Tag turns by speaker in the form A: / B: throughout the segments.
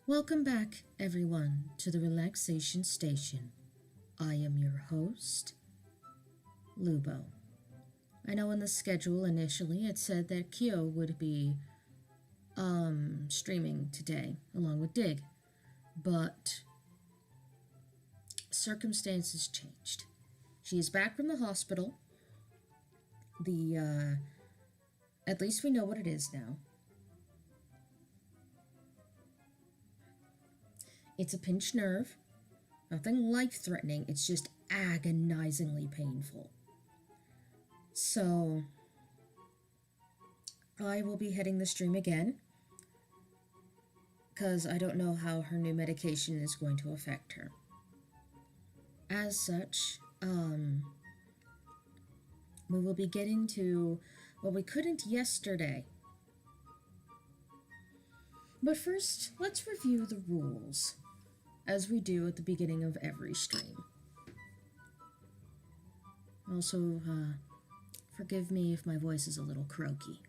A: Welcome back, everyone, to the Relaxation Station. I am your host, Lubo. I know in the schedule initially it said that Theo would be streaming today along with Dig, but circumstances changed. She is back from the hospital. At least we know what it is now. It's a pinched nerve. Nothing life-threatening, it's just agonizingly painful. So, I will be heading the stream again, because I don't know how her new medication is going to affect her. As such, we will be getting to what we couldn't yesterday. But first, let's review the rules, as we do at the beginning of every stream. Also, forgive me if my voice is a little croaky.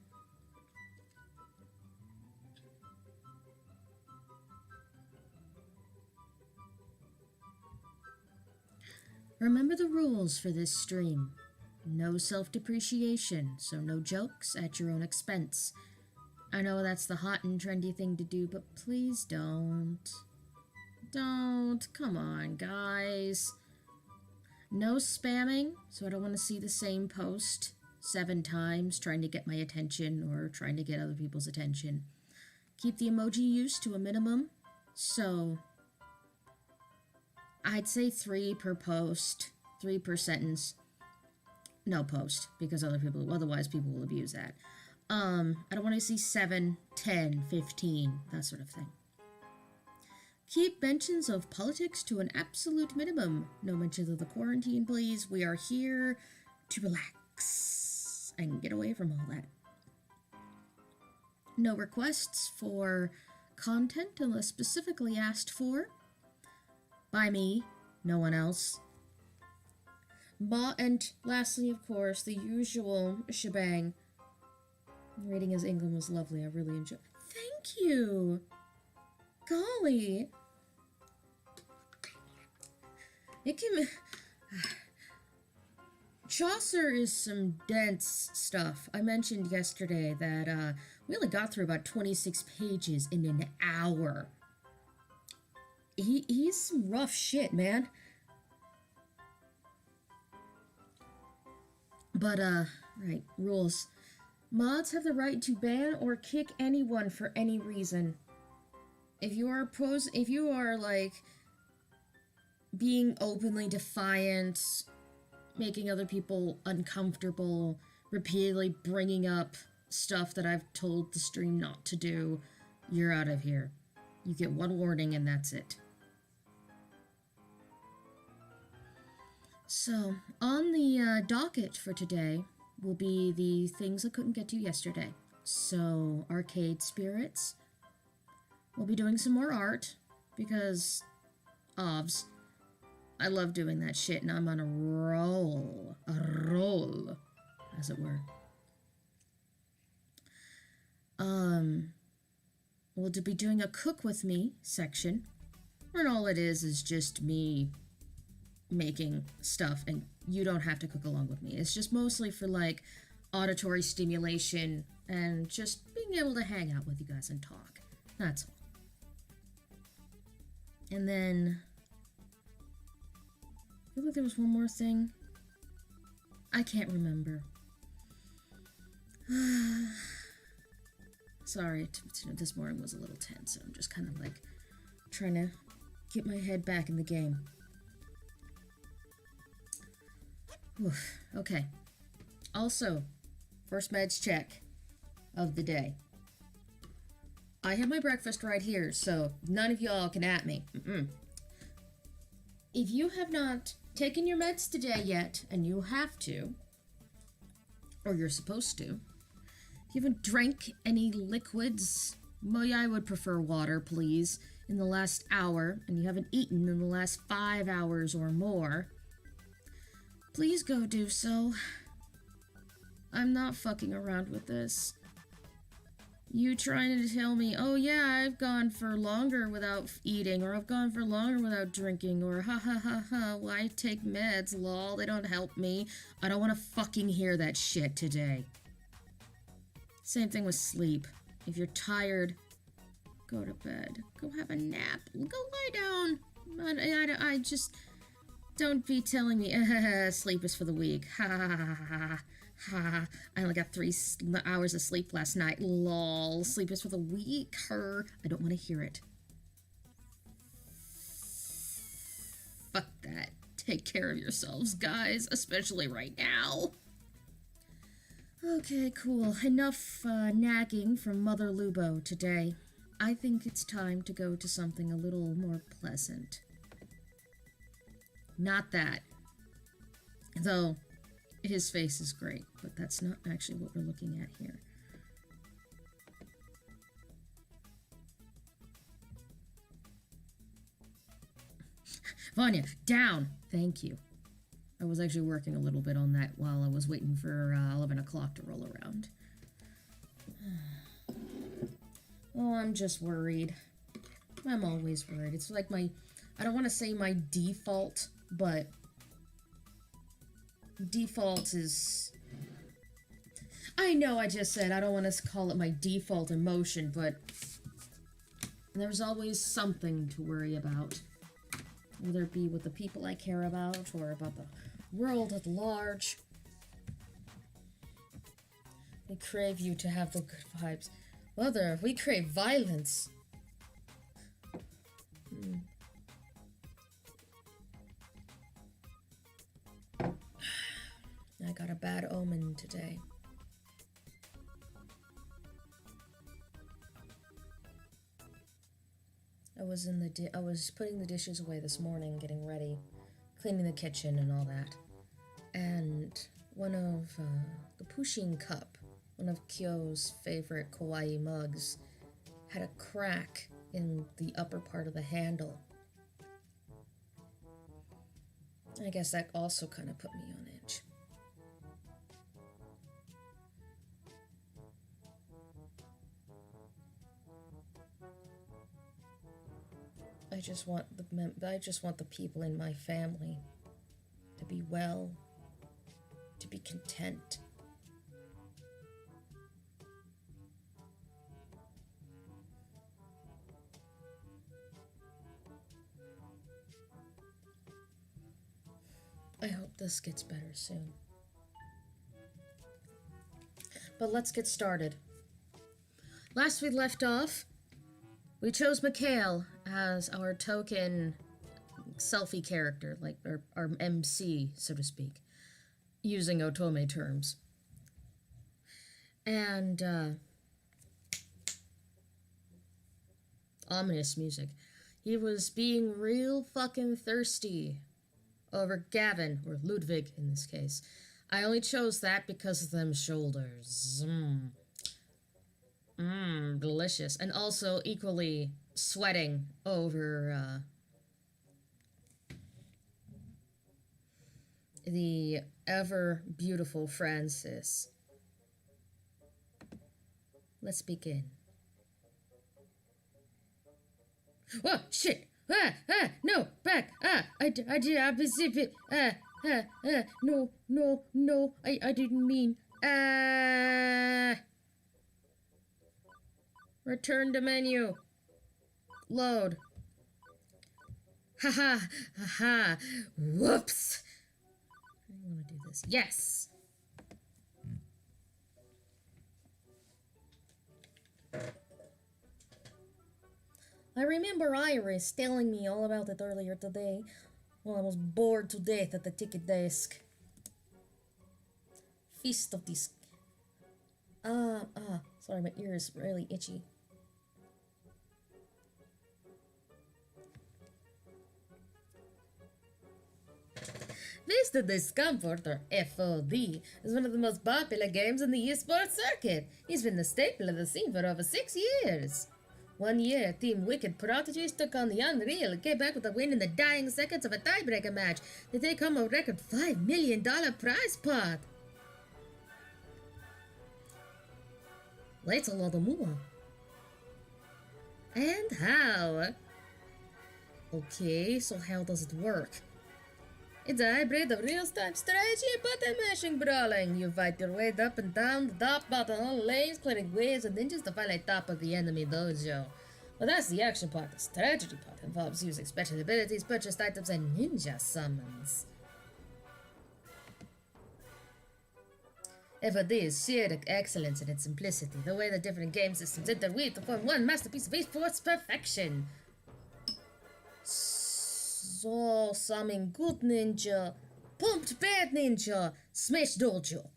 A: Remember the rules for this stream. No self-depreciation, so no jokes at your own expense. I know that's the hot and trendy thing to do, but please don't. Don't. Come on, guys. No spamming, so I don't want to see the same post 7 times trying to get my attention or trying to get other people's attention. Keep the emoji use to a minimum, so I'd say 3 per post, 3 per sentence. No post, because otherwise people will abuse that. I don't want to see 7, 10, 15, that sort of thing. Keep mentions of politics to an absolute minimum. No mentions of the quarantine, please. We are here to relax and get away from all that. No requests for content unless specifically asked for. By me, no one else. And lastly, of course, the usual shebang. Reading his England was lovely. I really enjoyed. Thank you. Golly. It can. Chaucer is some dense stuff. I mentioned yesterday that we only got through about 26 pages in an hour. He's some rough shit, man. But, right, rules. Mods have the right to ban or kick anyone for any reason. If you are, like, being openly defiant, making other people uncomfortable, repeatedly bringing up stuff that I've told the stream not to do, you're out of here. You get 1 warning and that's it. So, on the docket for today will be the things I couldn't get to yesterday. So, arcade spirits. We'll be doing some more art, because OVs. I love doing that shit, and I'm on a roll, as it were. We'll be doing a cook with me section, and all it is just me making stuff, and you don't have to cook along with me. It's just mostly for, like, auditory stimulation and just being able to hang out with you guys and talk. That's all. And then I feel like there was one more thing. I can't remember. Sorry, this morning was a little tense, so I'm just kind of, like, trying to get my head back in the game. Oof, okay. Also, first meds check of the day. I have my breakfast right here, so none of y'all can at me. If you have not taken your meds today yet, and you have to, or you're supposed to, if you haven't drank any liquids, well, I would prefer water, please, in the last hour, and you haven't eaten in the last 5 hours or more, please go do so. I'm not fucking around with this. You trying to tell me, oh yeah, I've gone for longer without eating, or I've gone for longer without drinking, or ha ha ha ha, why take meds, lol, they don't help me. I don't want to fucking hear that shit today. Same thing with sleep. If you're tired, go to bed. Go have a nap. Go lie down. I just... Don't be telling me, sleep is for the weak. Ha ha ha ha ha. Ha, I only got 3 hours of sleep last night. Lol. Sleep is for the weak. I don't want to hear it. Fuck that. Take care of yourselves, guys. Especially right now. Okay, cool. Enough nagging from Mother Lubo today. I think it's time to go to something a little more pleasant. Not that. Though, his face is great, but that's not actually what we're looking at here. Vanya, down! Thank you. I was actually working a little bit on that while I was waiting for 11 o'clock to roll around. Oh, I'm just worried. I'm always worried. It's like I don't want to say my default, but default is... I know I just said I don't want to call it my default emotion, but there's always something to worry about. Whether it be with the people I care about or about the world at large. We crave you to have the good vibes. Mother, we crave violence. I got a bad omen today. I was putting the dishes away this morning, getting ready, cleaning the kitchen and all that. And one of the pushing cup, one of Kyo's favorite kawaii mugs, had a crack in the upper part of the handle. I guess that also kind of put me on edge. I just want the people in my family to be well, to be content. I hope this gets better soon. But let's get started. Last we left off, we chose Mikhail as our token selfie character, like our MC, so to speak, using Otome terms. And, ominous music. He was being real fucking thirsty over Gavin, or Ludwig in this case. I only chose that because of them shoulders. Delicious. And also equally sweating over the ever beautiful Francis. Let's begin. Oh, shit! No, back! No, I didn't mean, return to menu. Load. Haha, whoops! I want to do this. Yes! I remember Iris telling me all about it earlier today when I was bored to death at the ticket desk. Feast of this. Sorry, my ear is really itchy. Feast of Discomfort, or FOD, is one of the most popular games in the Esports circuit. It's been the staple of the scene for over 6 years. 1 year, Team Wicked Prodigies took on the Unreal and came back with a win in the dying seconds of a tiebreaker match to take home a record $5 million prize pot. Let's a lot more. And how? Okay, so how does it work? It's a hybrid of real-time strategy and button mashing brawling. You fight your way up and down the top button all lanes, clearing waves and ninjas to finally top of the enemy dojo. But that's the action part. The strategy part involves using special abilities, purchased items, and ninja summons. FOD is sheer excellence in its simplicity, the way the different game systems interweave to form one masterpiece of esports perfection. So, summon good ninja, pumped bad ninja, smash dojo.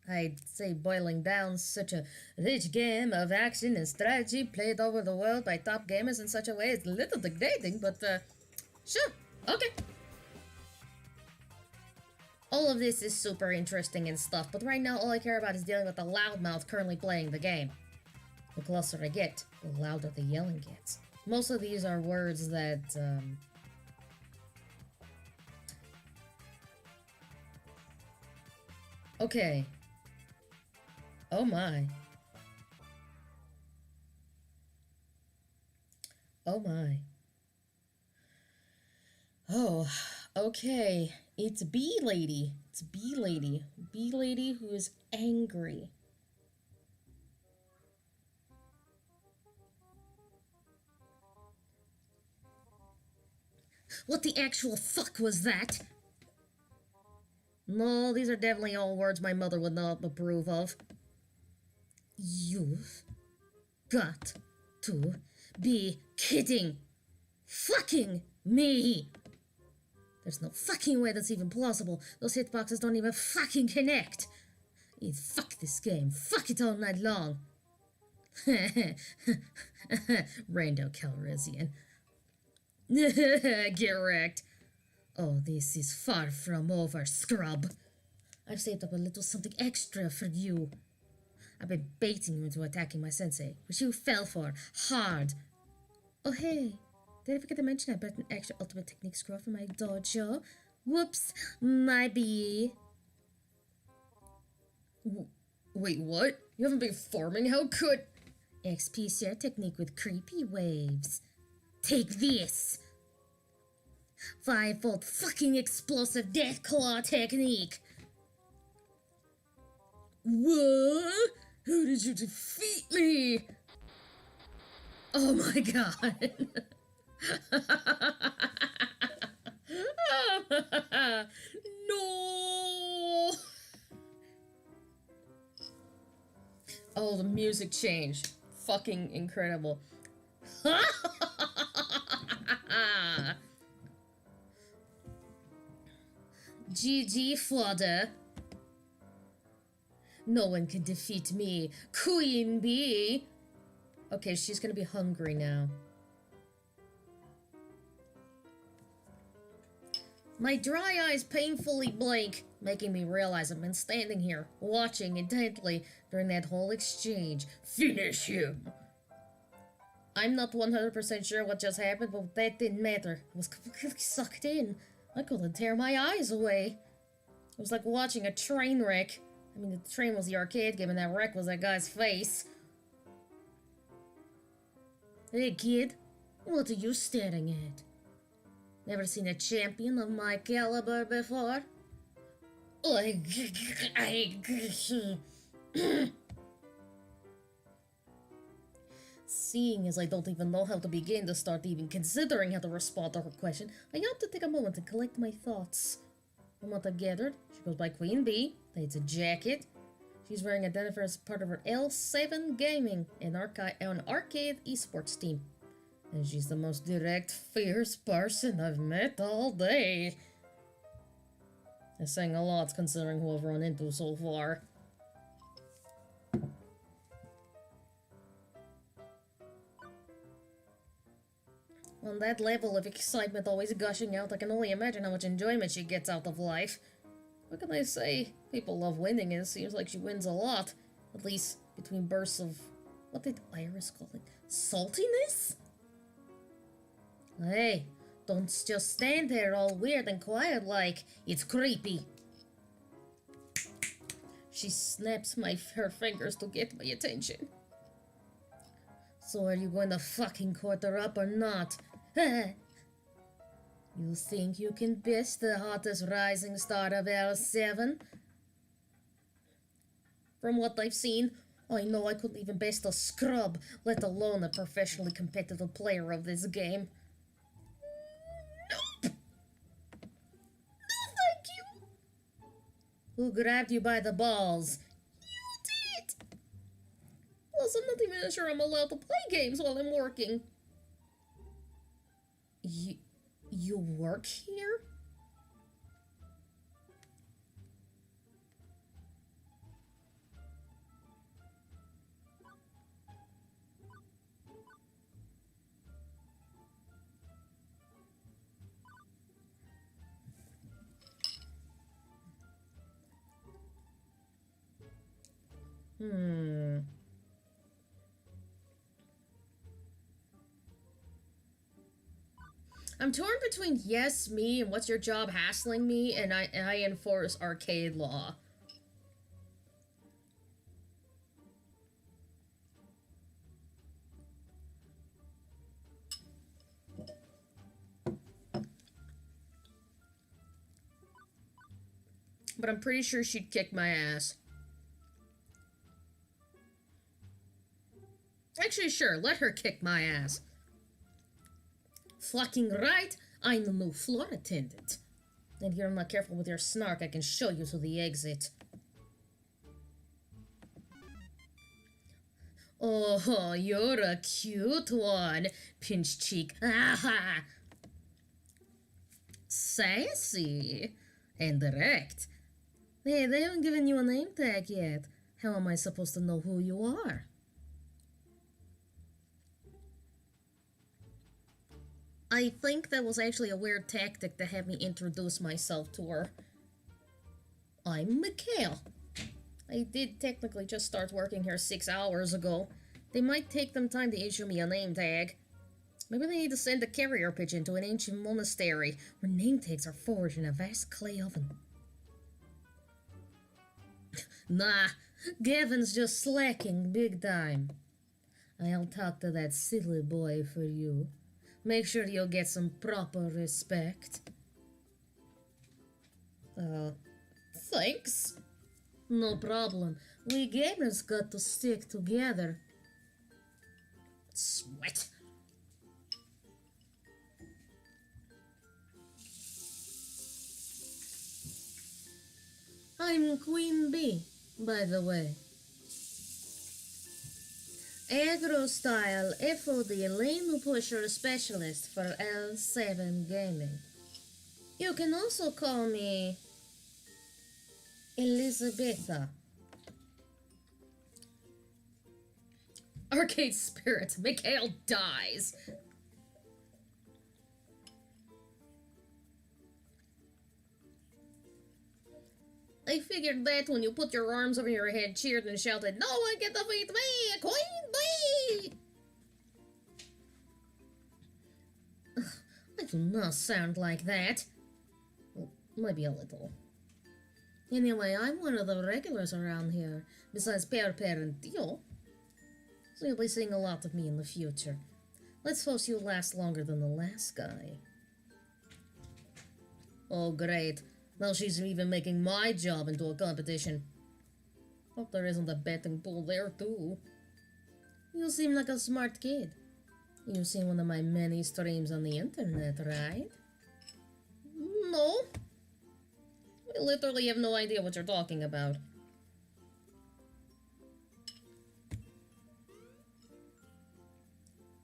A: I'd say boiling down such a rich game of action and strategy played over the world by top gamers in such a way is a little degrading, but sure, okay. All of this is super interesting and stuff, but right now all I care about is dealing with the loudmouth currently playing the game. The closer I get, the louder the yelling gets. Most of these are words that, okay. Oh my. Oh my. Oh, okay. It's Bee Lady. It's Bee Lady. Bee Lady who is angry. What the actual fuck was that? No, these are definitely all words my mother would not approve of. You've got to be kidding fucking me! There's no fucking way that's even plausible. Those hitboxes don't even fucking connect. Fuck this game. Fuck it all night long. Rando Calrissian. Get wrecked. Oh, this is far from over, scrub. I've saved up a little something extra for you. I've been baiting you into attacking my sensei, which you fell for, hard. Oh hey, did I forget to mention I brought an extra ultimate technique scroll from my dojo? Whoops, my bee. Wait, what? You haven't been farming? How could... XP share technique with creepy waves. Take this! 5-volt fucking explosive death claw technique! What? How did you defeat me? Oh my god. No! Oh, the music change. Fucking incredible. GG, Flodder. No one can defeat me, Queen Bee. Okay, she's gonna be hungry now. My dry eyes painfully blink, making me realize I've been standing here, watching intently during that whole exchange. Finish him! I'm not 100% sure what just happened, but that didn't matter. I was completely sucked in. I couldn't tear my eyes away. It was like watching a train wreck. I mean, the train was the arcade game and that wreck was that guy's face. Hey kid, what are you staring at? Never seen a champion of my caliber before? Seeing as I don't even know how to begin to start even considering how to respond to her question, I have to take a moment to collect my thoughts. From what I've gathered, she goes by Queen Bee, it's a jacket. She's wearing a identifier as part of her L7 Gaming, an arcade esports team. And she's the most direct, fierce person I've met all day. That's saying a lot considering who I've run into so far. On that level of excitement always gushing out, I can only imagine how much enjoyment she gets out of life. What can I say? People love winning, and it seems like she wins a lot. At least between bursts of... what did Iris call it? Saltiness? Hey, don't just stand there all weird and quiet like. It's creepy. She snaps her fingers to get my attention. So are you going to fucking court her up or not? You think you can best the hottest rising star of L7? From what I've seen, I know I couldn't even best a scrub, let alone a professionally competitive player of this game. Nope! No, thank you! Who grabbed you by the balls? You did! Plus, I'm not even sure I'm allowed to play games while I'm working. You work here? I'm torn between yes, me, and what's your job hassling me, and I enforce arcade law. But I'm pretty sure she'd kick my ass. Actually, sure, let her kick my ass. Fucking right, I'm the new floor attendant. And if you're not careful with your snark, I can show you to the exit. Oh, you're a cute one, pinch cheek. Aha! Sassy and direct. Hey, they haven't given you a name tag yet. How am I supposed to know who you are? I think that was actually a weird tactic to have me introduce myself to her. I'm Mikhail. I did technically just start working here 6 hours ago. They might take them time to issue me a name tag. Maybe they need to send a carrier pigeon to an ancient monastery where name tags are forged in a vast clay oven. Nah, Gavin's just slacking big time. I'll talk to that silly boy for you. Make sure you'll get some proper respect. Thanks. No problem. We gamers got to stick together. Sweat. I'm Queen Bee, by the way. Agro style FOD lane pusher specialist for L7 Gaming. You can also call me Elizabetha. Arcade Spirit, Mikhail dies. I figured that when you put your arms over your head, cheered and shouted, "No one can defeat me, Queen Bee!" I do not sound like that. Well, maybe a little. Anyway, I'm one of the regulars around here, besides Per and Theo. So you'll be seeing a lot of me in the future. Let's hope you'll last longer than the last guy. Oh, great. Now she's even making my job into a competition. Hope there isn't a betting pool there, too. You seem like a smart kid. You've seen one of my many streams on the internet, right? No. I literally have no idea what you're talking about.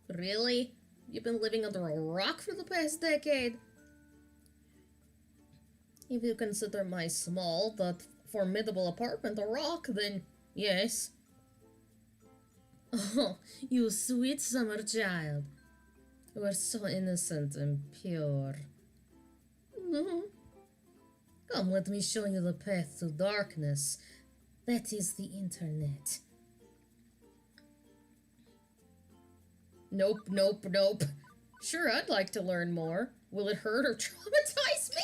A: Really? You've been living under a rock for the past decade? If you consider my small but formidable apartment a rock, then yes. Oh, you sweet summer child. You are so innocent and pure. Come, let me show you the path to darkness. That is the internet. Nope, nope, nope. Sure, I'd like to learn more. Will it hurt or traumatize me?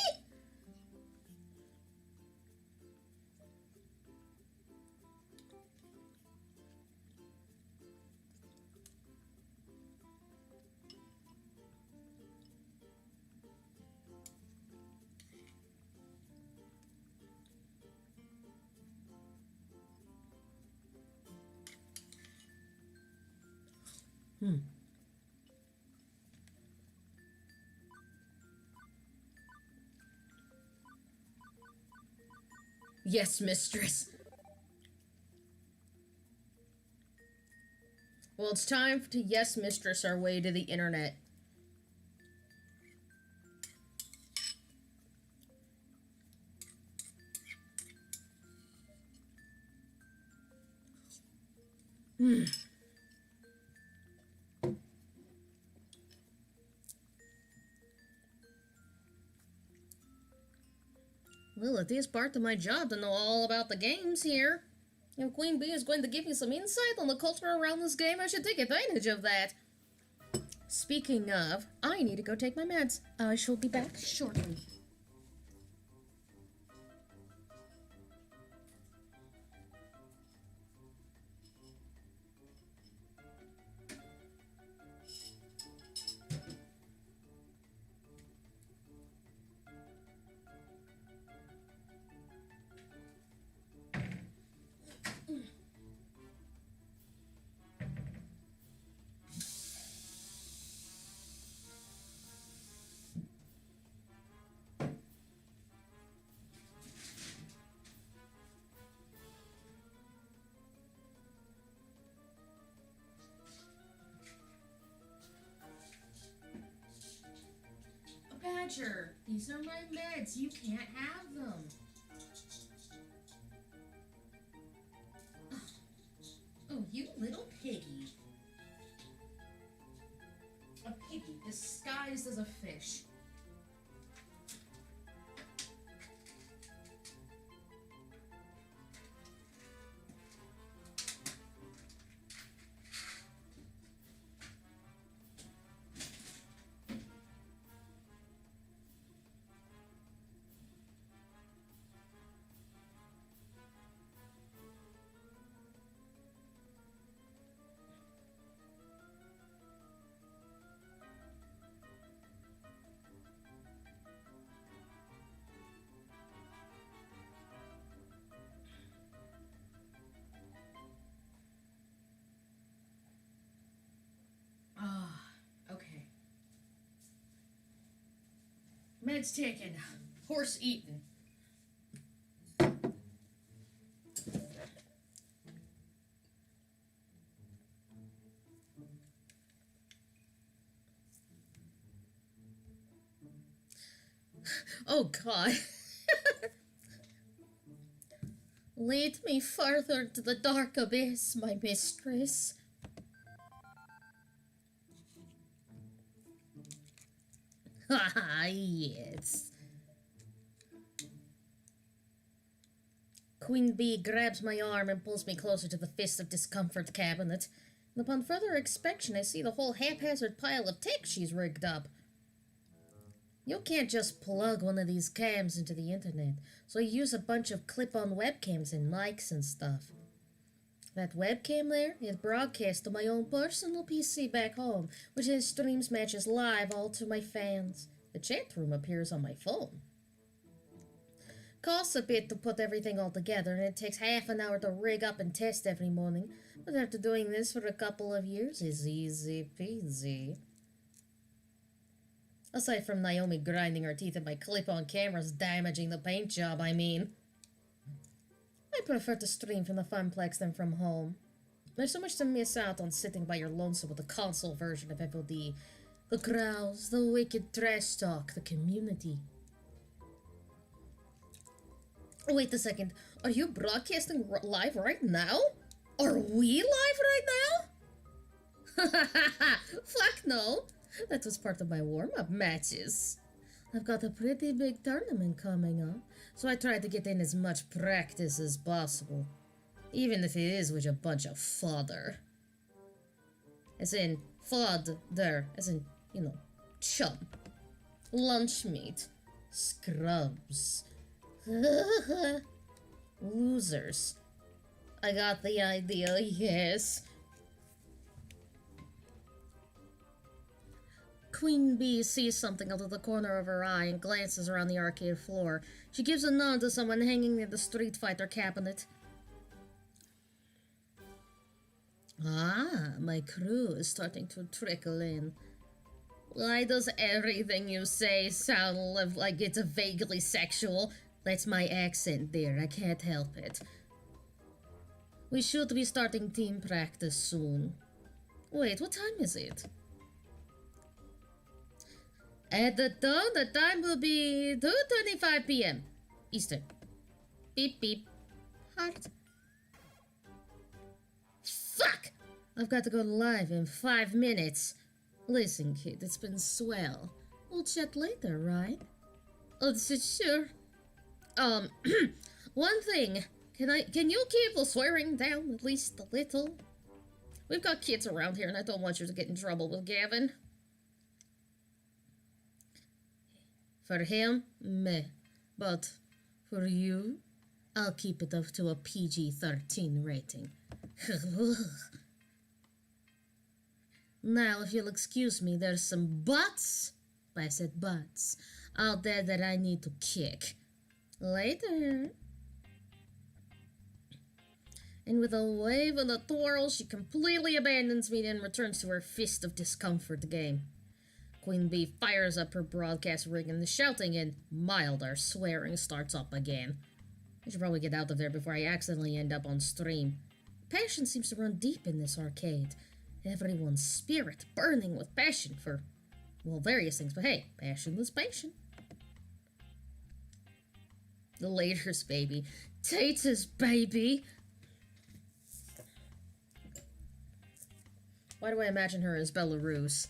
A: Yes, mistress. Well, it's time to yes, mistress our way to the internet. Well, it is part of my job to know all about the games here. If Queen Bee is going to give me some insight on the culture around this game, I should take advantage of that. Speaking of, I need to go take my meds. I shall be back shortly. Badger, these are my meds. You can't have them. Oh, you little piggy. A piggy disguised as a fish. Okay. Meds taken. Horse eaten. Oh, God. Lead me further to the dark abyss, my mistress. Haha, yes. Queen Bee grabs my arm and pulls me closer to the Fist of Discomfort cabinet. And upon further inspection, I see the whole haphazard pile of tech she's rigged up. You can't just plug one of these cams into the internet, so I use a bunch of clip-on webcams and mics and stuff. That webcam there is broadcast to my own personal PC back home, which then streams matches live all to my fans. The chat room appears on my phone. Costs a bit to put everything all together, and it takes half an hour to rig up and test every morning, but after doing this for a couple of years, it's easy peasy. Aside from Naomi grinding her teeth at my clip-on cameras damaging the paint job, I mean. I prefer to stream from the Funplex than from home. There's so much to miss out on sitting by your lonesome with the console version of FOD. The growls, the wicked trash talk, the community. Wait a second, are you broadcasting live right now? Are we live right now? Fuck no! That was part of my warm-up matches. I've got a pretty big tournament coming up, so I try to get in as much practice as possible. Even if it is with a bunch of fodder. As in, fodder, as in, you know, chum. Lunch meat. Scrubs. Losers. I got the idea, yes. Queen Bee sees something out of the corner of her eye and glances around the arcade floor. She gives a nod to someone hanging near the Street Fighter cabinet. Ah, my crew is starting to trickle in. Why does everything you say sound like it's vaguely sexual? That's my accent there, I can't help it. We should be starting team practice soon. Wait, what time is it? At the dawn, the time will be 2:25 p.m. Eastern. Beep beep. Heart. Fuck! I've got to go live in 5 minutes. Listen, kid, it's been swell. We'll chat later, right? Oh, sure. One thing. Can you keep swearing down at least a little? We've got kids around here and I don't want you to get in trouble with Gavin. For him, meh. But for you, I'll keep it up to a PG-13 rating. Now, if you'll excuse me, there's some butts, I said butts, out there that I need to kick. Later. And with a wave and a twirl, she completely abandons me and returns to her fist of discomfort game. Queen Bee fires up her broadcast rig and the shouting and milder swearing starts up again. I should probably get out of there before I accidentally end up on stream. Passion seems to run deep in this arcade. Everyone's spirit burning with passion for, well, various things, but hey, passion is passion. The Laters, baby. Taters, baby. Why do I imagine her as Belarus?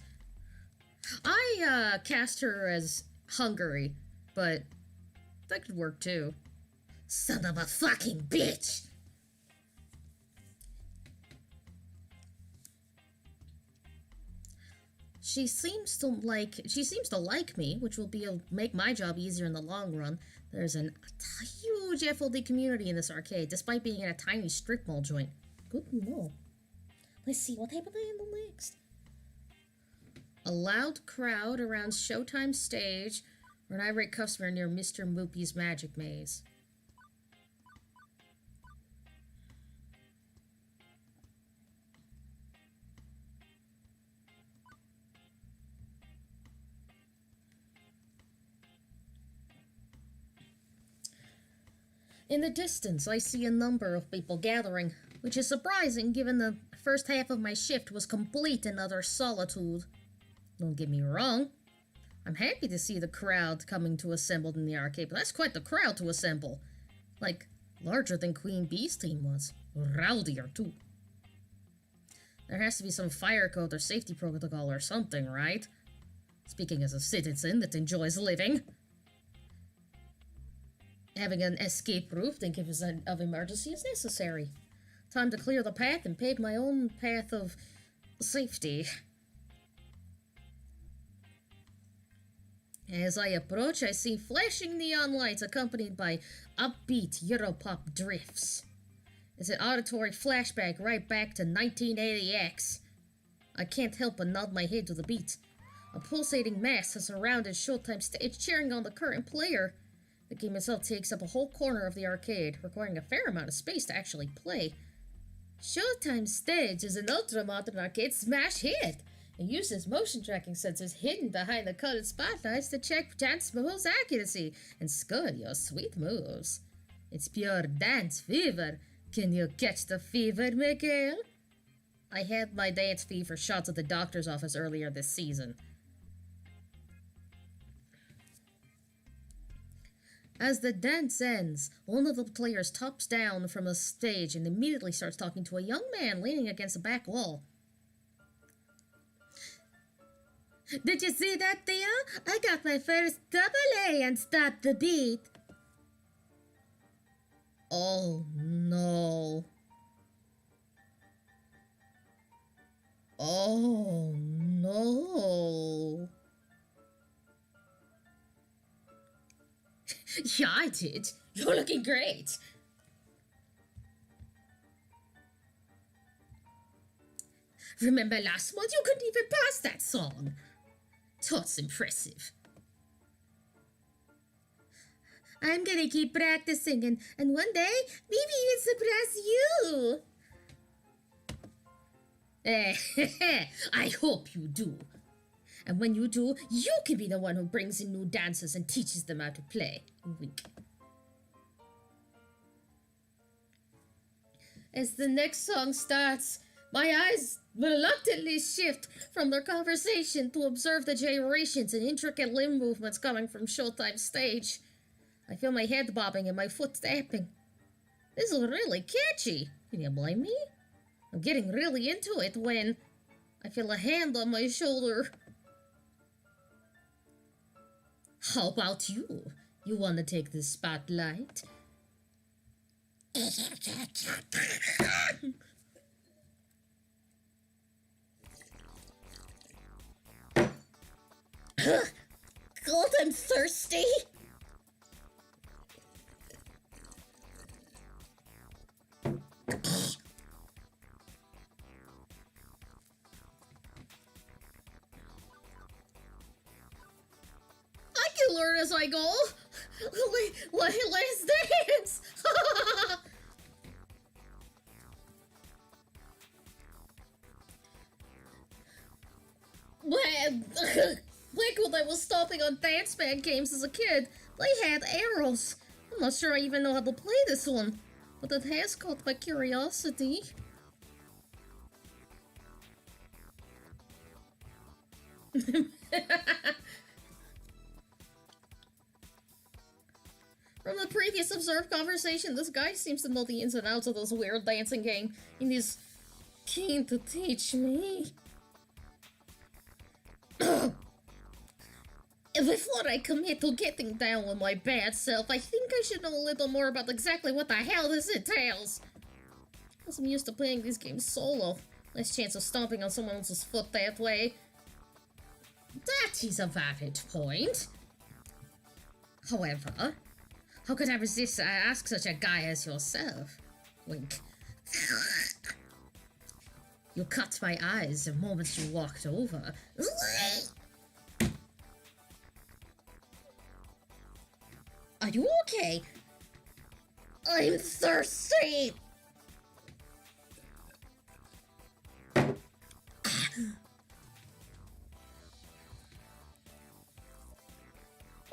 A: I cast her as Hungary, but that could work too. Son of a fucking bitch! She seems to like me, which will make my job easier in the long run. There's a huge FLD community in this arcade, despite being in a tiny strip mall joint. Good to know. Let's see, what happened to handle next? A loud crowd around Showtime stage, or an irate customer near Mr. Moopy's magic maze. In the distance, I see a number of people gathering, which is surprising given the first half of my shift was complete and utter solitude. Don't get me wrong. I'm happy to see the crowd coming to assemble in the arcade, but that's quite the crowd to assemble. Like, larger than Queen Bee's team was. Rowdier, too. There has to be some fire code or safety protocol or something, right? Speaking as a citizen that enjoys living. Having an escape route in case of emergency is necessary. Time to clear the path and pave my own path of safety. As I approach, I see flashing neon lights accompanied by upbeat Europop drifts. It's an auditory flashback right back to 1980X. I can't help but nod my head to the beat. A pulsating mass has surrounded Showtime stage, cheering on the current player. The game itself takes up a whole corner of the arcade, requiring a fair amount of space to actually play. Showtime stage is an ultra-modern arcade smash hit. It uses motion tracking sensors hidden behind the colored spotlights to check dance moves' accuracy and score your sweet moves. It's pure dance fever. Can you catch the fever, Miguel? I had my dance fever shots at the doctor's office earlier this season. As the dance ends, one of the players tops down from a stage and immediately starts talking to a young man leaning against a back wall. Did you see that, Theo? I got my first double A and stopped the beat. Oh no. Oh no. Yeah, I did. You're looking great. Remember last month you couldn't even pass that song. That's impressive. I'm gonna keep practicing and one day maybe even surprise you. I hope you do. And when you do, you can be the one who brings in new dancers and teaches them how to play. Wink. As the next song starts, my eyes reluctantly shift from their conversation to observe the gyrations and intricate limb movements coming from Showtime's stage. I feel my head bobbing and my foot tapping. This is really catchy. Can you blame me? I'm getting really into it when I feel a hand on my shoulder. How about you? You want to take the spotlight? God, I'm thirsty. I can learn as I go. Let's dance. Back when I was stomping on dance band games as a kid, they had arrows. I'm not sure I even know how to play this one, but it has caught my curiosity. From the previous observed conversation, this guy seems to know the ins and outs of this weird dancing game, and he's keen to teach me. Before I commit to getting down with my bad self, I think I should know a little more about exactly what the hell this entails. Because I'm used to playing these games solo. Less chance of stomping on someone else's foot that way. That is a valid point. However, how could I resist ask such a guy as yourself? Wink. You cut my eyes the moment you walked over. Are you okay? I'm thirsty!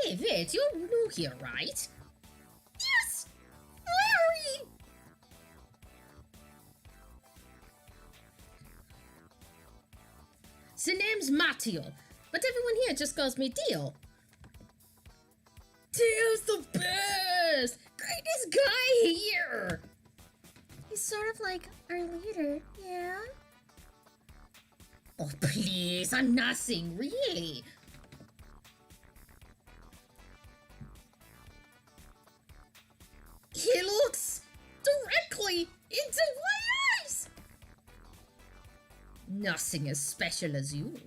A: Hey, Vid, you're new here, right? Yes! Larry! The name's Matteo, but everyone here just calls me Theo. Theo's the best! Greatest guy here! He's sort of like our leader, yeah? Oh, please, I'm nothing, really. He looks directly into my eyes! Nothing as special as you.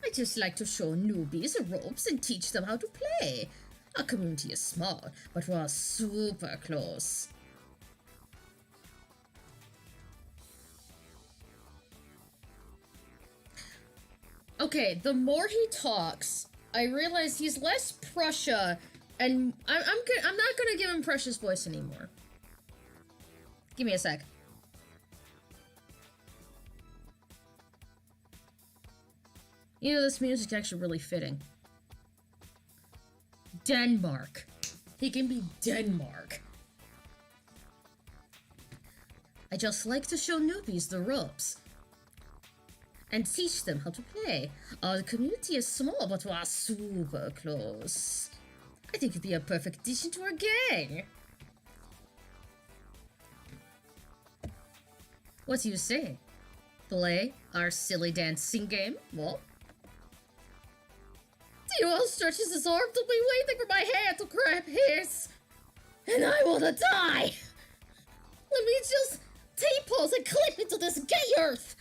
A: I just like to show newbies the ropes and teach them how to play. Our community is small, but we're super close. Okay, the more he talks, I realize he's less Prussia, and I'm not gonna give him Prussia's voice anymore. Give me a sec. You know, this music's actually really fitting. Denmark. He can be Denmark. I just like to show newbies the ropes. And teach them how to play. Our community is small, but we're super close. I think you'd be a perfect addition to our gang. What do you say? Play our silly dancing game? What? Theo stretches his arm to me, waiting for my hand to grab his. And I wanna die! Let me just T-pose and clip into this gay earth!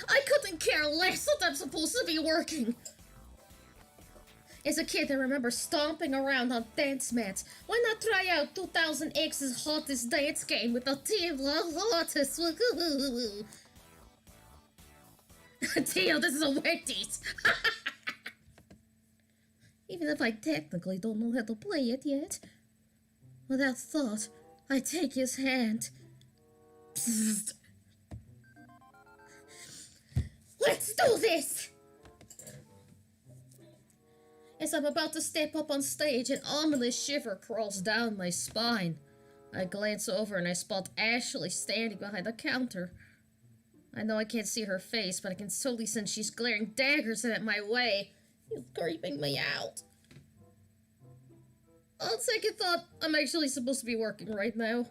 A: I couldn't care less that I'm supposed to be working. As a kid, I remember stomping around on dance mats. Why not try out 2000X's hottest dance game with a team of hottest? Theo, this is a Wendy's! Even if I technically don't know how to play it yet. Without thought, I take his hand. Psst. Let's do this! As I'm about to step up on stage, an ominous shiver crawls down my spine. I glance over and I spot Ashley standing behind the counter. I know I can't see her face, but I can totally sense she's glaring daggers at my way. It's creeping me out. On second thought, I'm actually supposed to be working right now.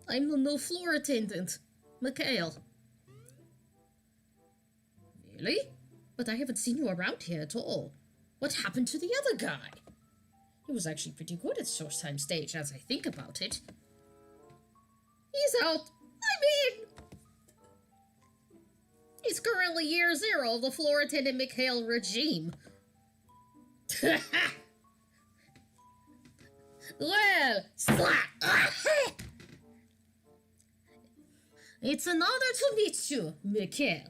A: I'm the new floor attendant, Mikhail. Really? But I haven't seen you around here at all. What happened to the other guy? He was actually pretty good at Showtime stage, as I think about it. He's out. He's currently year 0 of the floor attendant Mikhail regime. Well, slap! It's an honor to meet you, Mikhail.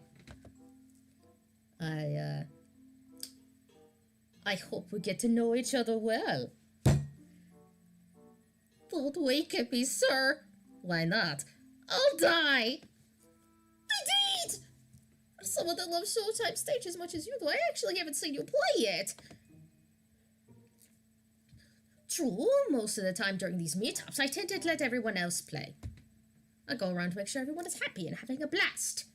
A: I hope we get to know each other well. Don't wake at me, sir. Why not? I'll die. Indeed! For someone that loves Showtime stage as much as you do, I actually haven't seen you play yet. True, most of the time during these meetups, I tend to let everyone else play. I go around to make sure everyone is happy and having a blast.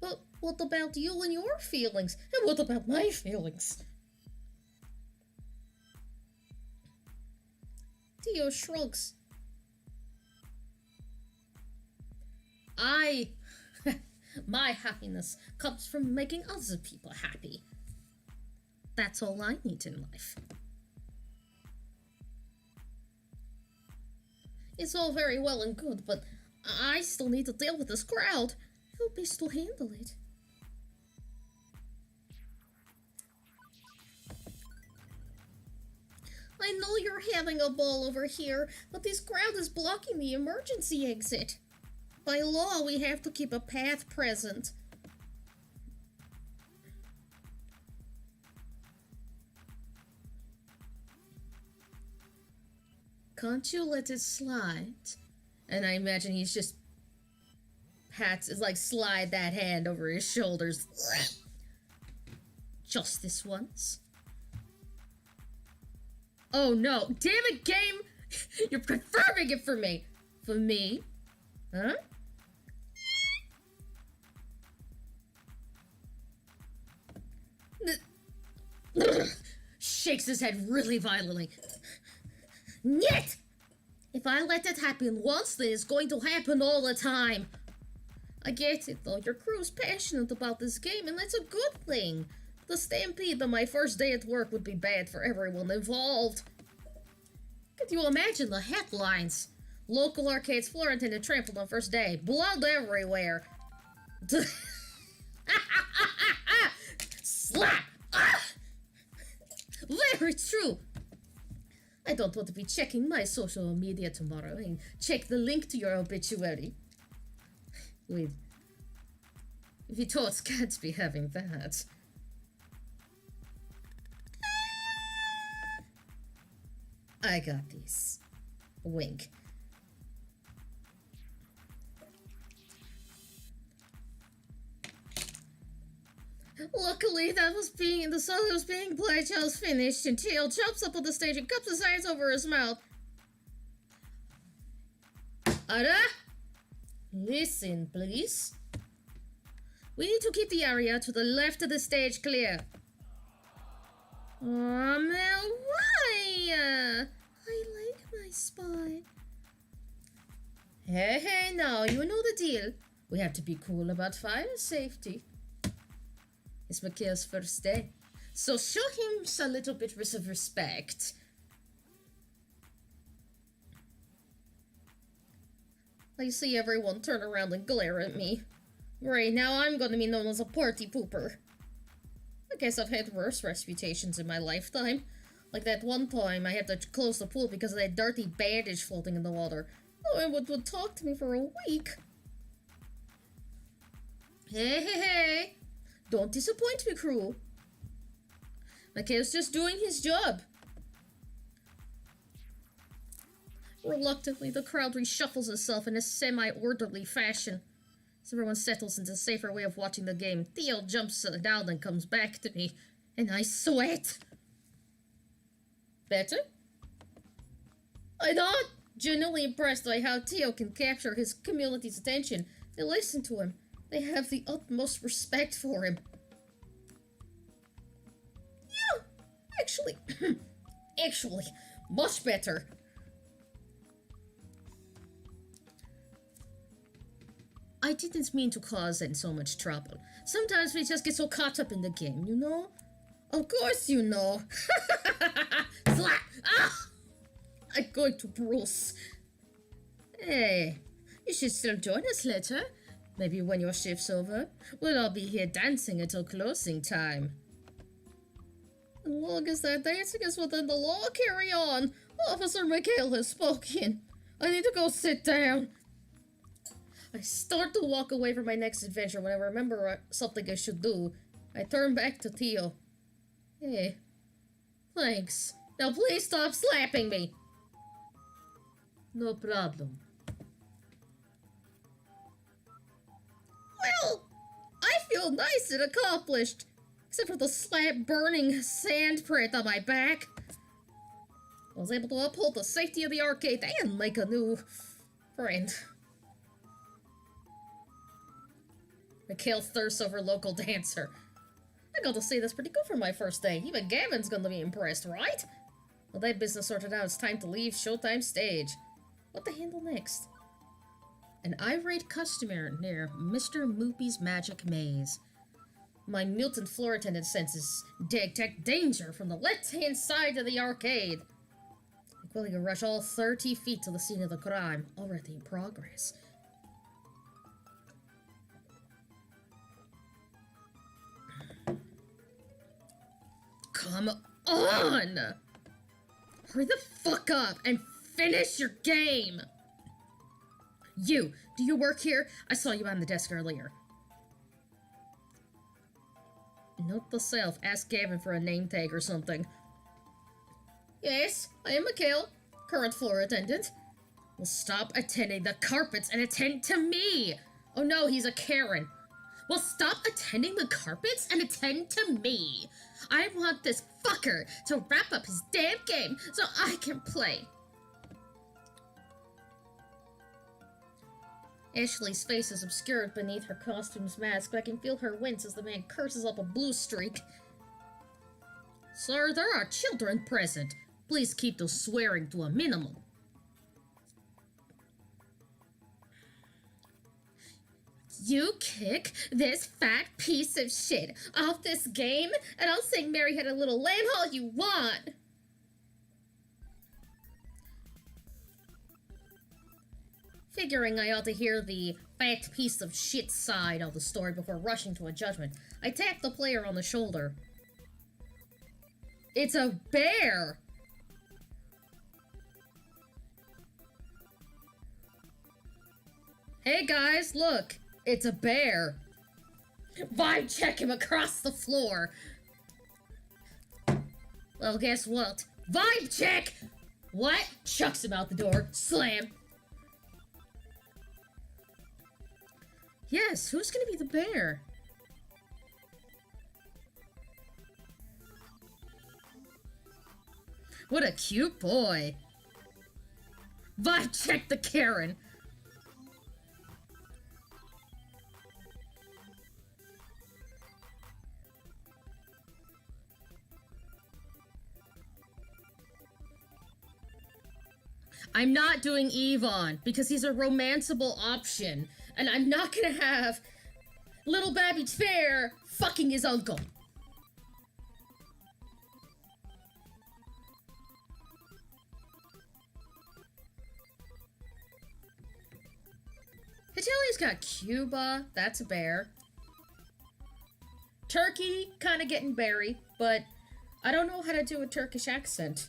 A: But what about you and your feelings? And what about my feelings? Theo shrugs. My happiness comes from making other people happy. That's all I need in life. It's all very well and good, but I still need to deal with this crowd. I hope they still handle it. I know you're having a ball over here, but this crowd is blocking the emergency exit. By law, we have to keep a path present. Can't you let it slide? And I imagine he's just slide that hand over his shoulders. Just this once. Oh no, damn it, game! You're confirming it for me. For me? Huh? Shakes his head really violently. Nyet! If I let it happen once, then it's going to happen all the time. I get it though, your crew's passionate about this game and that's a good thing. The stampede on my first day at work would be bad for everyone involved. Could you imagine the headlines? Local arcade's floor attendant trampled on first day. Blood everywhere. Slap! Very true. I don't want to be checking my social media tomorrow and check the link to your obituary. Wait. We thought can't be having that. I got this. Wink. Luckily, the song that was being played till it was finished, and Theo jumps up on the stage and cups his hands over his mouth. Ada? Listen, please. We need to keep the area to the left of the stage clear. Man, why? I like my spot. Hey, now, you know the deal. We have to be cool about fire safety. It's Mikhail's first day, so show him a little bit of respect. I see everyone turn around and glare at me. Right, now I'm gonna be known as a party pooper. I guess I've had worse reputations in my lifetime. Like that one time I had to close the pool because of that dirty bandage floating in the water. No one would talk to me for a week. Hey, hey, hey! Don't disappoint me, crew. Mikhail's just doing his job. Reluctantly, the crowd reshuffles itself in a semi-orderly fashion. As everyone settles into a safer way of watching the game, Theo jumps down and comes back to me, and I sweat. Better? I'm not genuinely impressed by how Theo can capture his community's attention. They listen to him. They have the utmost respect for him. Yeah, actually, much better. I didn't mean to cause any so much trouble. Sometimes we just get so caught up in the game, you know? Of course you know. Slap! Ah! I'm going to Bruce. Hey, you should still join us later. Maybe when your shift's over. We'll all be here dancing until closing time. As long as that dancing is within the law, carry on. Officer Mikhail has spoken. I need to go sit down. I start to walk away from my next adventure when I remember something I should do. I turn back to Theo. Hey, thanks. Now please stop slapping me. No problem. Well, I feel nice and accomplished. Except for the slap-burning sand print on my back. I was able to uphold the safety of the arcade and make a new friend. Mikhail thirsts over local dancer. I got to say that's pretty good for my first day. Even Gavin's gonna be impressed, right? Well, that business sorted out, it's time to leave Showtime stage. What to handle next? An irate customer near Mr. Moopy's magic maze. My mutant floor attendant senses detect danger from the left-hand side of the arcade. I'm willing to rush all 30 feet to the scene of the crime, already in progress. Come on! Hurry the fuck up and finish your game! You, do you work here? I saw you on the desk earlier. Note to self, ask Gavin for a name tag or something. Yes, I am Mikhail, current floor attendant. Well, stop attending the carpets and attend to me! Oh no, he's a Karen. Well, stop attending the carpets and attend to me! I want this fucker to wrap up his damn game so I can play. Ashley's face is obscured beneath her costume's mask, but I can feel her wince as the man curses up a blue streak. Sir, there are children present. Please keep the swearing to a minimum. You kick this fat piece of shit off this game, and I'll sing Mary Had a Little Lamb all you want. Figuring I ought to hear the fat piece of shit side of the story before rushing to a judgment, I tap the player on the shoulder. It's a bear! Hey guys, look! It's a bear! Vibe check him across the floor! Well, guess what? Vibe check! What? Chucks him out the door. Slam! Yes, who's gonna be the bear? What a cute boy. Vibe check the Karen. I'm not doing Yvonne because he's a romanceable option, and I'm not gonna have little Babby Fair fucking his uncle. Hatelli's got Cuba, that's a bear. Turkey, kinda getting berry, but I don't know how to do a Turkish accent.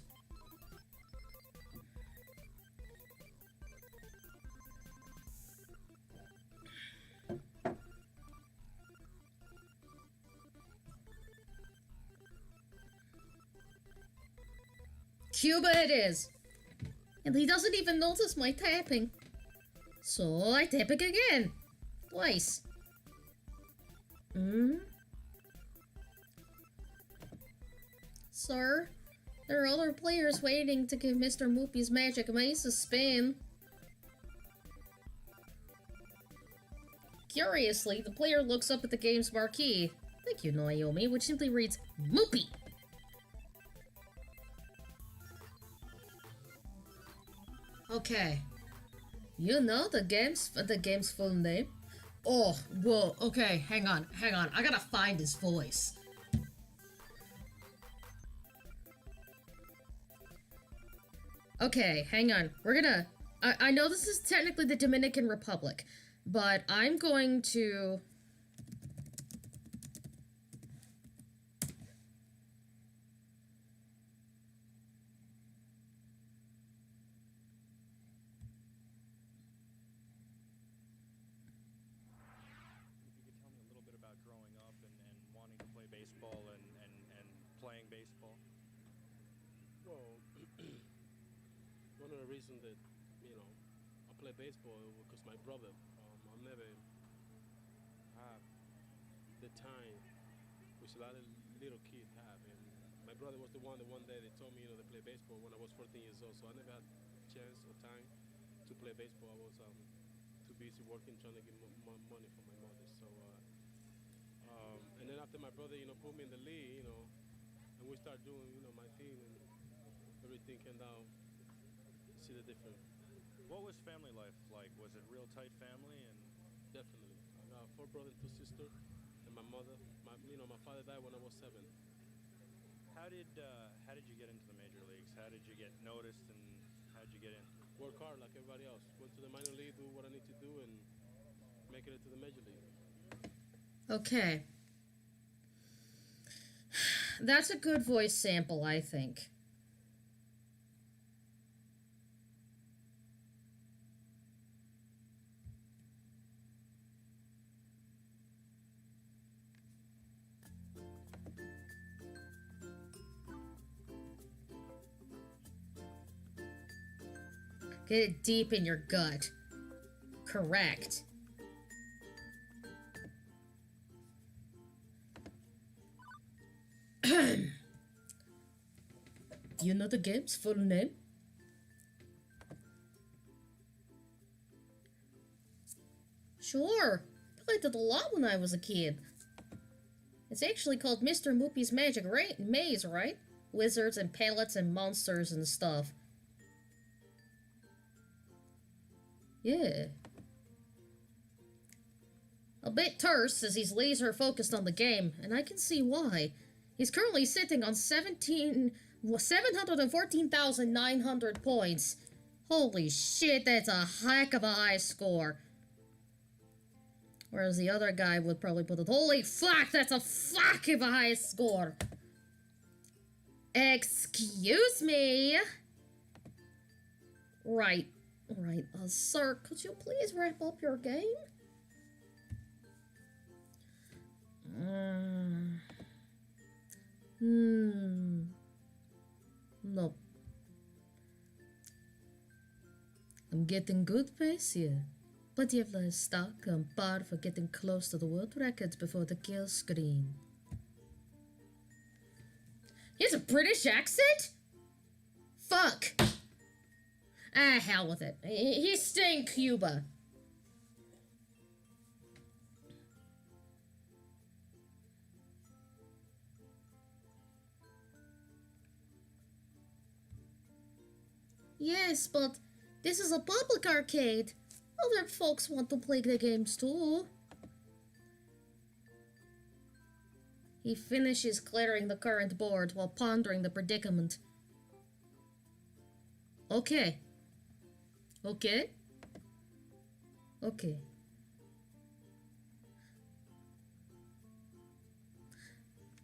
A: Cuba it is. And he doesn't even notice my tapping. So I tap it again. Twice. Sir, there are other players waiting to give Mr. Moopy's magic maze a spin. Curiously, the player looks up at the game's marquee. Thank you, Naomi, which simply reads, Moopy! Okay. You know the game's full name? Oh, whoa, okay, hang on. I gotta find his voice. Okay, hang on. We're gonna... I know this is technically the Dominican Republic, but I'm going to...
B: playing baseball?
C: Well, one of the reasons that, I play baseball because my brother, I never have the time which a lot of little kids have. And my brother was the one that one day they told me, to play baseball when I was 14 years old. So I never had chance or time to play baseball. I was too busy working, trying to get money for my mother. So, and then after my brother, put me in the league, and we start doing, my thing, and everything came down. See the difference.
B: What was family life like? Was it real tight family? And
C: definitely, I got 4 brothers and 2 sisters, and my mother. My father died when I was 7.
B: How did you get into the major leagues? How did you get noticed, and how did you get in?
C: Work hard like everybody else. Went to the minor league, do what I need to do, and make it to the major league.
A: Okay. That's a good voice sample, I think. Get it deep in your gut. Correct. Do you know the game's full name? Sure. Played it a lot when I was a kid. It's actually called Mr. Moopy's Magic Maze, right? Wizards and pellets and monsters and stuff. Yeah. A bit terse as he's laser focused on the game, and I can see why. He's currently sitting on 714,900 points. Holy shit, that's a heck of a high score. Whereas the other guy would probably put it, holy fuck, that's a fuck of a high score. Excuse me. Right. Sir, could you please wrap up your game? No. I'm getting good pace here. But you've lost stock on par for getting close to the world records before the kill screen. He has a British accent? Fuck. Ah, hell with it. He's staying Cuba. Yes, but this is a public arcade. Other folks want to play the games too. He finishes clearing the current board while pondering the predicament. Okay.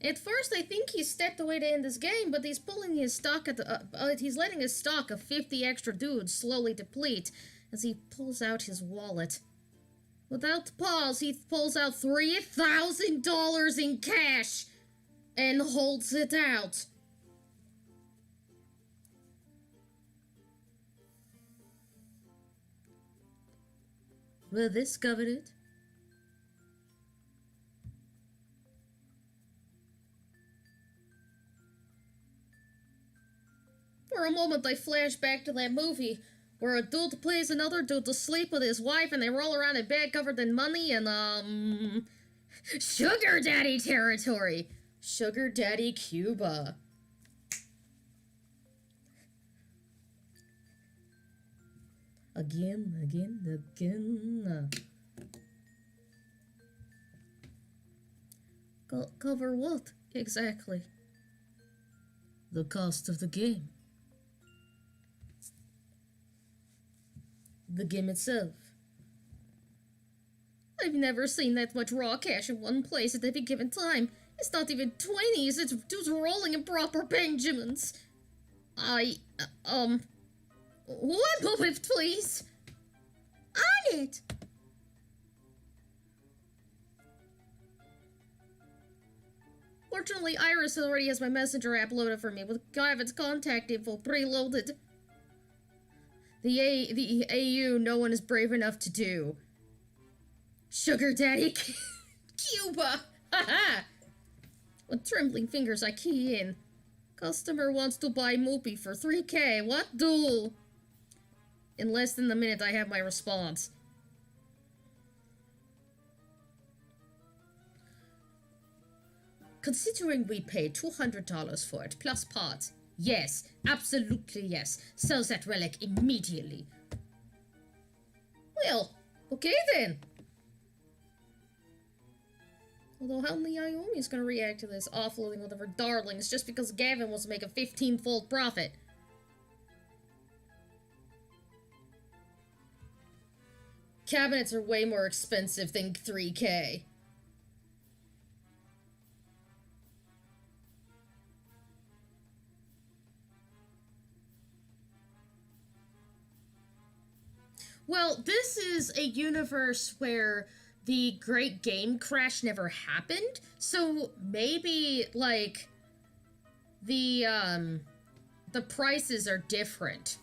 A: At first, I think he stepped away to end this game, but he's pulling his stock he's letting his stock of 50 extra dudes slowly deplete as he pulls out his wallet. Without pause, he pulls out $3,000 in cash and holds it out. Well, this covered it. For a moment, I flash back to that movie where a dude plays another dude to sleep with his wife and they roll around in bed covered in money and, sugar daddy territory. Sugar daddy Cuba. Again. Cover what, exactly? The cost of the game. The game itself. I've never seen that much raw cash in one place at any given time. It's not even 20s, it's dudes rolling in proper Benjamins. One moment, please. On it! Fortunately, Iris already has my messenger app loaded for me, with Gavin's contact info preloaded. The AU no one is brave enough to do. Sugar Daddy Cuba! Haha! With trembling fingers, I key in. Customer wants to buy moopy for 3K. What do? In less than a minute, I have my response. Considering we paid $200 for it, plus parts, yes, absolutely yes. Sell that relic immediately. Well, okay then. Although how Naomi's gonna react to this offloading one of her darlings just because Gavin wants to make a 15-fold profit? Cabinets are way more expensive than 3K. Well, this is a universe where the Great Game Crash never happened, so maybe, like, the prices are different.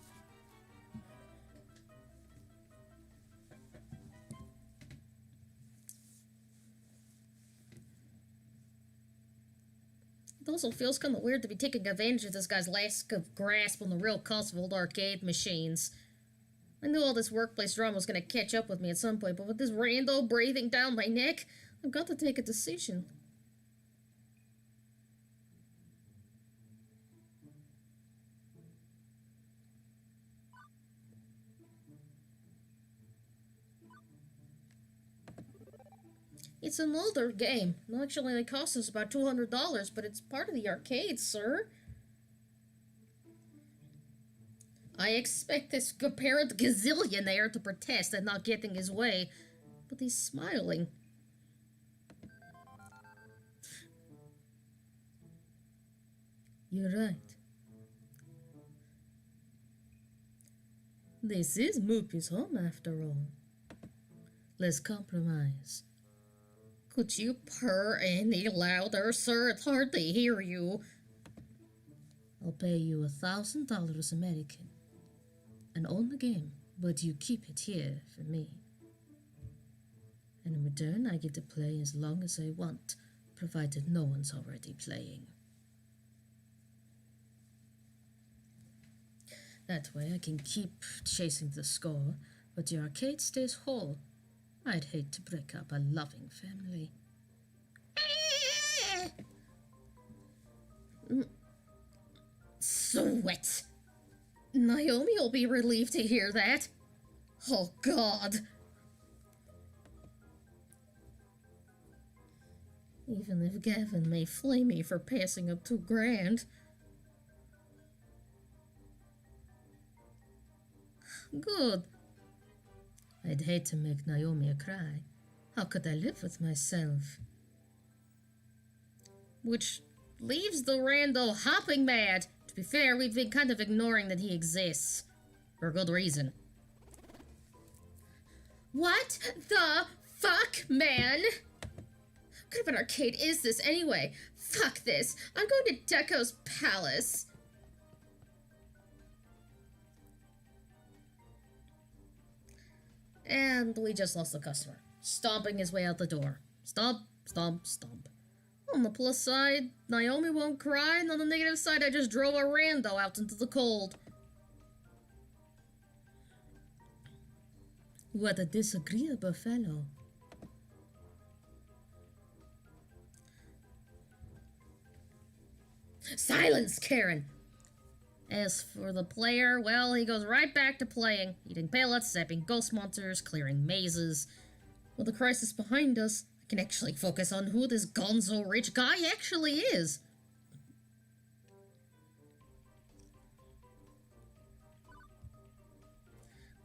A: It also feels kind of weird to be taking advantage of this guy's lack of grasp on the real cost of old arcade machines. I knew all this workplace drama was going to catch up with me at some point, but with this rando breathing down my neck, I've got to take a decision. It's an older game. It actually costs us about $200, but it's part of the arcade, sir. I expect this apparent gazillionaire to protest at not getting his way, but he's smiling. You're right. This is Moopy's home, after all. Let's compromise. Could you purr any louder, sir? It's hard to hear you. I'll pay you $1,000 American and own the game, but you keep it here for me. And in return, I get to play as long as I want, provided no one's already playing. That way I can keep chasing the score, but the arcade stays whole. I'd hate to break up a loving family. Sweat. Naomi will be relieved to hear that. Oh, God. Even if Gavin may flame me for passing up $2,000. Good. I'd hate to make Naomi cry. How could I live with myself? Which leaves the rando hopping mad. To be fair, we've been kind of ignoring that he exists. For good reason. What the fuck, man? What kind of an arcade is this anyway? Fuck this. I'm going to Deco's Palace. And we just lost the customer, stomping his way out the door. Stomp, stomp, stomp. On the plus side, Naomi won't cry, and on the negative side, I just drove a rando out into the cold. What a disagreeable fellow. Silence, Karen! As for the player, well, he goes right back to playing, eating pellets, zapping ghost monsters, clearing mazes. With the crisis behind us, I can actually focus on who this gonzo rich guy actually is.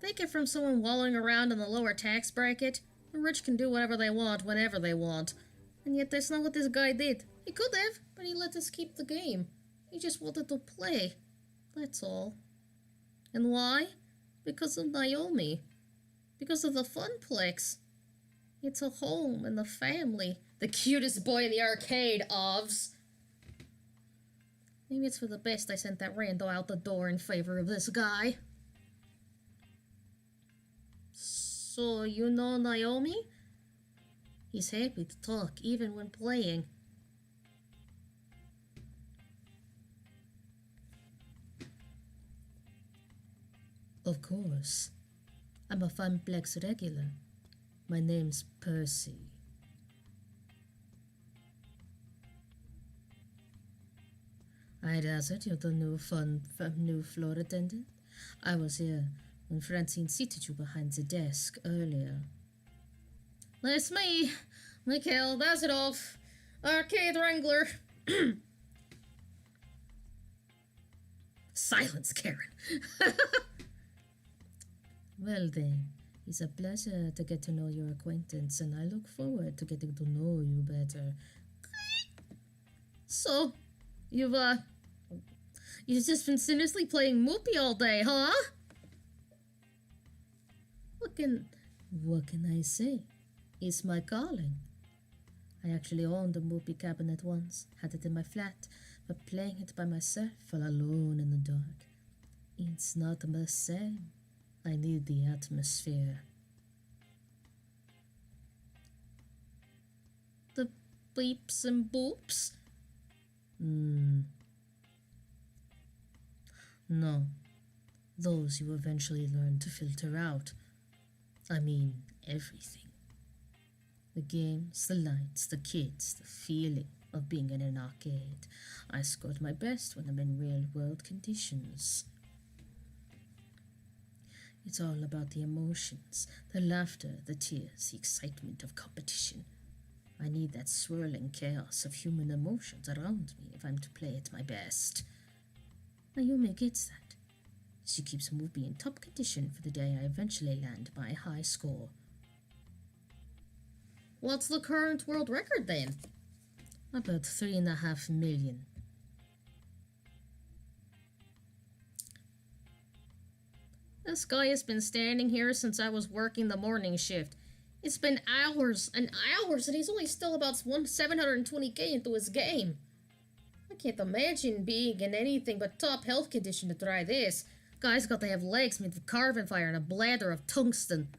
A: Take it from someone wallowing around in the lower tax bracket. The rich can do whatever they want, whenever they want. And yet that's not what this guy did. He could have, but he let us keep the game. He just wanted to play. That's all. And why? Because of Naomi. Because of the funplex. It's a home and a family. The cutest boy in the arcade, Ovs. Maybe it's for the best I sent that rando out the door in favor of this guy. So, you know Naomi? He's happy to talk, even when playing. Of course. I'm a funplex regular. My name's Percy. I hazard you're the new floor attendant. I was here when Francine seated you behind the desk earlier. That's me, Mikhail Bazidov, arcade wrangler. Silence, Karen. Well then, it's a pleasure to get to know your acquaintance, and I look forward to getting to know you better. So, you've just been seriously playing moopy all day, huh? What can I say? It's my calling. I actually owned a moopy cabinet once, had it in my flat, but playing it by myself, all alone in the dark, it's not the same. I need the atmosphere. The beeps and boops? No. Those you eventually learn to filter out. I mean, everything. The games, the lights, the kids, the feeling of being in an arcade. I score my best when I'm in real-world conditions. It's all about the emotions, the laughter, the tears, the excitement of competition. I need that swirling chaos of human emotions around me if I'm to play at my best. Naomi gets that. She keeps moopy in top condition for the day I eventually land my high score. What's the current world record then? About 3.5 million. This guy has been standing here since I was working the morning shift. It's been hours and hours, and he's only still about 720k into his game. I can't imagine being in anything but top health condition to try this. Guy's got to have legs made of carbon fiber and a bladder of tungsten.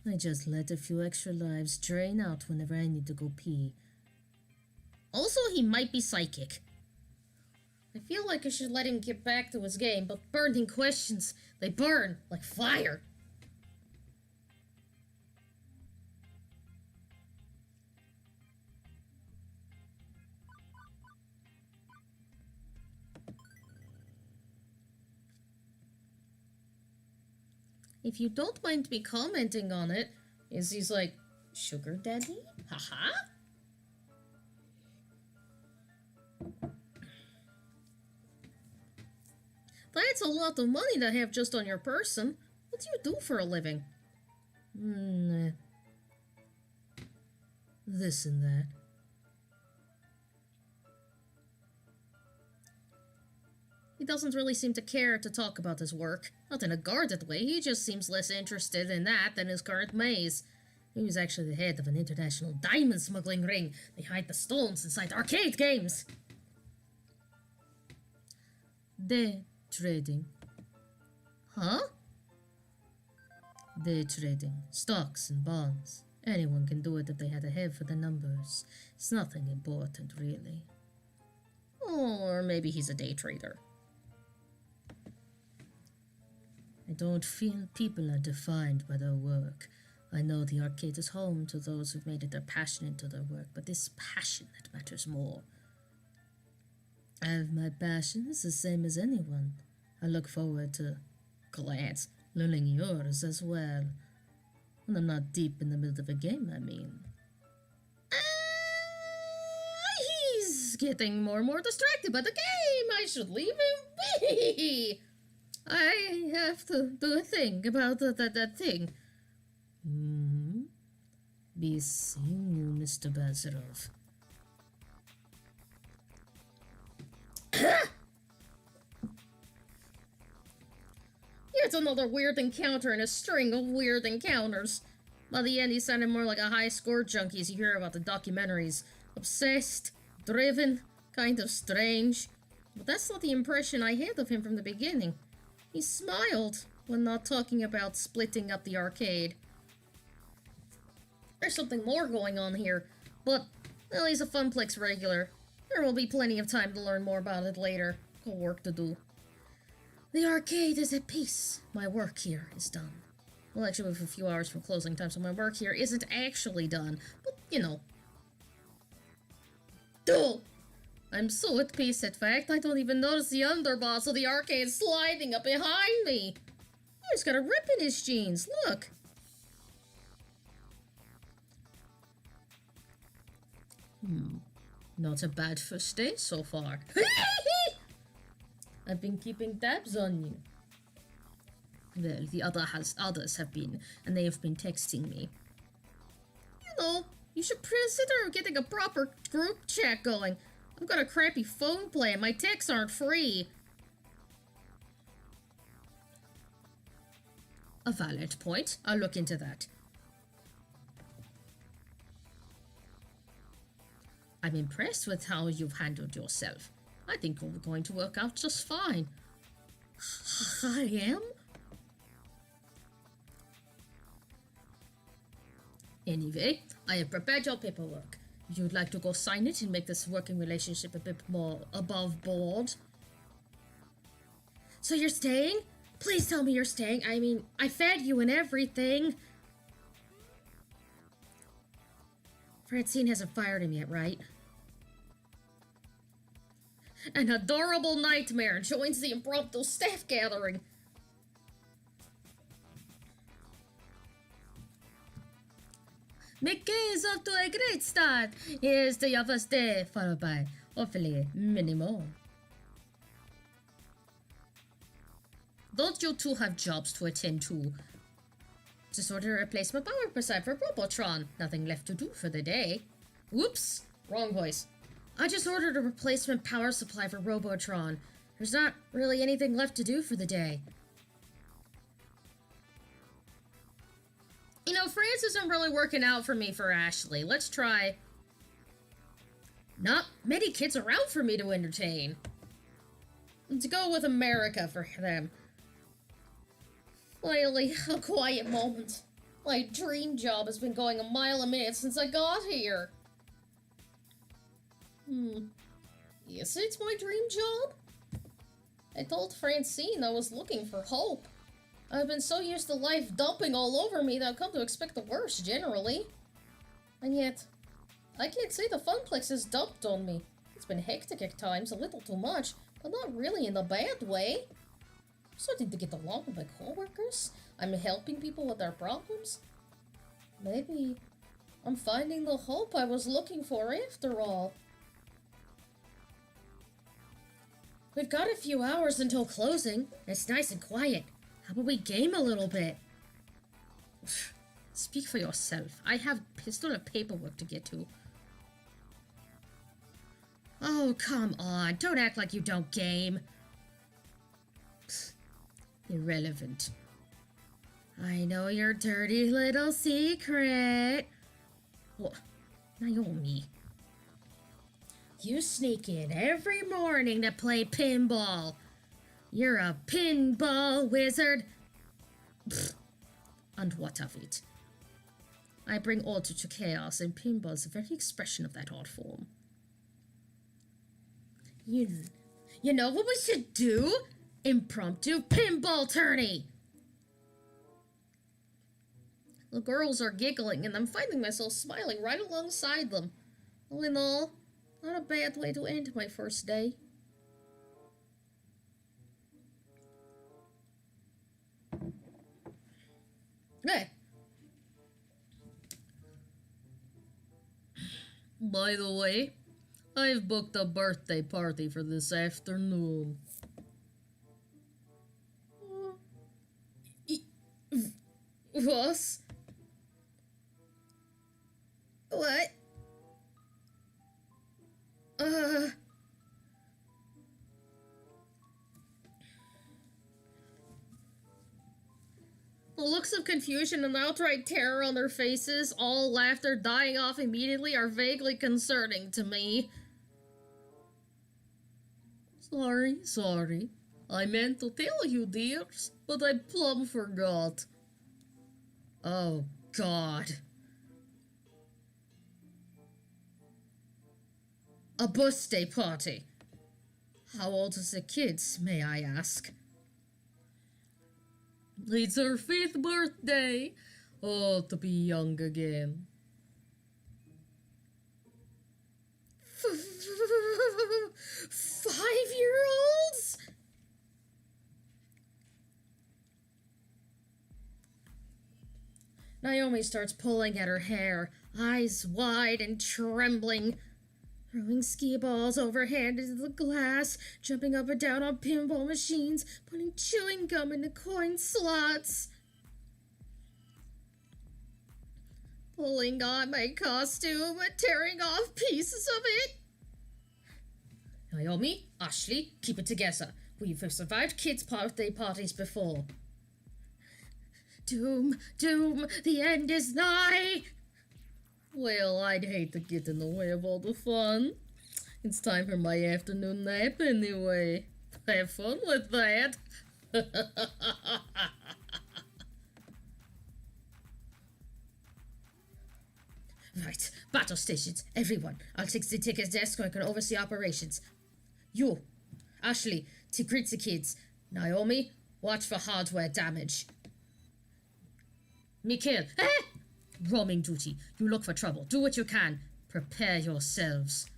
A: I just let a few extra lives drain out whenever I need to go pee. Also, he might be psychic. I feel like I should let him get back to his game, but burning questions, they burn like fire. If you don't mind me commenting on it, he's like, sugar daddy? Haha? That's a lot of money to have just on your person. What do you do for a living? This and that. He doesn't really seem to care to talk about his work. Not in a guarded way, he just seems less interested in that than his current maze. He was actually the head of an international diamond smuggling ring. They hide the stones inside arcade games. Trading. Huh? Day trading. Stocks and bonds. Anyone can do it if they had a head for the numbers. It's nothing important, really. Or maybe he's a day trader. I don't feel people are defined by their work. I know the arcade is home to those who've made it their passion into their work, but it's passion that matters more. I have my passions the same as anyone. I look forward to learning yours as well. When I'm not deep in the middle of a game, I mean. He's getting more and more distracted by the game. I should leave him be. I have to do a thing about that thing. Be seeing you, Mr. Bazarov. It's another weird encounter in a string of weird encounters. By the end, he sounded more like a high-score junkie as you hear about the documentaries. Obsessed, driven, kind of strange. But that's not the impression I had of him from the beginning. He smiled when not talking about splitting up the arcade. There's something more going on here, but, well, he's a Funplex regular. There will be plenty of time to learn more about it later. Got work to do. The arcade is at peace. My work here is done. Well, actually, we're a few hours from closing time, so my work here isn't actually done. But, you know. Duh! I'm so at peace, in fact, I don't even notice the underboss of the arcade sliding up behind me. He's got a rip in his jeans, look. Not a bad first day so far. I've been keeping tabs on you. Well, the others have been, and they have been texting me. You know, you should consider getting a proper group chat going. I've got a crappy phone plan. My texts aren't free. A valid point. I'll look into that. I'm impressed with how you've handled yourself. I think we're going to work out just fine. I am? Anyway, I have prepared your paperwork. If you'd like to go sign it and make this working relationship a bit more above board. So you're staying? Please tell me you're staying. I mean, I fed you and everything. Francine hasn't fired him yet, right? An adorable nightmare joins the impromptu staff gathering. Mickey is off to a great start. Here's to your first day, followed by, hopefully, many more. Don't you two have jobs to attend to? Just order a replacement power supply for Robotron. Nothing left to do for the day. Whoops! Wrong voice. I just ordered a replacement power supply for Robotron. There's not really anything left to do for the day. You know, France isn't really working out for me for Ashley. Let's try... Not many kids around for me to entertain. Let's go with America for them. Finally, a quiet moment. My dream job has been going a mile a minute since I got here. Is it my dream job? I told Francine I was looking for hope. I've been so used to life dumping all over me that I've come to expect the worst, generally. And yet, I can't say the Funplex has dumped on me. It's been hectic at times, a little too much, but not really in a bad way. I'm starting to get along with my coworkers. I'm helping people with their problems. Maybe I'm finding the hope I was looking for after all. We've got a few hours until closing. It's nice and quiet. How about we game a little bit? Speak for yourself. I have still have paperwork to get to. Oh, come on. Don't act like you don't game. Pfft, irrelevant. I know your dirty little secret. What? Naomi. You sneak in every morning to play pinball. You're a pinball wizard. Pfft. And what of it? I bring order to chaos, and pinball is the very expression of that art form. You know what we should do? Impromptu pinball tourney! The girls are giggling, and I'm finding myself smiling right alongside them. All in all, not a bad way to end my first day. Hey! By the way, I've booked a birthday party for this afternoon. What? What? The looks of confusion and outright terror on their faces, all laughter dying off immediately, are vaguely concerning to me. Sorry. I meant to tell you, dears, but I plumb forgot. Oh, God. A birthday party. How old is the kids, may I ask? It's her 5th birthday. Oh, to be young again. 5-year-olds? Naomi starts pulling at her hair, eyes wide and trembling, throwing ski balls overhand into the glass, jumping up and down on pinball machines, putting chewing gum into coin slots. Pulling on my costume and tearing off pieces of it. Naomi, Ashley, keep it together. We've survived kids' birthday parties before. Doom, the end is nigh. Well, I'd hate to get in the way of all the fun. It's time for my afternoon nap anyway. Have fun with that. Right, battle stations, everyone. I'll take the tickets desk so I can oversee operations. You, Ashley, to greet the kids. Naomi, watch for hardware damage. Mikhail, roaming duty. You look for trouble. Do what you can. Prepare yourselves.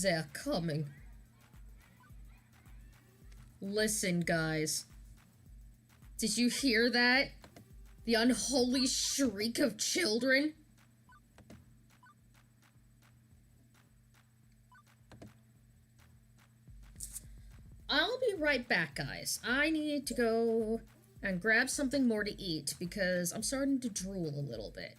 A: They're coming. Listen, guys. Did you hear that? The unholy shriek of children? I'll be right back, guys. I need to go and grab something more to eat because I'm starting to drool a little bit.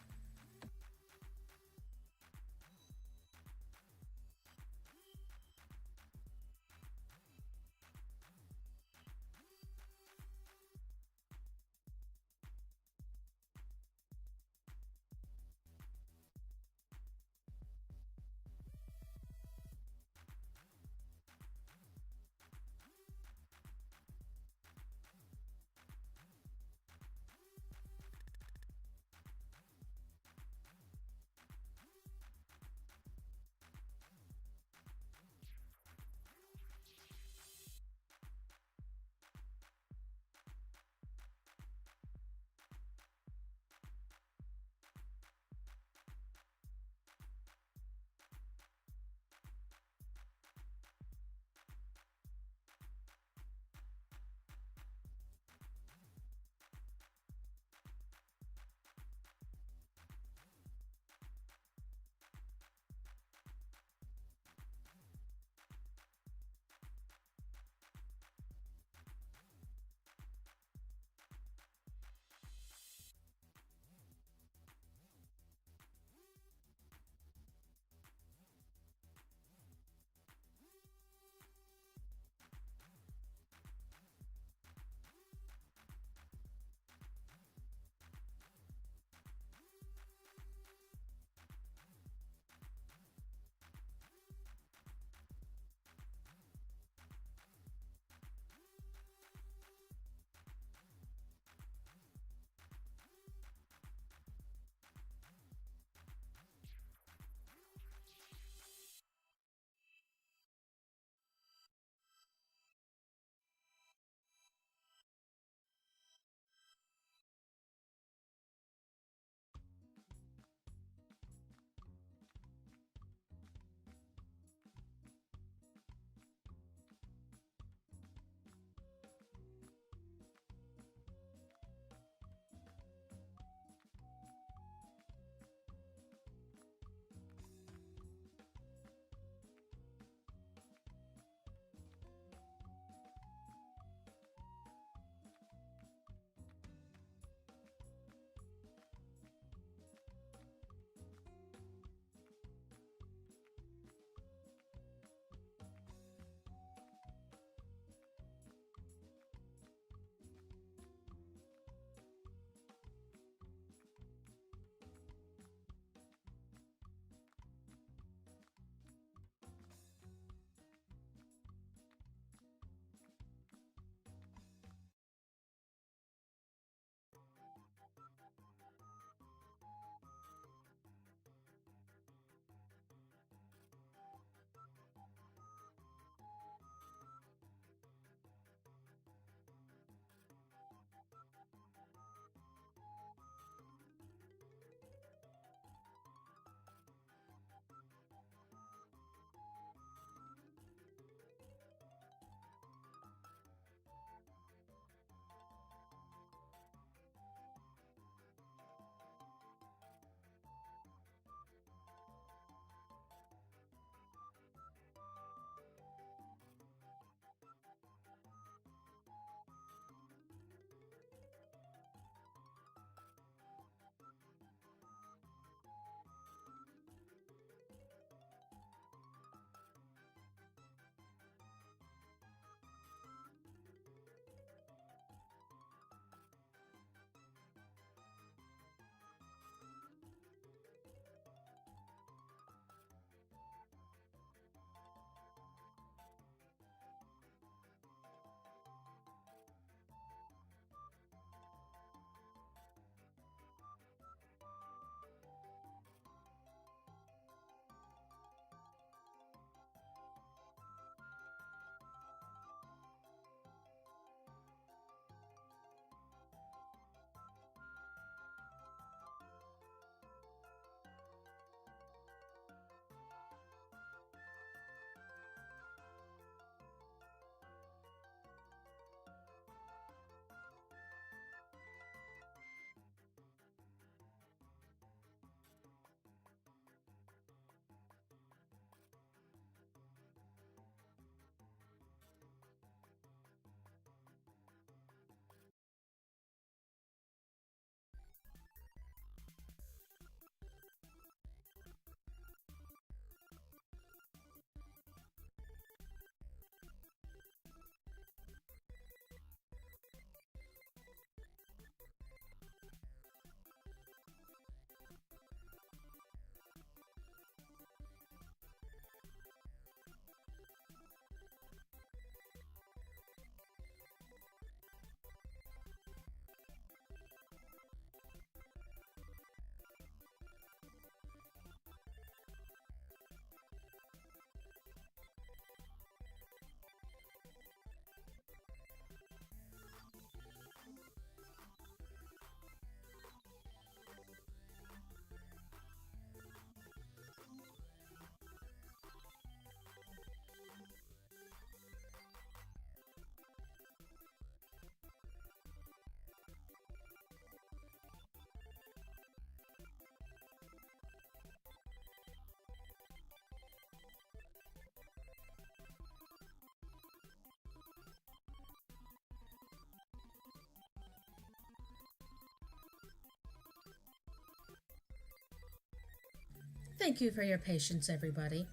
A: Thank you for your patience, everybody.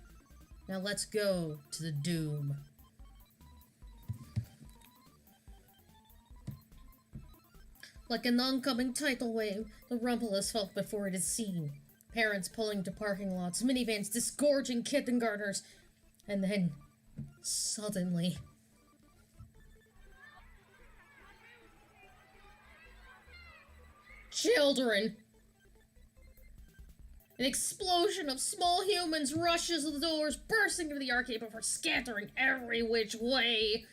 A: Now let's go to the doom. Like an oncoming tidal wave, the rumble is felt before it is seen. Parents pulling to parking lots, minivans disgorging kindergartners, and then, suddenly... children! An explosion of small humans rushes the doors, bursting into the arcade before scattering every which way.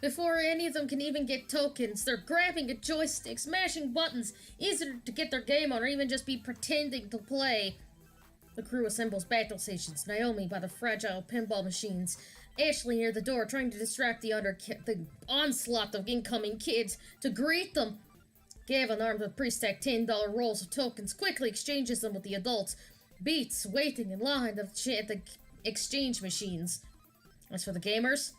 A: Before any of them can even get tokens, they're grabbing at joysticks, mashing buttons, easier to get their game on or even just be pretending to play. The crew assembles battle stations, Naomi by the fragile pinball machines, Ashley near the door trying to distract the onslaught of incoming kids to greet them. Gavin, armed with pre-stacked $10 rolls of tokens, quickly exchanges them with the adults. Beats waiting in line at the exchange machines. As for the gamers,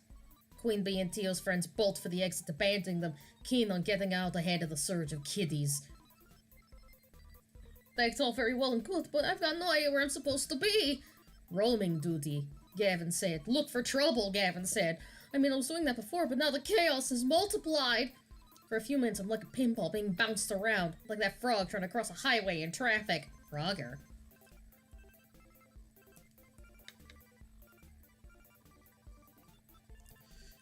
A: Queen Bee and Theo's friends bolt for the exit, abandoning them, keen on getting out ahead of the surge of kiddies. That's all very well and good, but I've got no idea where I'm supposed to be. Roaming duty, Gavin said. Look for trouble, Gavin said. I mean, I was doing that before, but now the chaos is multiplied. For a few minutes, I'm like a pinball being bounced around, like that frog trying to cross a highway in traffic. Frogger.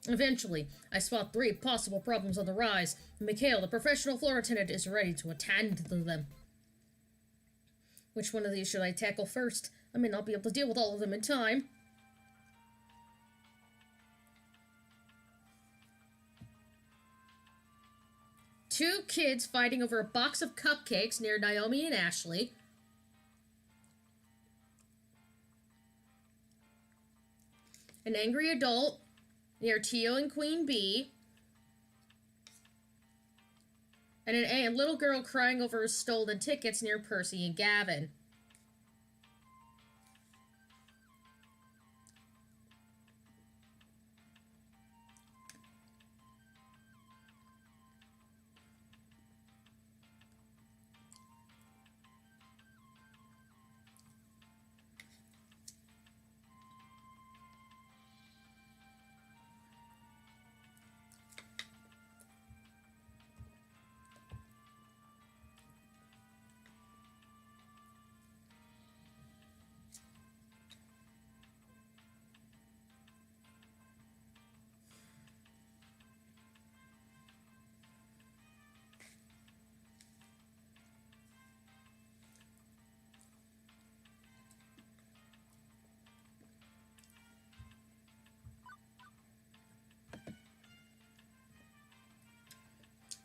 A: Eventually, I spot 3 possible problems on the rise. Mikhail, the professional floor attendant, is ready to attend to them. Which one of these should I tackle first? I may not be able to deal with all of them in time. Two kids fighting over a box of cupcakes near Naomi and Ashley. An angry adult near Theo and Queen Bee. And a little girl crying over her stolen tickets near Percy and Gavin.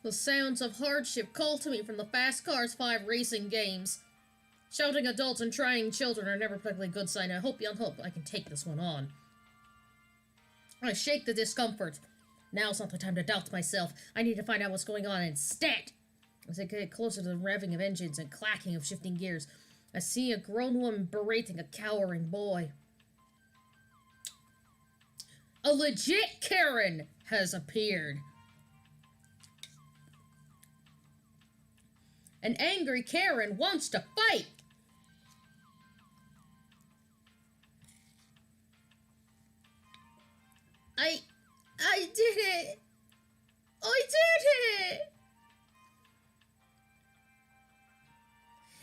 A: The sounds of hardship call to me from the Fast Cars 5 racing games. Shouting adults and trying children are never particularly a good sign. I hope I can take this one on. I shake the discomfort. Now's not the time to doubt myself. I need to find out what's going on instead. As I get closer to the revving of engines and clacking of shifting gears, I see a grown woman berating a cowering boy. A legit Karen has appeared. An angry Karen wants to fight. I did it. I did it.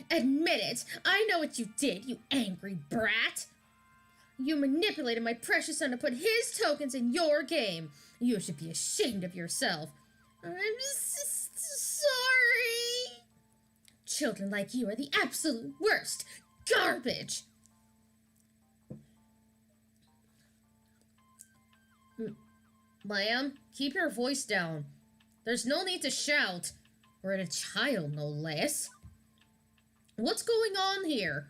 A: Admit it. I know what you did, you angry brat. You manipulated my precious son to put his tokens in your game. You should be ashamed of yourself. I'm sorry. Children like you are the absolute worst. Garbage. Ma'am, keep your voice down. There's no need to shout. We're at a child, no less. What's going on here?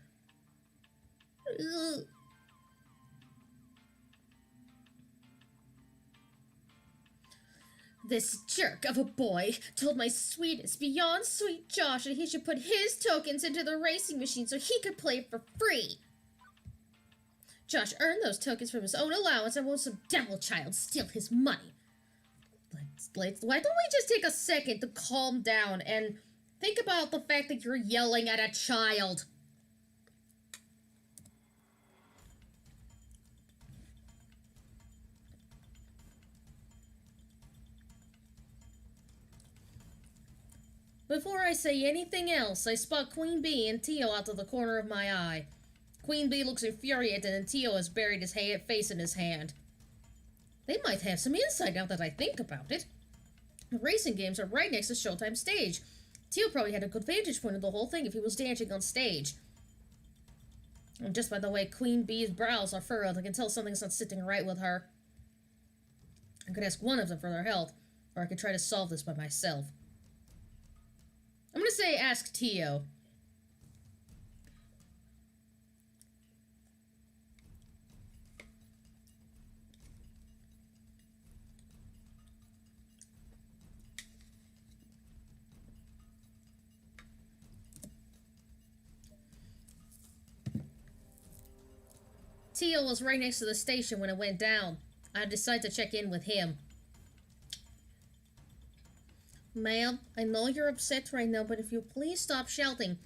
A: This jerk of a boy told my sweetest, beyond sweet Josh that he should put his tokens into the racing machine so he could play for free. Josh earned those tokens from his own allowance and won't some devil child steal his money. Why don't we just take a second to calm down and think about the fact that you're yelling at a child? Before I say anything else, I spot Queen Bee and Theo out of the corner of my eye. Queen Bee looks infuriated and Theo has buried his face in his hand. They might have some insight now that I think about it. The racing games are right next to Showtime stage. Theo probably had a good vantage point of the whole thing if he was dancing on stage. And just by the way Queen Bee's brows are furrowed, I can tell something's not sitting right with her. I could ask one of them for their help, or I could try to solve this by myself. I'm gonna say ask Theo. Theo was right next to the station when it went down. I decided to check in with him. Ma'am, I know you're upset right now, but if you please stop shouting,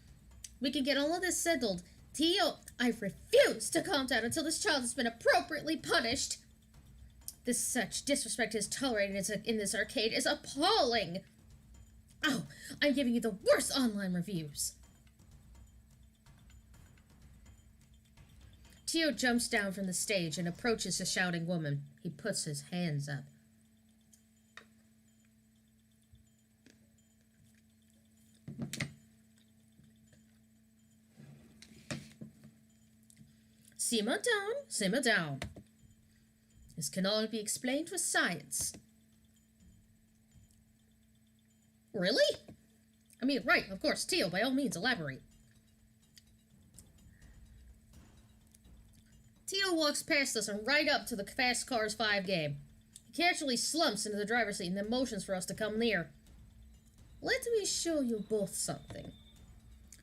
A: we can get all of this settled. Theo, I refuse to calm down until this child has been appropriately punished. This such disrespect is tolerated in this arcade is appalling. Oh, I'm giving you the worst online reviews. Theo jumps down from the stage and approaches the shouting woman. He puts his hands up. Simmer down, simmer down. This can all be explained with science. Really? I mean, right, of course, Theo, by all means, elaborate. Theo walks past us and right up to the Fast Cars 5 game. He casually slumps into the driver's seat and then motions for us to come near. Let me show you both something.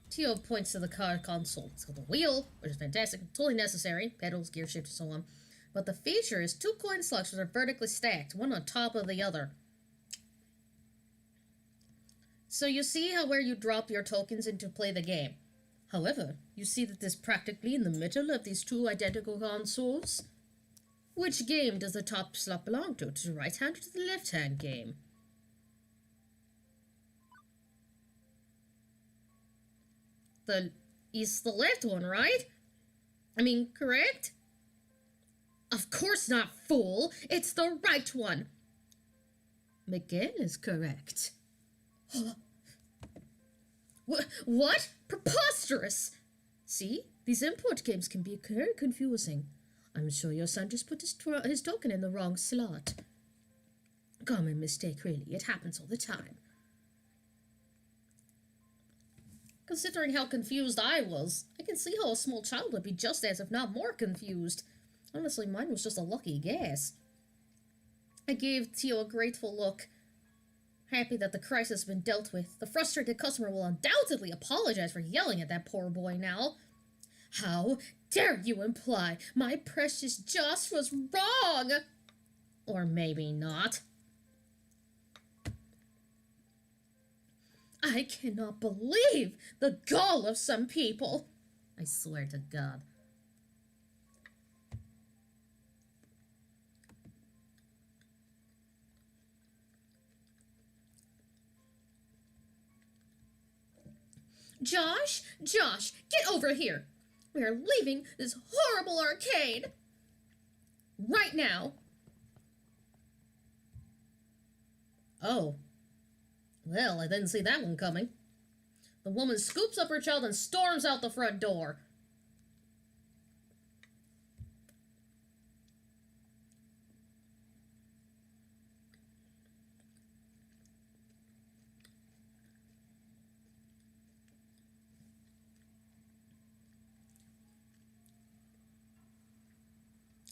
A: Theo points to the car console. It's got the wheel, which is fantastic, totally necessary, pedals, gear shift, and so on. But the feature is 2 coin slots that are vertically stacked, one on top of the other. So you see how where you drop your tokens in to play the game. However, you see that there's practically in the middle of these 2 identical consoles. Which game does the top slot belong to? To the right hand or to the left hand game? It's the left one, right? I mean, correct? Of course not, fool! It's the right one! Miguel is correct. What? Preposterous! See? These import games can be very confusing. I'm sure your son just put his token in the wrong slot. Common mistake, really. It happens all the time. Considering how confused I was, I can see how a small child would be just as, if not more, confused. Honestly, mine was just a lucky guess. I gave Theo a grateful look, happy that the crisis has been dealt with. The frustrated customer will undoubtedly apologize for yelling at that poor boy now. How dare you imply my precious Josh was wrong? Or maybe not. I cannot believe the gall of some people. I swear to God. Josh, get over here. We are leaving this horrible arcade. Right now. Oh. Well, I didn't see that one coming. The woman scoops up her child and storms out the front door.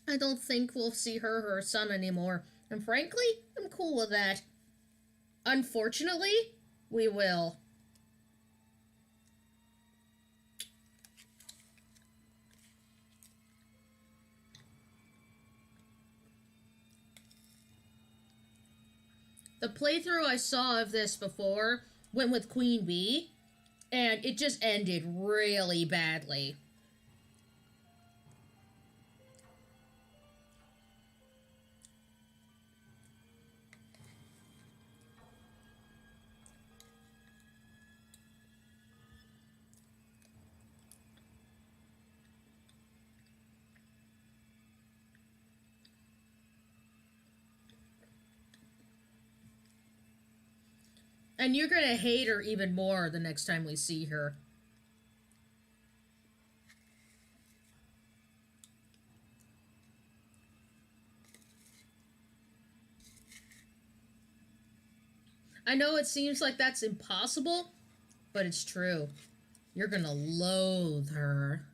A: I don't think we'll see her or her son anymore, and frankly, I'm cool with that. Unfortunately, we will. The playthrough I saw of this before went with Queen Bee, and it just ended really badly. And you're gonna hate her even more the next time we see her. I know it seems like that's impossible, but it's true. You're gonna loathe her.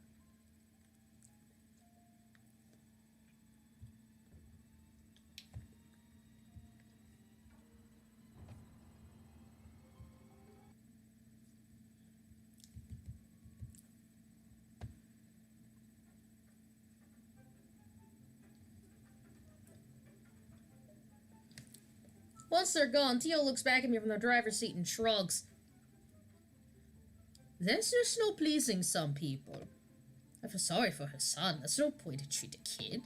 A: Once they're gone, Theo looks back at me from the driver's seat and shrugs. There's just no pleasing some people. I feel sorry for her son. There's no point to treat a kid.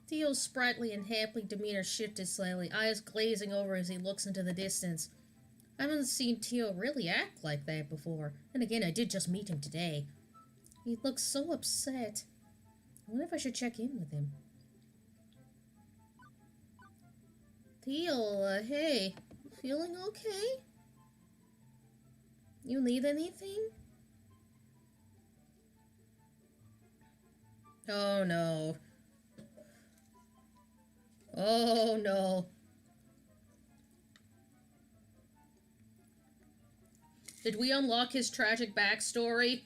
A: Theo's sprightly and happy demeanor shifted slightly, eyes glazing over as he looks into the distance. I haven't seen Theo really act like that before. And again, I did just meet him today. He looks so upset. I wonder if I should check in with him. Theo, hey, feeling okay? You need anything? Oh no. Oh no. Did we unlock his tragic backstory?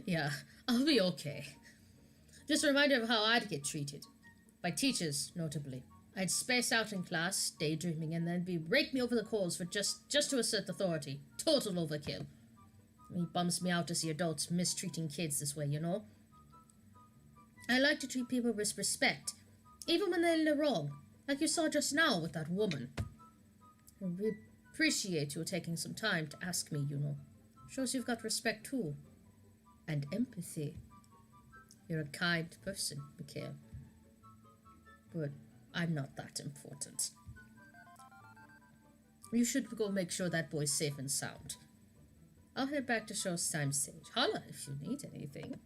A: Yeah, I'll be okay. Just a reminder of how I'd get treated. By teachers, notably. I'd space out in class, daydreaming, and then be rake me over the coals for just to assert authority. Total overkill. It bums me out to see adults mistreating kids this way, you know? I like to treat people with respect, even when they're in the wrong, like you saw just now with that woman. I really appreciate you taking some time to ask me, you know. Shows you've got respect too. And empathy. You're a kind person, Mikhail. But I'm not that important. You should go make sure that boy's safe and sound. I'll head back to Showtime stage. Holla if you need anything.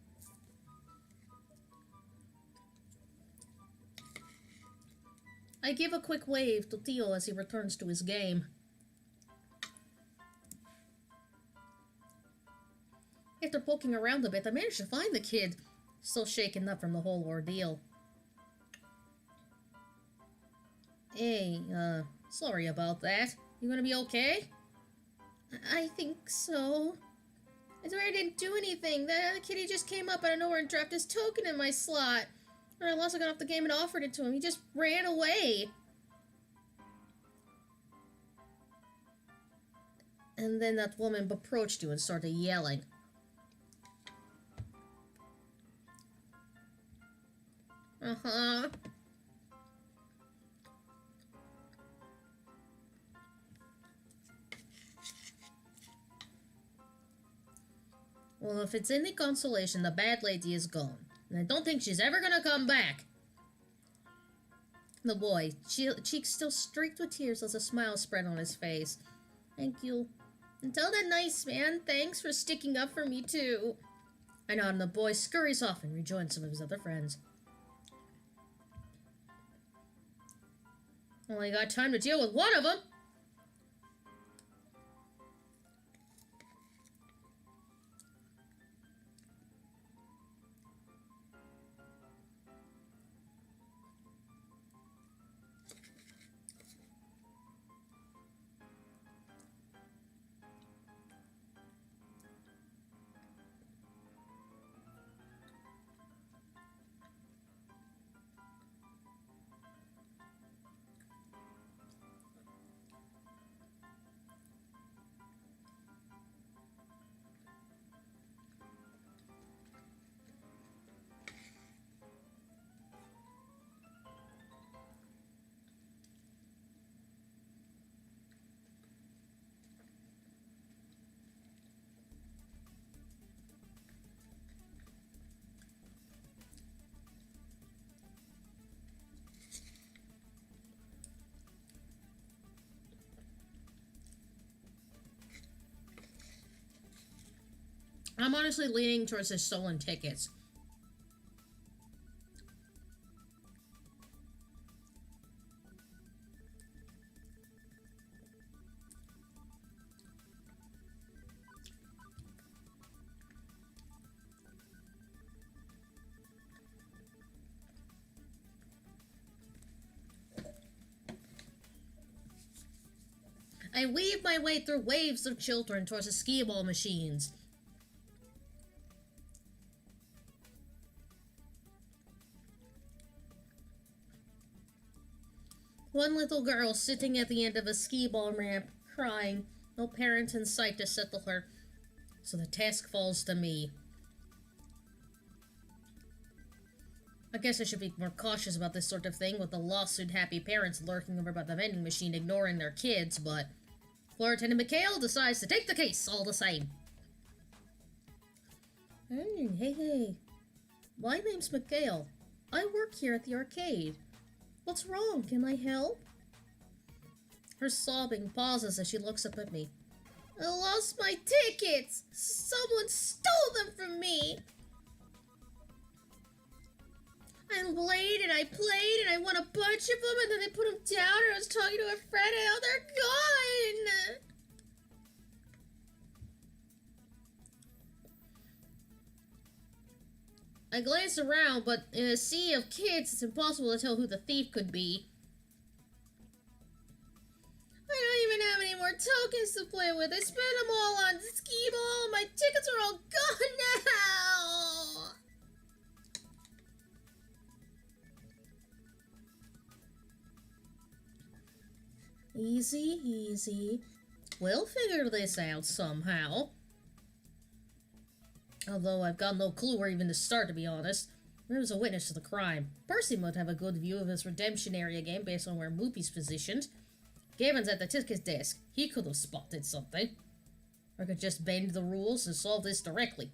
A: I give a quick wave to Theo as he returns to his game. After poking around a bit, I managed to find the kid, still shaken up from the whole ordeal. Hey, sorry about that. You gonna be okay? I think so. I swear I didn't do anything. The kitty just came up out of nowhere and dropped his token in my slot. When I lost, I got off the game and offered it to him. He just ran away. And then that woman approached you and started yelling. Uh-huh. Well, if it's any consolation, the bad lady is gone. And I don't think she's ever gonna come back. The boy, cheeks still streaked with tears as a smile spread on his face. Thank you. And tell that nice man thanks for sticking up for me, too. I nod, and the boy scurries off and rejoins some of his other friends. Only got time to deal with one of them.
D: I'm honestly leaning towards the stolen tickets. I weave my way through waves of children towards the skee-ball machines. One little girl sitting at the end of a skee-ball ramp, crying, no parent in sight to settle her, so the task falls to me. I guess I should be more cautious about this sort of thing with the lawsuit-happy parents lurking over by the vending machine ignoring their kids, but Floor Attendant McHale decides to take the case all the same. Hey. My name's McHale. I work here at the arcade. What's wrong? Can I help? Her sobbing pauses as she looks up at me. I lost my tickets! Someone stole them from me! I played and I won a bunch of them and then they put them down and I was talking to a friend and now they're gone! I glanced around, but in a sea of kids, it's impossible to tell who the thief could be. I don't even have any more tokens to play with. I spent them all on skee-ball. My tickets are all gone now! Easy. We'll figure this out somehow. Although I've got no clue where even to start, to be honest. There was a witness to the crime. Percy might have a good view of his redemption area game based on where Moopy's positioned. Gavin's at the ticket desk. He could have spotted something. Or could just bend the rules and solve this directly.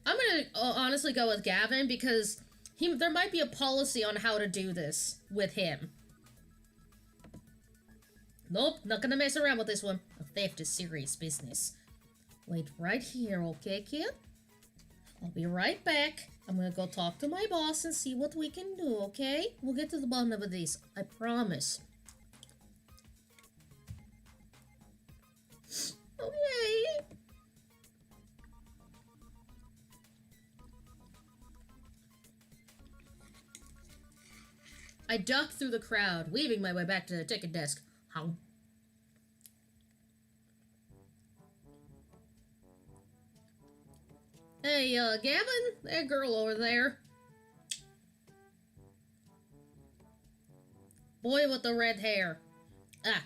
D: I'm gonna honestly go with Gavin because there might be a policy on how to do this with him. Nope, not gonna mess around with this one. A theft is serious business. Wait right here, okay, kid? I'll be right back. I'm gonna go talk to my boss and see what we can do, okay? We'll get to the bottom of this. I promise. Okay. I ducked through the crowd, weaving my way back to the ticket desk. How? Hey, Gavin? That girl over there. Boy with the red hair.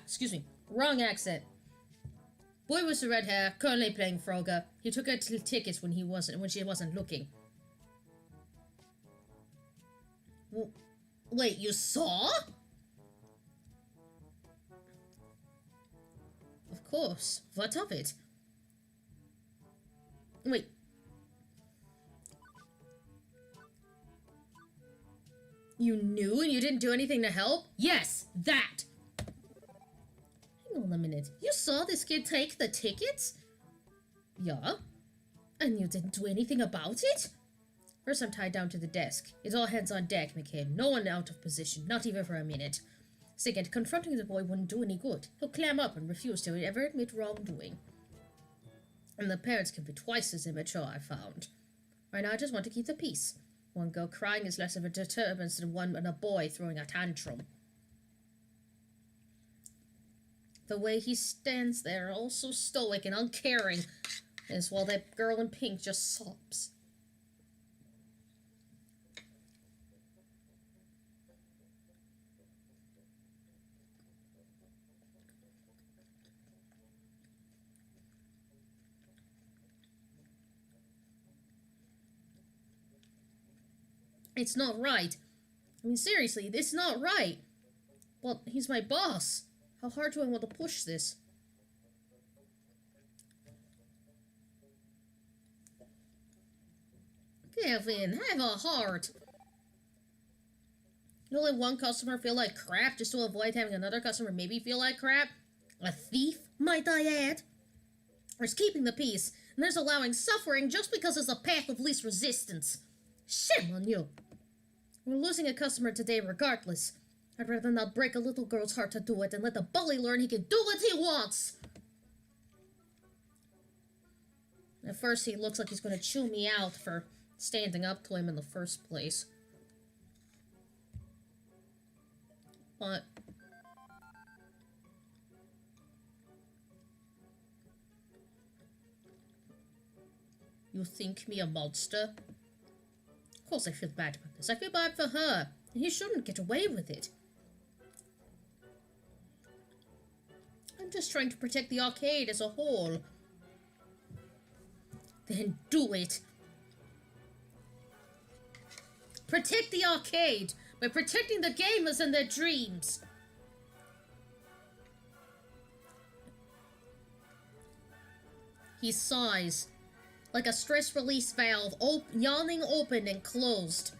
D: Excuse me. Wrong accent. Boy with the red hair, currently playing Frogger. He took her tickets when she wasn't looking. Wait, you saw? Of course. What of it? Wait. You knew and you didn't do anything to help? Yes, that! Hang on a minute. You saw this kid take the tickets? Yeah. And you didn't do anything about it? First, I'm tied down to the desk. It's all hands on deck, McCabe. No one out of position, not even for a minute. Second, confronting the boy wouldn't do any good. He'll clam up and refuse to ever admit wrongdoing. And the parents can be twice as immature, I found. Right now, I just want to keep the peace. One girl crying is less of a disturbance than a boy throwing a tantrum. The way he stands there, all so stoic and uncaring, is while that girl in pink just sobs. It's not right. I mean, seriously, it's not right. Well, he's my boss. How hard do I want to push this? Kevin, have a heart. You let one customer feel like crap just to avoid having another customer maybe feel like crap? A thief, might I add? There's keeping the peace, and there's allowing suffering just because it's the path of least resistance. Shame on you. We're losing a customer today regardless. I'd rather not break a little girl's heart to do it and let the bully learn he can do what he wants. At first, he looks like he's going to chew me out for standing up to him in the first place. But you think me a monster? Of course I feel bad about this. I feel bad for her. And he shouldn't get away with it. I'm just trying to protect the arcade as a whole. Then do it. Protect the arcade by protecting the gamers and their dreams. He sighs, like a stress release valve, yawning open and closed.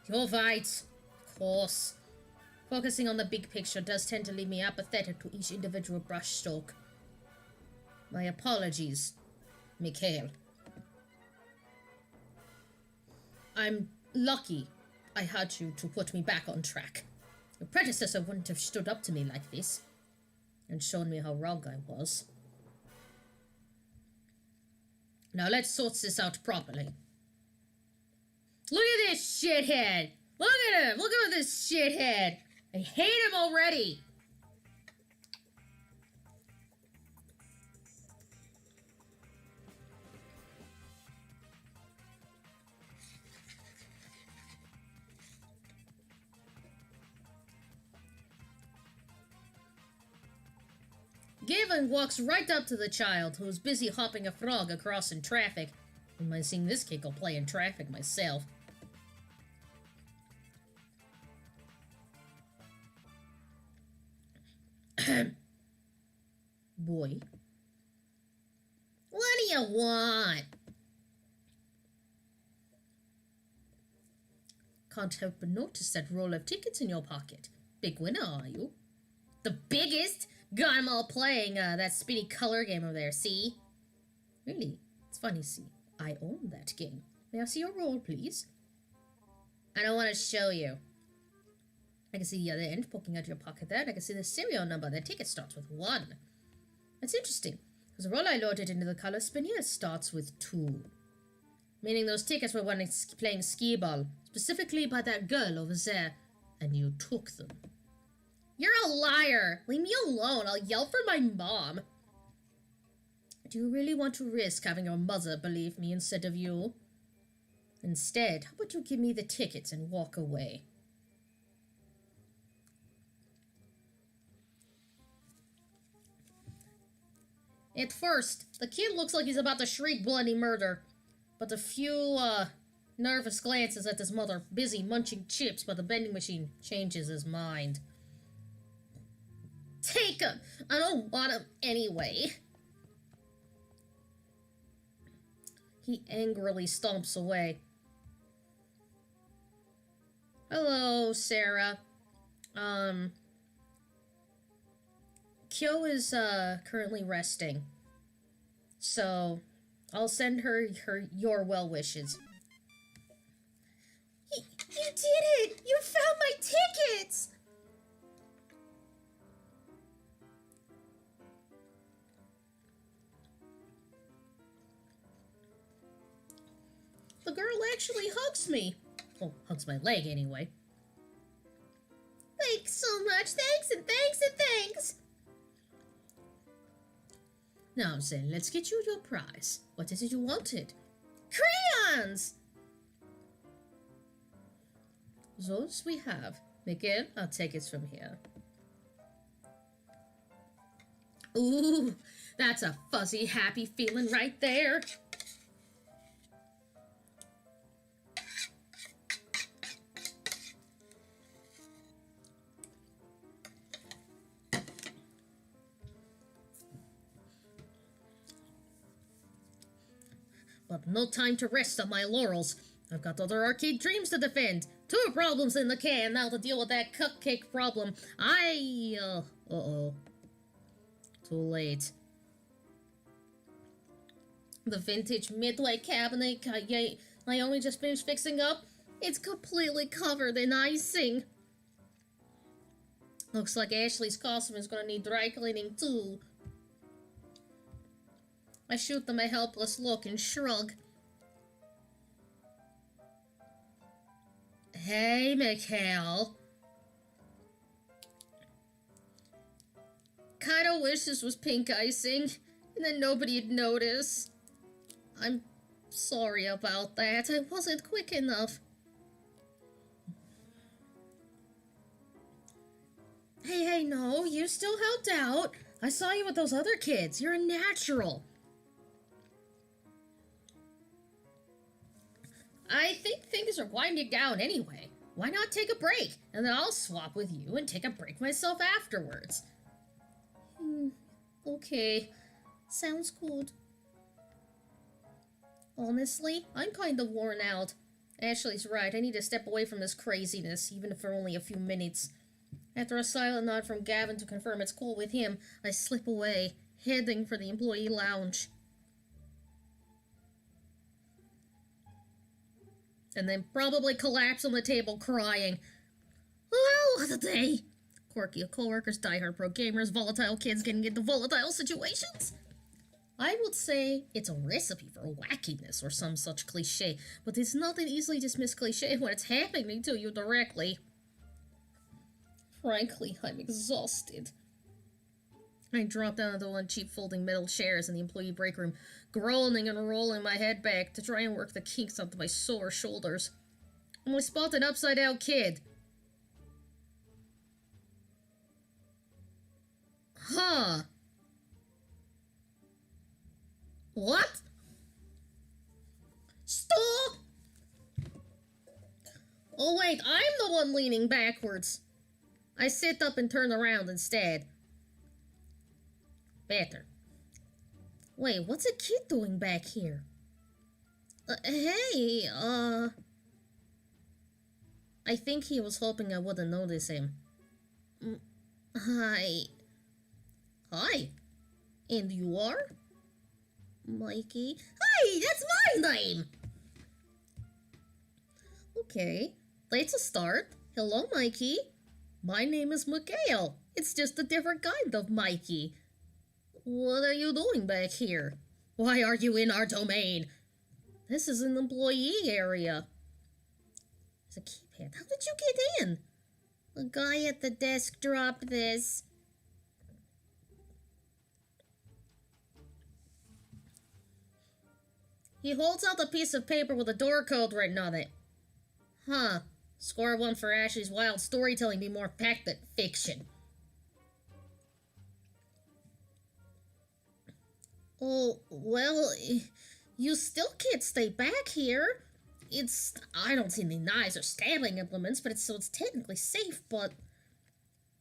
D: You're right, of course. Focusing on the big picture does tend to leave me apathetic to each individual brushstroke. My apologies, Mikhail. I'm lucky I had you to put me back on track. Your predecessor wouldn't have stood up to me like this and shown me how wrong I was. Now let's sort this out properly. Look at this shithead! Look at him! Look at this shithead! I hate him already! Gavin walks right up to the child, who is busy hopping a frog across in traffic. I might seen this kid go play in traffic myself. Boy. What do you want? Can't help but notice that roll of tickets in your pocket. Big winner, are you? The biggest? Got 'em all playing that speedy color game over there, see? Really? It's funny, see. I own that game. May I see your roll, please? I don't want to show you. I can see the other end poking out of your pocket there, and I can see the serial number. That ticket starts with 1. That's interesting, because the roll I loaded into the color spin here starts with 2. Meaning those tickets were when playing skee-ball, specifically by that girl over there, and you took them. You're a liar! Leave me alone, I'll yell for my mom. Do you really want to risk having your mother believe me instead of you? Instead, how about you give me the tickets and walk away? At first, the kid looks like he's about to shriek bloody murder, but a few, nervous glances at his mother, busy munching chips by the vending machine, changes his mind. Take him! I don't want him anyway. He angrily stomps away. Hello, Sarah. Kyo is, currently resting. So, I'll send her your well wishes. You did it! You found my tickets! The girl actually hugs me. Well, hugs my leg anyway. Thanks so much. Thanks and thanks and thanks. Now then, let's get you your prize. What is it you wanted? Crayons! Those we have. Miguel, I'll take it from here. Ooh, that's a fuzzy, happy feeling right there. But no time to rest on my laurels. I've got other arcade dreams to defend. 2 problems in the can now to deal with that cupcake problem. Uh-oh. Too late. The vintage Midway cabinet I only just finished fixing up. It's completely covered in icing. Looks like Ashley's costume is gonna need dry cleaning too. I shoot them a helpless look and shrug. Hey, Mikhail. Kinda wish this was pink icing, and then nobody'd notice. I'm sorry about that. I wasn't quick enough. Hey, no, you still helped out. I saw you with those other kids. You're a natural. I think things are winding down anyway. Why not take a break? And then I'll swap with you and take a break myself afterwards. Okay. Sounds good. Honestly, I'm kind of worn out. Ashley's right. I need to step away from this craziness, even for only a few minutes. After a silent nod from Gavin to confirm it's cool with him, I slip away, heading for the employee lounge. And then probably collapse on the table crying. Well, what a day! Quirky co-workers, diehard pro gamers, volatile kids getting into volatile situations. I would say it's a recipe for wackiness or some such cliche, but it's not an easily dismissed cliche when it's happening to you directly. Frankly, I'm exhausted. I drop down into one cheap folding metal chairs in the employee break room, groaning and rolling my head back to try and work the kinks out of my sore shoulders. And I spot an upside-down kid. Huh. What? Stop! Oh wait, I'm the one leaning backwards. I sit up and turn around instead. Better. Wait, what's a kid doing back here? Hey, I think he was hoping I wouldn't notice him. Hi. Hi. And you are? Mikey. Hi, that's my name! Okay, that's a start. Hello, Mikey. My name is Mikhail. It's just a different kind of Mikey. What are you doing back here? Why are you in our domain? This is an employee area. There's a keypad. How did you get in? The guy at the desk dropped this. He holds out a piece of paper with a door code written on it. Huh. Score 1 for Ashley's wild storytelling be more fact than fiction. Oh, well, you still can't stay back here. I don't see any knives or stabbing implements, but so it's technically safe, but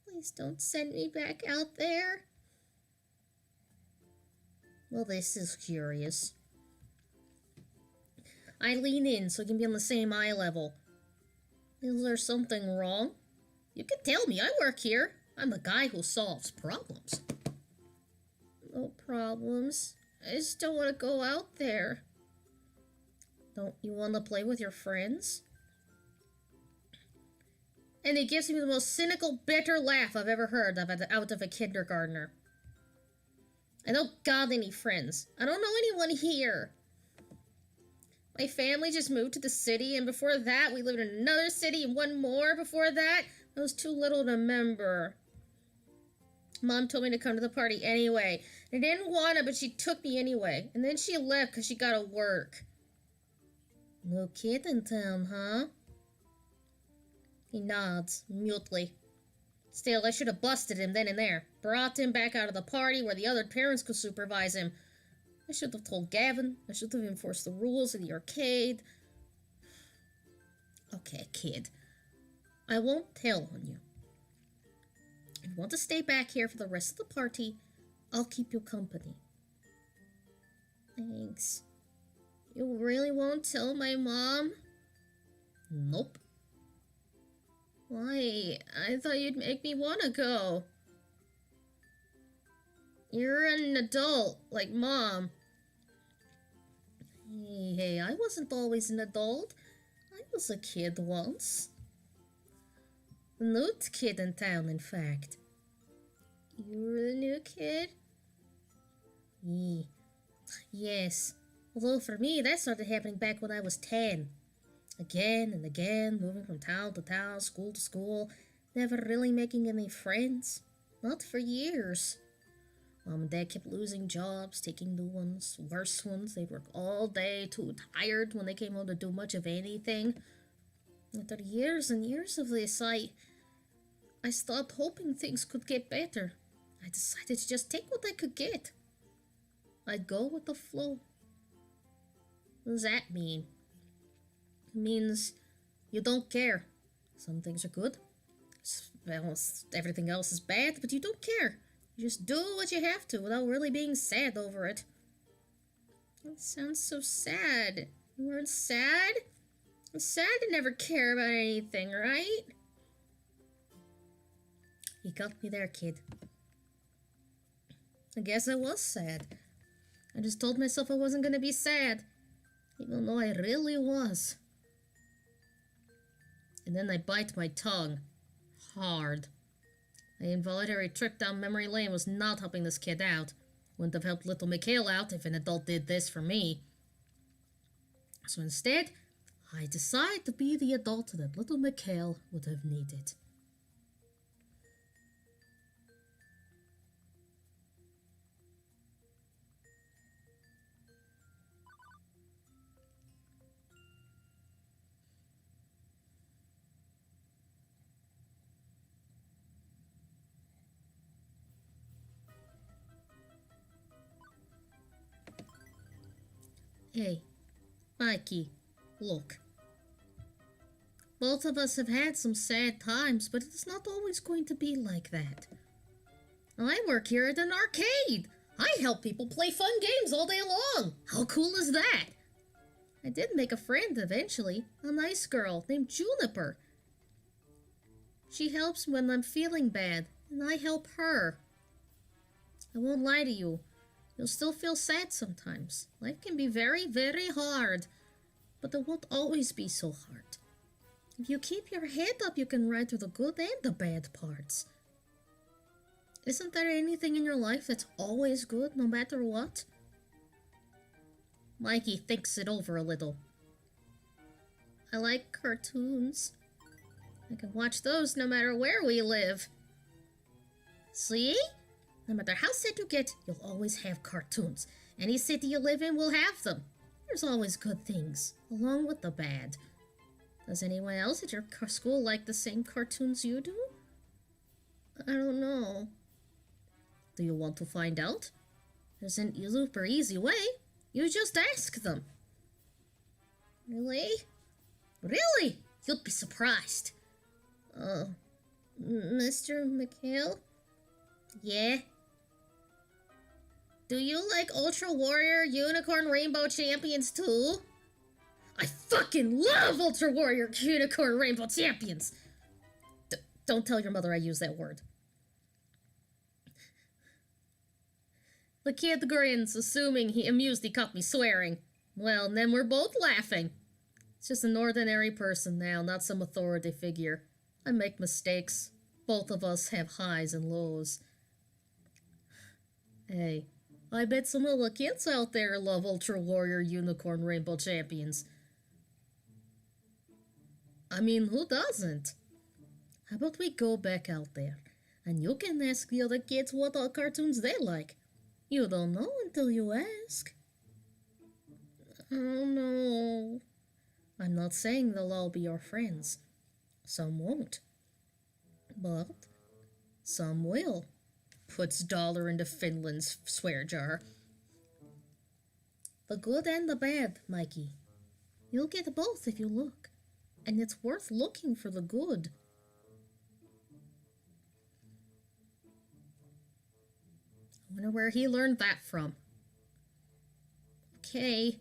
D: please don't send me back out there. Well, this is curious. I lean in so we can be on the same eye level. Is there something wrong? You can tell me, I work here. I'm the guy who solves problems. No problems. I just don't want to go out there. Don't you want to play with your friends? And he gives me the most cynical, bitter laugh I've ever heard out of a kindergartner. I don't got any friends. I don't know anyone here. My family just moved to the city, and before that, we lived in another city, and one more before that. I was too little to remember. Mom told me to come to the party anyway. I didn't want to, but she took me anyway. And then she left because she got to work. No kid in town, huh? He nods, mutely. Still, I should have busted him then and there. Brought him back out of the party where the other parents could supervise him. I should have told Gavin. I should have enforced the rules of the arcade. Okay, kid. I won't tell on you. If you want to stay back here for the rest of the party, I'll keep you company. Thanks. You really won't tell my mom? Nope. Why? I thought you'd make me want to go. You're an adult, like Mom. Hey, I wasn't always an adult. I was a kid once. The new kid in town, in fact. You were the new kid? Yes. Although for me, that started happening back when I was 10. Again and again, moving from town to town, school to school, never really making any friends. Not for years. Mom and Dad kept losing jobs, taking new ones, worse ones. They'd work all day, too tired when they came home to do much of anything. After years and years of this, I stopped hoping things could get better. I decided to just take what I could get. I'd go with the flow. What does that mean? It means you don't care. Some things are good. Well, everything else is bad, but you don't care. You just do what you have to without really being sad over it. That sounds so sad. You weren't sad? It's sad to never care about anything, right? You got me there, kid. I guess I was sad. I just told myself I wasn't gonna be sad, even though I really was. And then I bite my tongue. Hard. The involuntary trip down memory lane was not helping this kid out. Wouldn't have helped little Mikhail out if an adult did this for me. So instead, I decided to be the adult that little Mikhail would have needed. Hey, Mikey, look. Both of us have had some sad times, but it's not always going to be like that. I work here at an arcade. I help people play fun games all day long. How cool is that? I did make a friend eventually, a nice girl named Juniper. She helps when I'm feeling bad, and I help her. I won't lie to you. You'll still feel sad sometimes. Life can be very, very hard, but it won't always be so hard. If you keep your head up, you can ride through the good and the bad parts. Isn't there anything in your life that's always good, no matter what? Mikey thinks it over a little. I like cartoons. I can watch those no matter where we live. See? No matter how sad you get, you'll always have cartoons. Any city you live in will have them. There's always good things, along with the bad. Does anyone else at your school like the same cartoons you do? I don't know. Do you want to find out? There's an super easy way. You just ask them. Really? Really? You'll be surprised. Mr. Mikhail? Yeah? Do you like Ultra Warrior Unicorn Rainbow Champions too? I fucking love Ultra Warrior Unicorn Rainbow Champions! Don't tell your mother I use that word. The kid grins, assuming he caught me swearing. Well, then we're both laughing. It's just an ordinary person now, not some authority figure. I make mistakes. Both of us have highs and lows. Hey, I bet some of the kids out there love Ultra Warrior Unicorn Rainbow Champions. I mean, who doesn't? How about we go back out there, and you can ask the other kids what all cartoons they like. You don't know until you ask. Oh no. I'm not saying they'll all be your friends. Some won't. But some will. Puts dollar into Finland's swear jar. The good and the bad, Mikey. You'll get both if you look. And it's worth looking for the good. I wonder where he learned that from. Okay,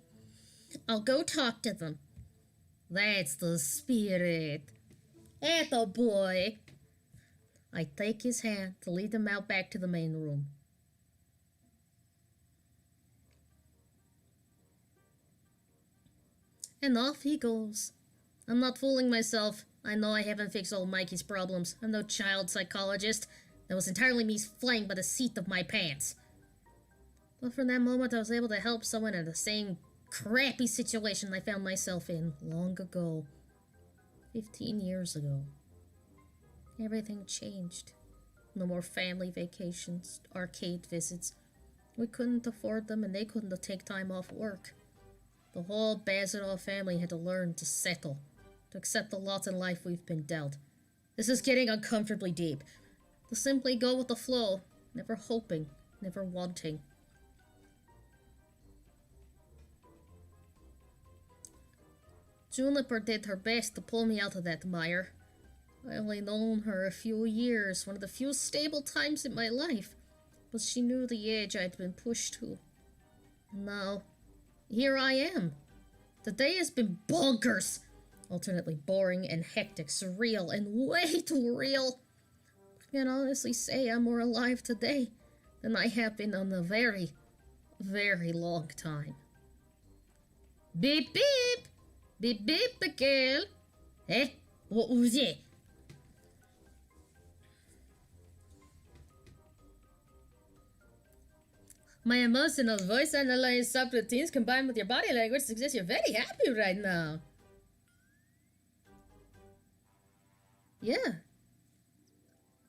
D: I'll go talk to them. That's the spirit. Atta boy. I take his hand to lead him out back to the main room. And off he goes. I'm not fooling myself. I know I haven't fixed old Mikey's problems. I'm no child psychologist. That was entirely me flying by the seat of my pants. But for that moment, I was able to help someone in the same crappy situation I found myself in long ago. 15 years ago. Everything changed. No more family vacations, arcade visits. We couldn't afford them and they couldn't take time off work. The whole Bazarov family had to learn to settle, to accept the lot in life we've been dealt. This is getting uncomfortably deep. To simply go with the flow, never hoping, never wanting. Juniper did her best to pull me out of that mire. I only known her a few years, one of the few stable times in my life, but she knew the edge I'd been pushed to. And now, here I am. The day has been bonkers, alternately boring and hectic, surreal, and way too real. I can honestly say I'm more alive today than I have been in a very, very long time. Beep beep! Beep beep, the girl! Eh? What was it? My emotional voice analyzing subroutines combined with your body language suggests you're very happy right now. Yeah.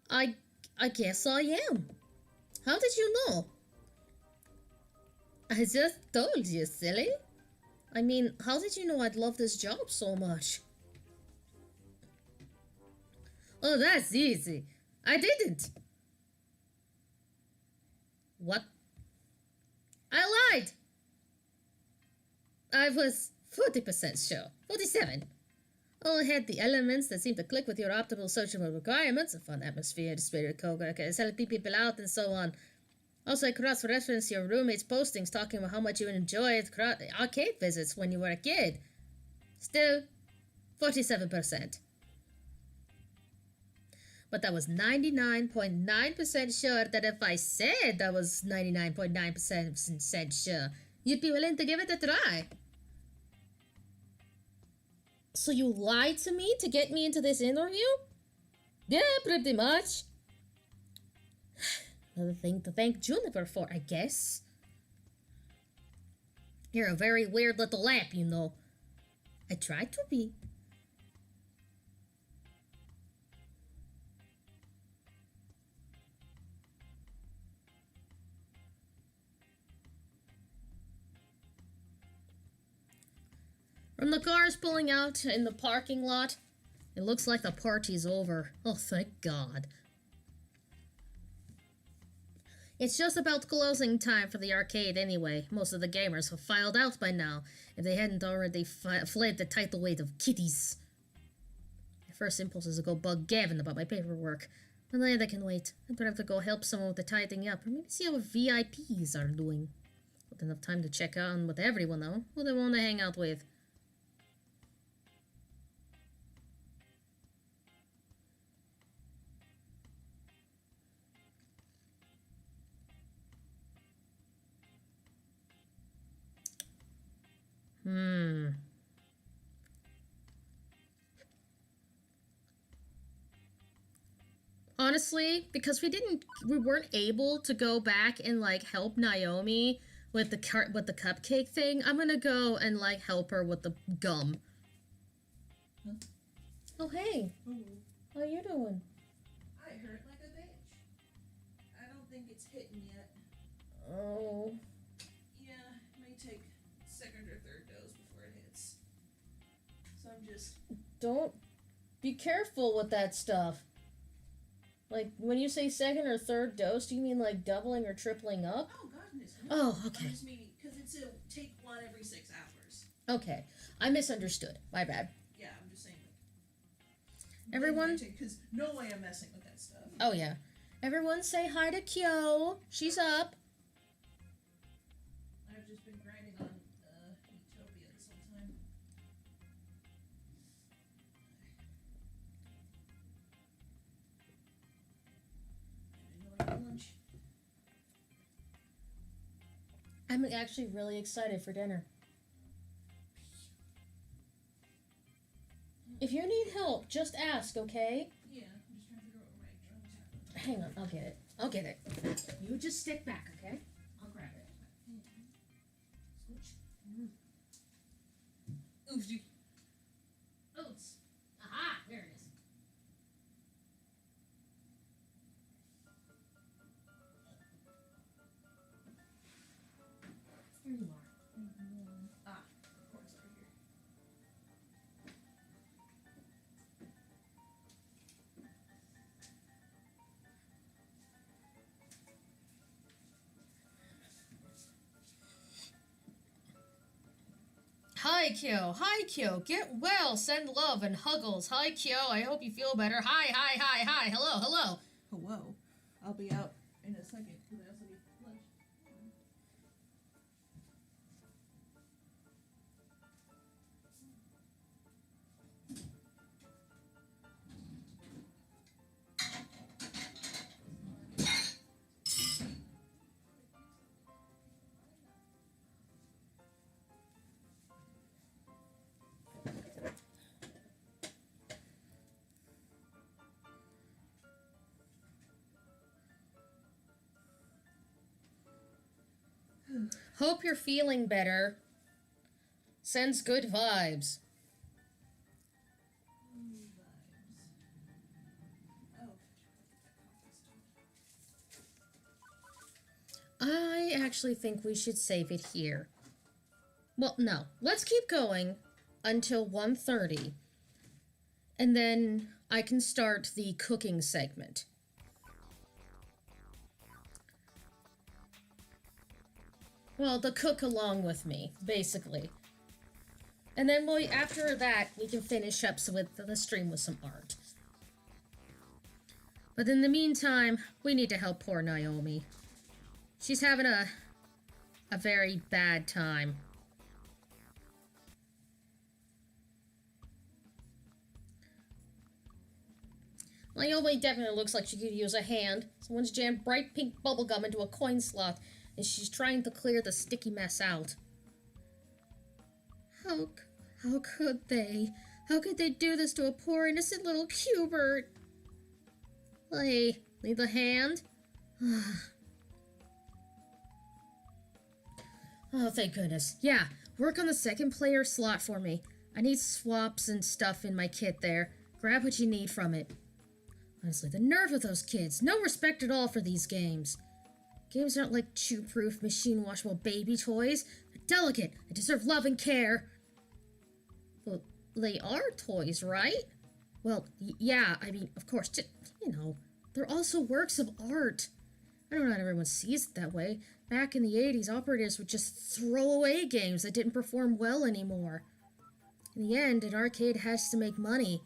D: I guess I am. How did you know? I just told you, silly. I mean, how did you know I'd love this job so much? Oh, that's easy. I didn't. What? I lied. I was 40% sure. 47. All had the elements that seem to click with your optimal social requirements: a fun atmosphere, the spirit co-workers, helping people out, and so on. Also, I cross-reference your roommates' postings talking about how much you enjoyed arcade visits when you were a kid. Still, 47%. But I was 99.9% sure that if I said I was 99.9% sure, you'd be willing to give it a try. So you lied to me to get me into this interview? Yeah, pretty much. Another thing to thank Juniper for, I guess. You're a very weird little app, you know. I tried to be. From the cars pulling out in the parking lot, it looks like the party's over. Oh, thank God. It's just about closing time for the arcade anyway. Most of the gamers have filed out by now, if they hadn't already fled the tidal wave of kitties. My first impulse is to go bug Gavin about my paperwork. But then I can wait. I'd rather go help someone with the tidying up, or maybe see how VIPs are doing. With enough time to check on with everyone, though. Who they want to hang out with. Honestly, because we weren't able to go back and like help Naomi with the cupcake thing, I'm gonna go and like help her with the gum. Huh? Oh hey, how you doing?
E: I hurt like a bitch. I don't think it's hitting yet.
D: Oh.
E: Yeah, it may take second or third dose before it hits. So I'm just...
D: Don't... Be careful with that stuff. Like, when you say second or third dose, do you mean like doubling or tripling up?
E: Oh, goodness. No.
D: Oh, okay.
E: I'm just meaning, because it's a take one every 6 hours.
D: Okay. I misunderstood. My bad.
E: Yeah, I'm just saying.
D: Everyone...
E: Because no way I'm messing with that stuff.
D: Oh, yeah. Everyone say hi to Kyo. She's up.
E: I've just been grinding on Utopia this whole time. going to lunch.
D: I'm actually really excited for dinner. If you need help, just ask, okay?
E: Yeah, I'm just trying to figure out where my drone tablet.
D: Hang on, I'll get it. I'll get it. You just stick back, okay? I'll grab it.
E: Switch. Oopsie.
D: Oats. Aha! There it is. Here you are.
E: Ah, of course, over here.
D: Hi, Kyo. Hi, Kyo. Get well. Send love and huggles. Hi, Kyo. I hope you feel better. Hi, hi, hi, hi. Hello, hello.
E: Hello. I'll be out in a second because I also need lunch.
D: Hope you're feeling better. Sends good vibes. I actually think we should save it here. Well, no. Let's keep going until 1:30. And then I can start the cooking segment. Well, the cook along with me, basically. And then after that, we can finish up with the stream with some art. But in the meantime, we need to help poor Naomi. She's having a very bad time. Naomi definitely looks like she could use a hand. Someone's jammed bright pink bubblegum into a coin slot, and she's trying to clear the sticky mess out. How could they? How could they do this to a poor innocent little Cubert? Hey, need a hand? Oh, thank goodness. Yeah, work on the second player slot for me. I need swaps and stuff in my kit there. Grab what you need from it. Honestly, the nerve of those kids. No respect at all for these games. Games aren't like chew-proof, machine-washable baby toys. They're delicate. They deserve love and care. Well, they are toys, right? Well, yeah, I mean, of course, you know, they're also works of art. I know not everyone sees it that way. Back in the 80s, operatives would just throw away games that didn't perform well anymore. In the end, an arcade has to make money.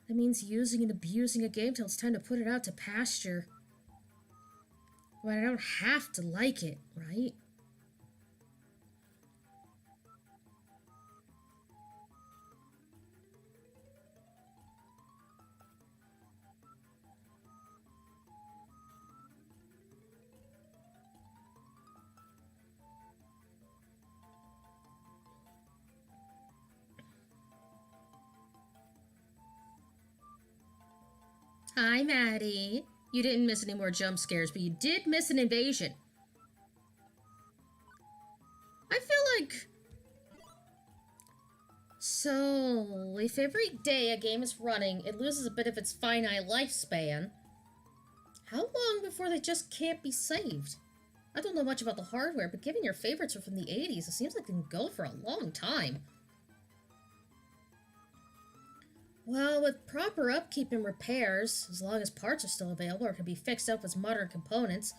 D: That means using and abusing a game till it's time to put it out to pasture. But I don't have to like it, right? Hi, Maddie. You didn't miss any more jump scares, but you did miss an invasion. I feel like... So, if every day a game is running, it loses a bit of its finite lifespan, how long before they just can't be saved? I don't know much about the hardware, but given your favorites are from the 80s, it seems like they can go for a long time. Well, with proper upkeep and repairs, as long as parts are still available or can be fixed up with modern components,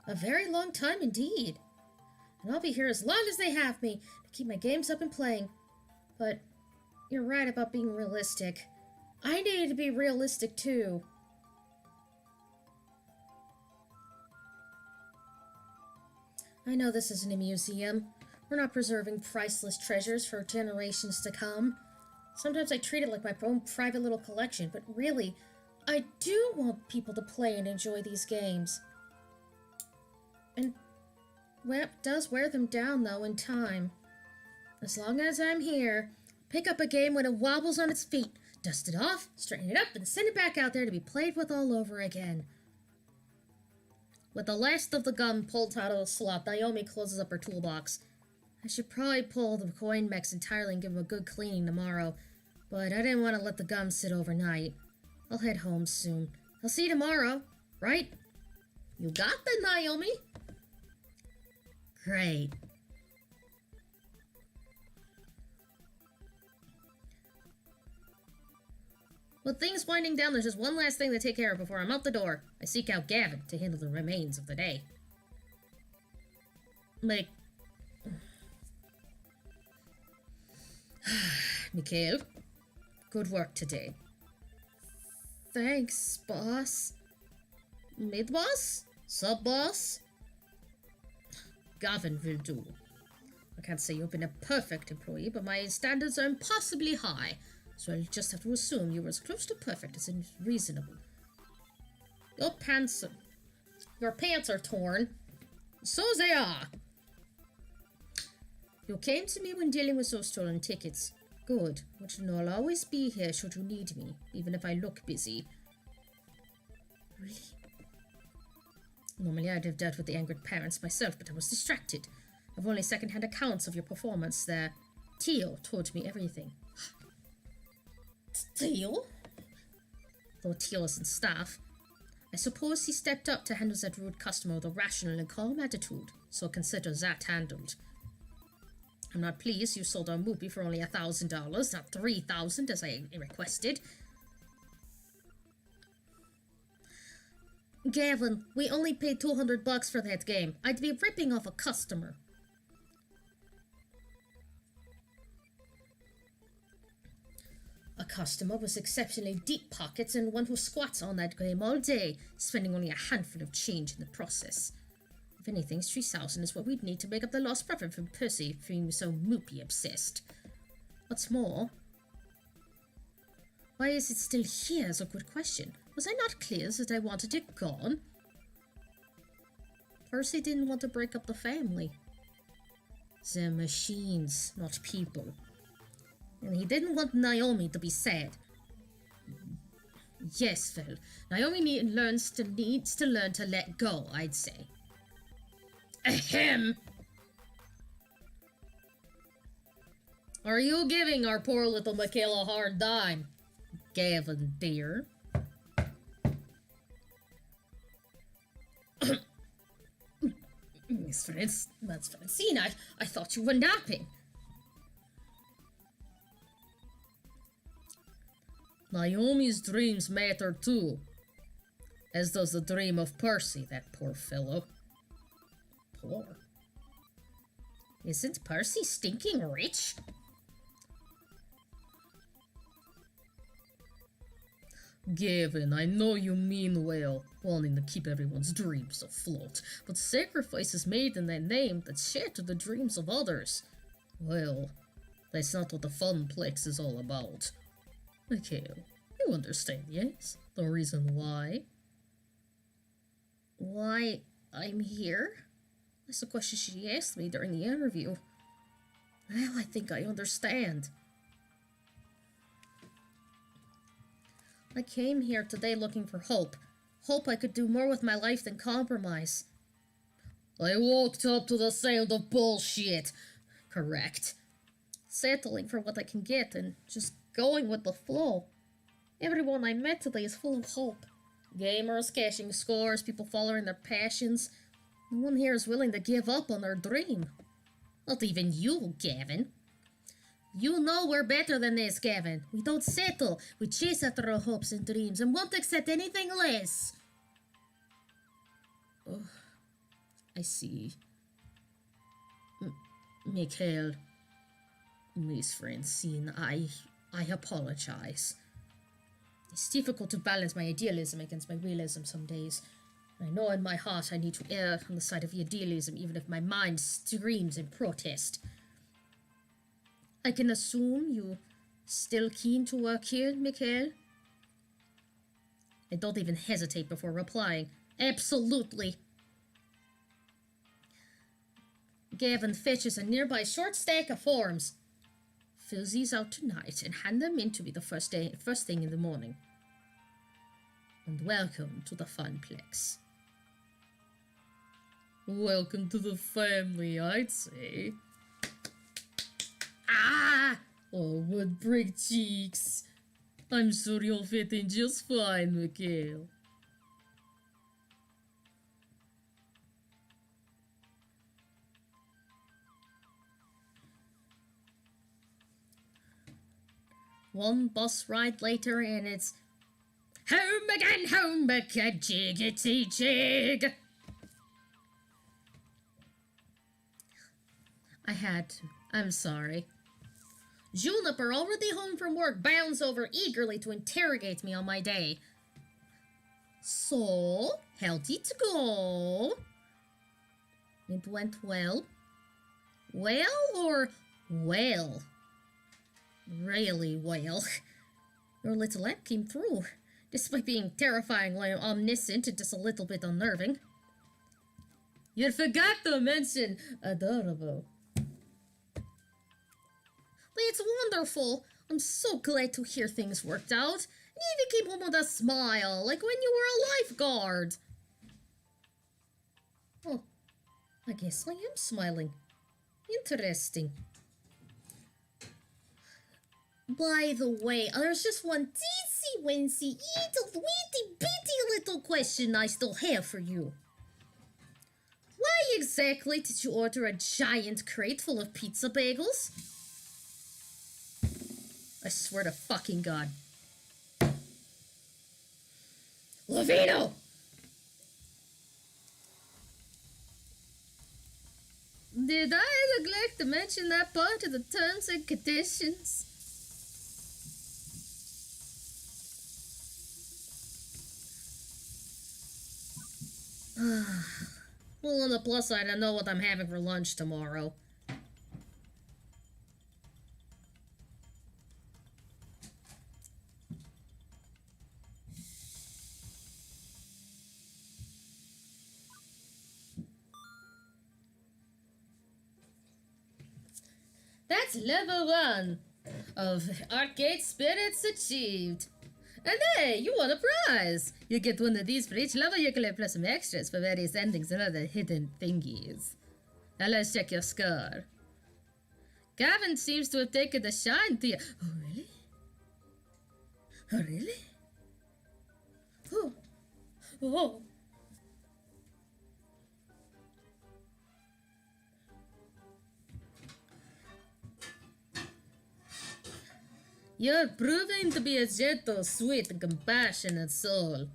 D: a very long time indeed. And I'll be here as long as they have me to keep my games up and playing. But you're right about being realistic. I need to be realistic too. I know this isn't a museum. We're not preserving priceless treasures for generations to come. Sometimes I treat it like my own private little collection, but really, I do want people to play and enjoy these games. And Wamp does wear them down, though, in time. As long as I'm here, pick up a game when it wobbles on its feet, dust it off, straighten it up, and send it back out there to be played with all over again. With the last of the gum pulled out of the slot, Naomi closes up her toolbox. I should probably pull the coin mechs entirely and give them a good cleaning tomorrow, but I didn't want to let the gum sit overnight. I'll head home soon. I'll see you tomorrow, right? You got that, Naomi? Great. With things winding down, there's just one last thing to take care of before I'm out the door. I seek out Gavin to handle the remains of the day. Mikhail, good work today. Thanks, boss. Mid-boss? Sub-boss? Gavin will do. I can't say you've been a perfect employee, but my standards are impossibly high, so I'll just have to assume you were as close to perfect as is reasonable. Your pants are torn. So they are. You came to me when dealing with those stolen tickets. Good, which I'll always be here should you need me, even if I look busy. Really? Normally I'd have dealt with the angered parents myself, but I was distracted. I've only second-hand accounts of your performance there. Theo told me everything. Theo? Though Theo isn't staff, I suppose he stepped up to handle that rude customer with a rational and calm attitude, so consider that handled. I'm not pleased you sold our moopy for only $1,000, not $3,000 as I requested. Gavin, we only paid $200 for that game. I'd be ripping off a customer. A customer with exceptionally deep pockets and one who squats on that game all day, spending only a handful of change in the process. If anything, 3,000 is what we'd need to make up the lost profit from Percy being so moopy obsessed. What's more, why is it still here is a good question. Was I not clear that I wanted it gone? Percy didn't want to break up the family. They're machines, not people. And he didn't want Naomi to be sad. Yes, Phil. Naomi needs to learn to let go, I'd say. Ahem! Are you giving our poor little Michaela a hard time, Gavin, dear? Miss Francine, I thought you were napping. Naomi's dreams matter too. As does the dream of Percy, that poor fellow. Poor? Isn't Percy stinking rich? Gavin, I know you mean well, wanting to keep everyone's dreams afloat, but sacrifices made in their name that shatter the dreams of others. Well, that's not what the Funplex is all about. Mikhail, you understand, yes? The reason why? Why I'm here? That's the question she asked me during the interview. Now I think I understand. I came here today looking for hope. Hope I could do more with my life than compromise. I walked up to the sound of bullshit. Correct. Settling for what I can get and just going with the flow. Everyone I met today is full of hope. Gamers cashing scores, people following their passions. No one here is willing to give up on their dream. Not even you, Gavin. You know we're better than this, Gavin. We don't settle. We chase after our hopes and dreams and won't accept anything less. Oh, I see. Mikhail. Miss Francine, I apologize. It's difficult to balance my idealism against my realism some days. I know in my heart I need to err on the side of idealism even if my mind screams in protest. I can assume you still keen to work here, Mikhail? I don't even hesitate before replying. Absolutely. Gavin fetches a nearby short stack of forms. Fill these out tonight and hand them in to me the first thing in the morning. And welcome to the Funplex. Welcome to the family, I'd say. Ah! Oh, wood brick cheeks. I'm sure you'll fit in just fine, Mikhail. One bus ride later and it's home again, jiggity jig. I had to. I'm sorry. Juniper, already home from work, bounds over eagerly to interrogate me on my day. So, how did it go? It went well. Well or well? Really well. Your little app came through, despite being terrifyingly omniscient and just a little bit unnerving. You forgot to mention adorable. It's wonderful. I'm so glad to hear things worked out. You even came home with a smile, like when you were a lifeguard. Oh, I guess I am smiling. Interesting. By the way, there's just one teensy-wincy, itty-bitty little question I still have for you. Why exactly did you order a giant crate full of pizza bagels? I swear to fucking God. Lavino! Did I neglect to mention that part of the terms and conditions? Well, on the plus side, I know what I'm having for lunch tomorrow. That's level 1 of Arcade Spirits achieved. And hey, you won a prize! You get one of these for each level you collect plus some extras for various endings and other hidden thingies. Now let's check your score. Gavin seems to have taken the shine to you. Oh, really? Oh, really? Oh. Oh. You're proving to be a gentle, sweet, and compassionate soul.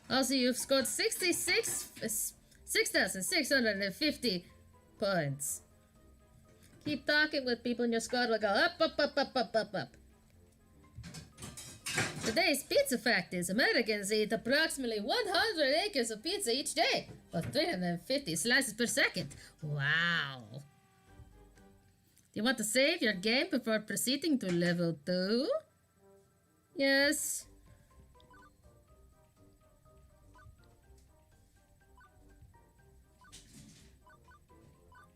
D: Also, you've scored 6,650 points. Keep talking with people and your score will go up, up, up, up, up, up, up. Today's pizza fact is Americans eat approximately 100 acres of pizza each day, or 350 slices per second. Wow. Do you want to save your game before proceeding to level 2? Yes.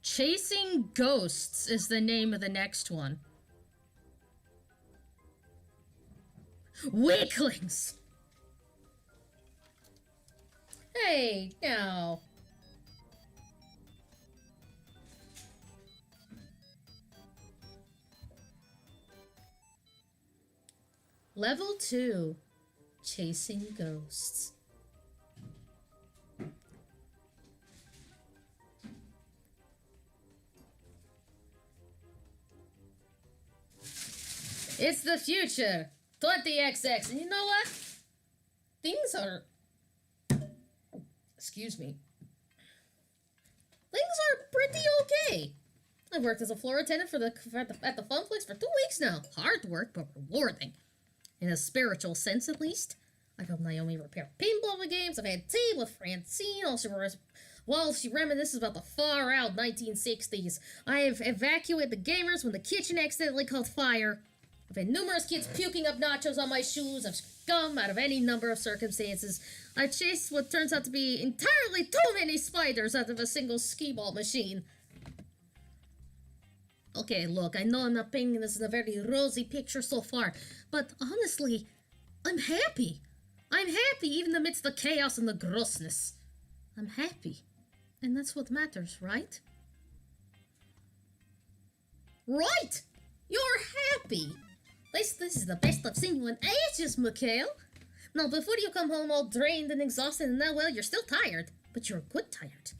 D: Chasing Ghosts is the name of the next one. Weaklings! Hey, now. Level 2, Chasing Ghosts. It's the future, 20XX, and you know what? Things are... Excuse me. Things are pretty okay. I've worked as a floor attendant at the Funplex for 2 weeks now. Hard work, but rewarding. In a spiritual sense, at least. I've helped Naomi repair pinball games. I've had tea with Francine while she reminisces about the far-out 1960s. I have evacuated the gamers when the kitchen accidentally caught fire. I've had numerous kids puking up nachos on my shoes. I've scum out of any number of circumstances. I've chased what turns out to be entirely too many spiders out of a single skee-ball machine. Okay, look, I know I'm not painting this in a very rosy picture so far, but honestly, I'm happy. I'm happy even amidst the chaos and the grossness. I'm happy. And that's what matters, right? Right! You're happy! This is the best I've seen you in ages, Mikhail. Now, before you come home all drained and exhausted, and now, well, you're still tired, but you're good tired.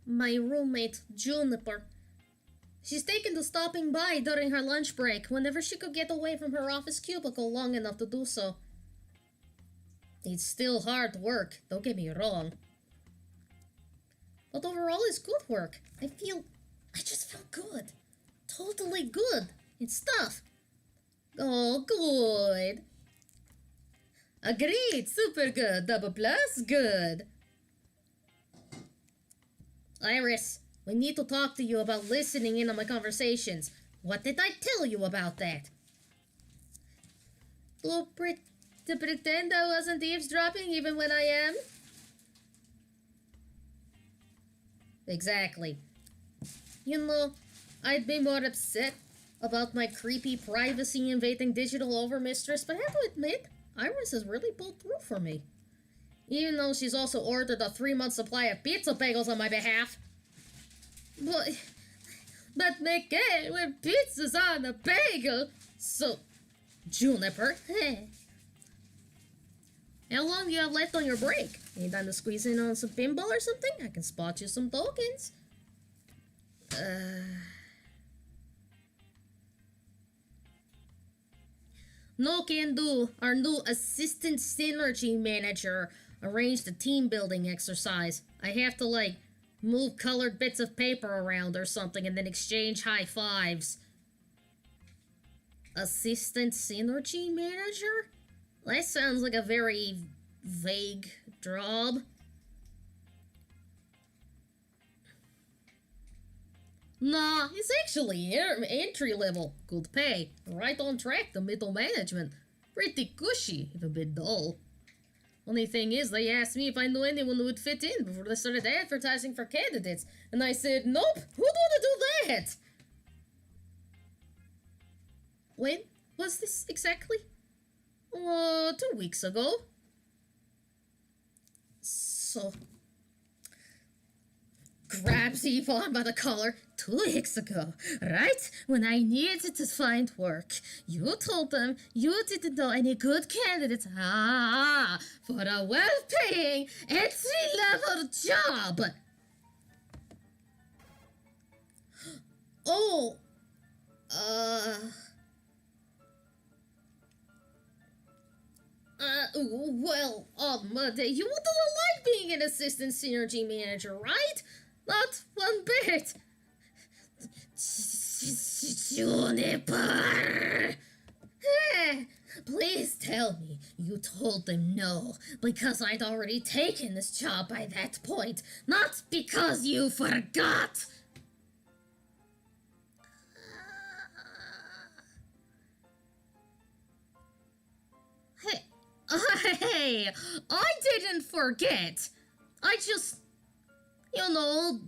D: My roommate, Juniper. She's taken to stopping by during her lunch break whenever she could get away from her office cubicle long enough to do so. It's still hard work, don't get me wrong. But overall, it's good work. I just feel good. Totally good. It's stuff. Oh, good. Agreed, super good. Double plus, good. Iris, we need to talk to you about listening in on my conversations. What did I tell you about that? To pretend I wasn't eavesdropping even when I am? Exactly. You know, I'd be more upset about my creepy privacy invading digital overmistress, but I have to admit, Iris has really pulled through for me. Even though she's also ordered a 3-month supply of pizza bagels on my behalf. But Miguel, when pizza's on a bagel, so... Juniper, how long do you have left on your break? Any time to squeeze in on some pinball or something? I can spot you some tokens. No can do. Our new assistant synergy manager arranged a team building exercise. I have to, like, move colored bits of paper around or something and then exchange high fives. Assistant synergy manager? That sounds like a very vague job. Nah, it's actually entry level. Good pay. Right on track to middle management. Pretty cushy, if a bit dull. Only thing is, they asked me if I knew anyone who would fit in before they started advertising for candidates. And I said, nope, who'd want to do that? When was this exactly? 2 weeks ago. So... grabs Yvonne by the collar. 2 weeks ago, right when I needed to find work, you told them you didn't know any good candidates for a well-paying entry-level job. Oh, well, you wouldn't like being an assistant synergy manager, right? Not one bit. Juniper! Please tell me you told them no because I'd already taken this job by that point, not because you forgot. Hey, I didn't forget. I just,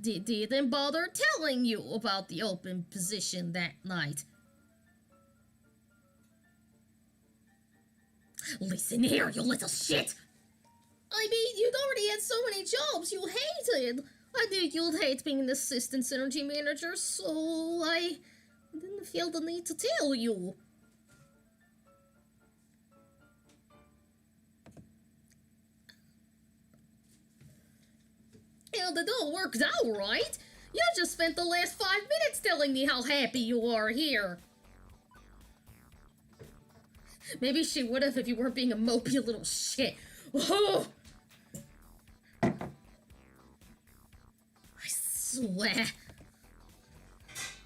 D: didn't bother telling you about the open position that night. Listen here, you little shit! I mean, you'd already had so many jobs you hated. I knew you'd hate being an assistant synergy manager, so I didn't feel the need to tell you. And it all worked out, right? You just spent the last 5 minutes telling me how happy you are here. Maybe she would have if you weren't being a mopey little shit. Oh! I swear.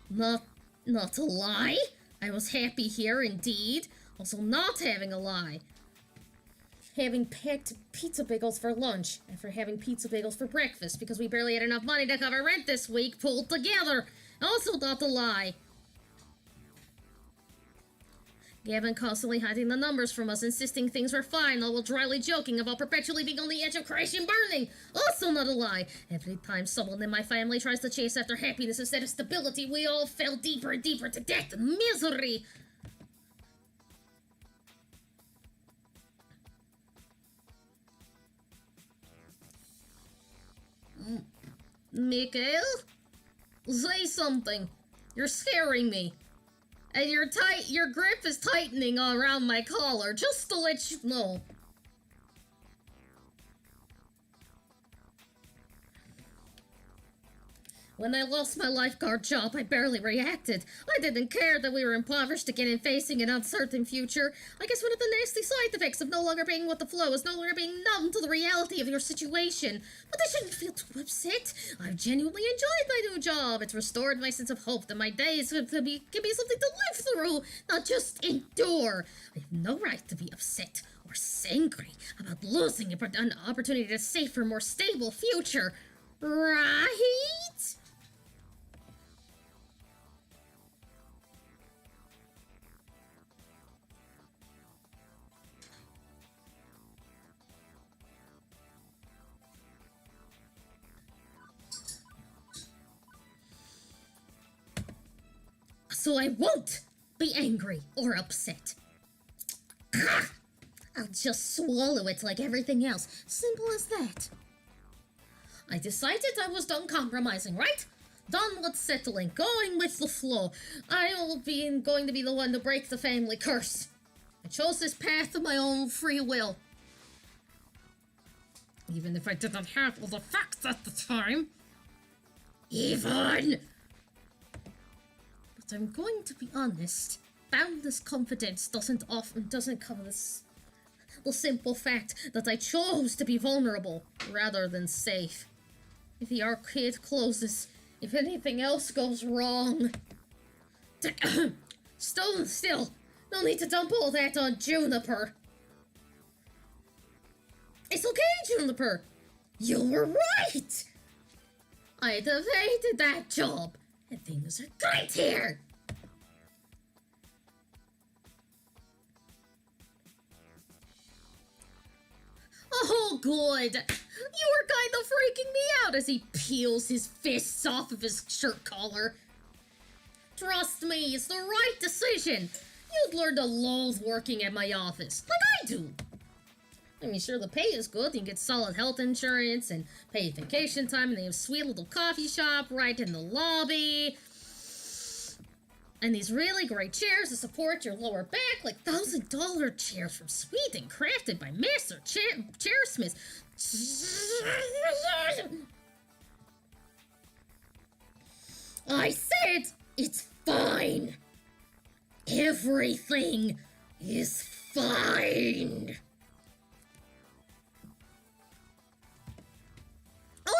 D: Not a lie. I was happy here indeed. Also not having a lie. Having packed pizza bagels for lunch, after having pizza bagels for breakfast, because we barely had enough money to cover rent this week, pulled together. Also not a lie. Gavin constantly hiding the numbers from us, insisting things were fine, all while dryly joking about perpetually being on the edge of crashing burning. Also not a lie. Every time someone in my family tries to chase after happiness instead of stability, we all fell deeper and deeper to death and misery. Mikhail? Say something. You're scaring me. And your grip is tightening around my collar, just to let you know. When I lost my lifeguard job, I barely reacted. I didn't care that we were impoverished again and facing an uncertain future. I guess one of the nasty side effects of no longer being with the flow is no longer being numb to the reality of your situation. But I shouldn't feel too upset. I've genuinely enjoyed my new job. It's restored my sense of hope that my days can be something to live through, not just endure. I have no right to be upset or angry about losing an opportunity to safer, more stable future. Right? So I won't be angry or upset. I'll just swallow it like everything else. Simple as that. I decided I was done compromising, right? Done with settling, going with the flow. I'm going to be the one to break the family curse. I chose this path of my own free will. Even if I didn't have all the facts at the time. Even! But I'm going to be honest. Boundless confidence doesn't cover the simple fact that I chose to be vulnerable rather than safe. If the arcade closes, if anything else goes wrong. Stone still. No need to dump all that on Juniper. It's okay, Juniper. You were right. I'd have hated that job. And things are great here. Oh, good. You were kind of freaking me out as he peels his fists off of his shirt collar. Trust me, it's the right decision. You'd learn to loathe working at my office, like I do. I mean, sure, the pay is good. You can get solid health insurance and paid vacation time, and they have a sweet little coffee shop right in the lobby. And these really great chairs to support your lower back, like $1,000 chairs from Sweden, crafted by master chairsmiths. I said it's fine. Everything is fine.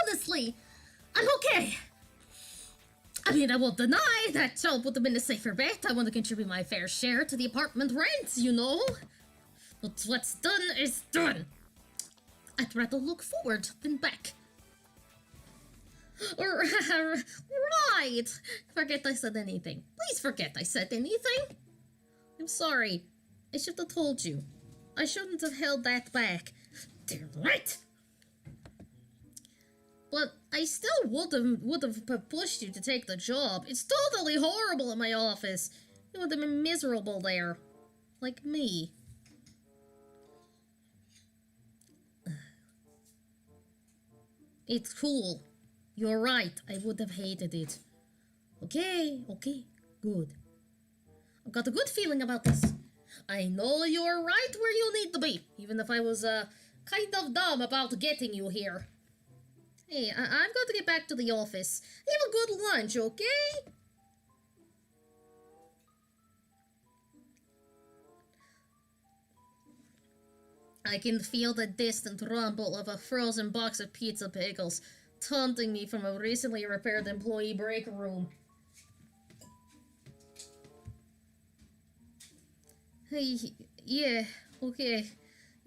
D: Honestly, I'm okay. I mean, I won't deny that job would have been a safer bet. I want to contribute my fair share to the apartment rent, you know? But what's done is done. I'd rather look forward than back. Right. Forget I said anything. Please forget I said anything. I'm sorry. I should have told you. I shouldn't have held that back. Damn right. But I still would have pushed you to take the job. It's totally horrible in my office. You would have been miserable there. Like me. It's cool. You're right. I would have hated it. Okay, good. I've got a good feeling about this. I know you're right where you need to be, even if I was kind of dumb about getting you here. Hey, I've got to get back to the office. Have a good lunch, okay? I can feel the distant rumble of a frozen box of pizza pickles taunting me from a recently repaired employee break room. Hey, yeah, okay.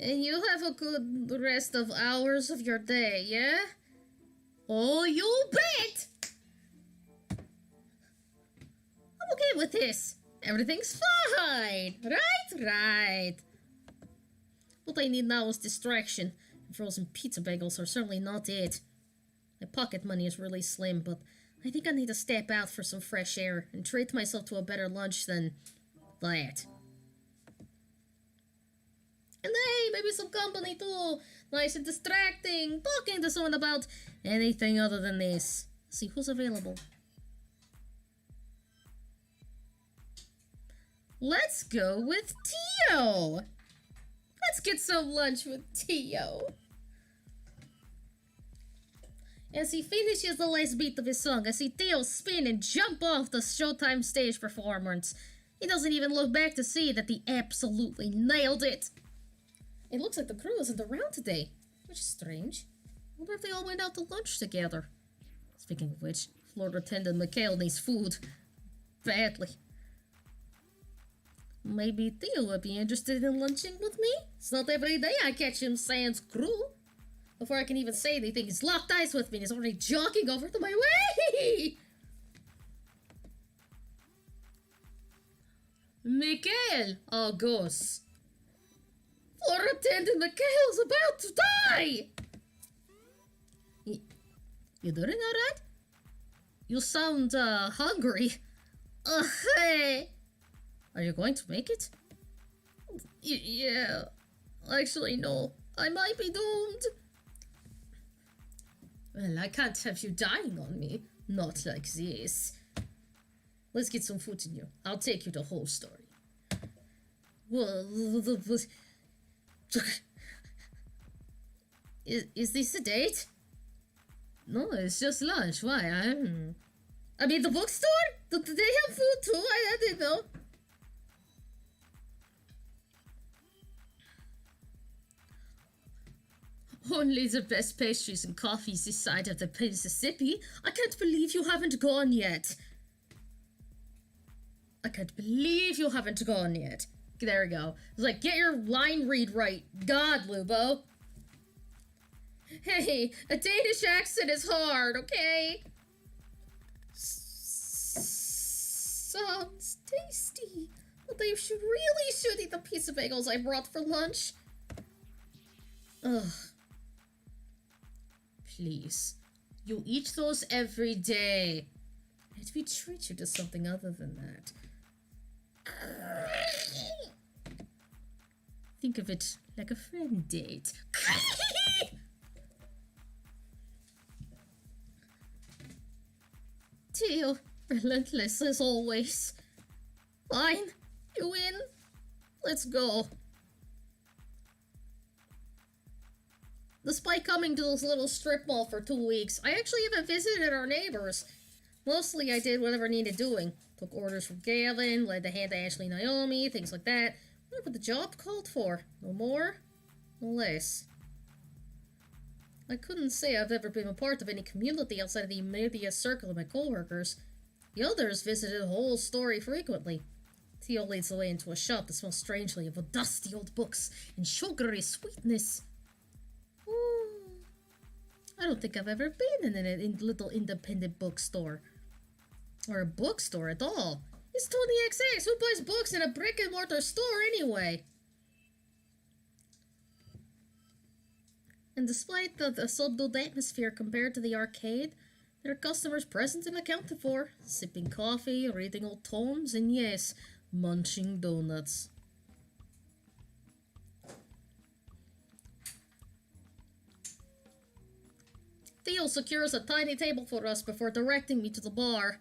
D: And you have a good rest of hours of your day, yeah? Oh, you bet! I'm okay with this. Everything's fine! Right. What I need now is distraction. Frozen pizza bagels are certainly not it. My pocket money is really slim, but I think I need to step out for some fresh air and treat myself to a better lunch than that. And hey, maybe some company too. Nice and distracting. Talking to someone about anything other than this. See who's available. Let's go with Theo. Let's get some lunch with Theo. As he finishes the last beat of his song, I see Theo spin and jump off the Showtime stage performance. He doesn't even look back to see that he absolutely nailed it. It looks like the crew isn't around today, which is strange. I wonder if they all went out to lunch together. Speaking of which, Floor Attendant Mikhail needs food. Badly. Maybe Theo would be interested in lunching with me? It's not every day I catch him sans crew. Before I can even say anything, he's locked eyes with me and he's already jogging over to my way! Mikhail! Oh, gosh. Floor Attendant Mikhail's about to die! You doing alright? You sound, hungry. Hey! Are you going to make it? Yeah. Actually, no. I might be doomed. Well, I can't have you dying on me. Not like this. Let's get some food in you. I'll take you the whole story. Is this a date? No, it's just lunch. Why? I mean, the bookstore? Do they have food too? I didn't know. Only the best pastries and coffees this side of the Mississippi. I can't believe you haven't gone yet. I can't believe you haven't gone yet. There we go. It's like, get your line read right. God, Lubo. Hey, a Danish accent is hard, okay? Sounds tasty. But they should eat the piece of bagels I brought for lunch. Ugh. Please. You eat those every day. Let me treat you to something other than that. Think of it like a friend date. Theo, relentless as always. Fine, you win. Let's go. Despite coming to this little strip mall for 2 weeks, I actually haven't visited our neighbors. Mostly I did whatever needed doing. Took orders from Gavin, led the hand to Ashley and Naomi, things like that. What the job called for. No more, no less. I couldn't say I've ever been a part of any community outside of the immediate circle of my coworkers. The others visited the whole story frequently. Theo leads the way into a shop that smells strangely of dusty old books and sugary sweetness. I don't think I've ever been in a little independent bookstore. Or a bookstore at all. It's 20XX. Who buys books in a brick-and-mortar store anyway? And despite the subdued atmosphere compared to the arcade, there are customers present and accounted for, sipping coffee, reading old tomes, and yes, munching donuts. Theo secures a tiny table for us before directing me to the bar.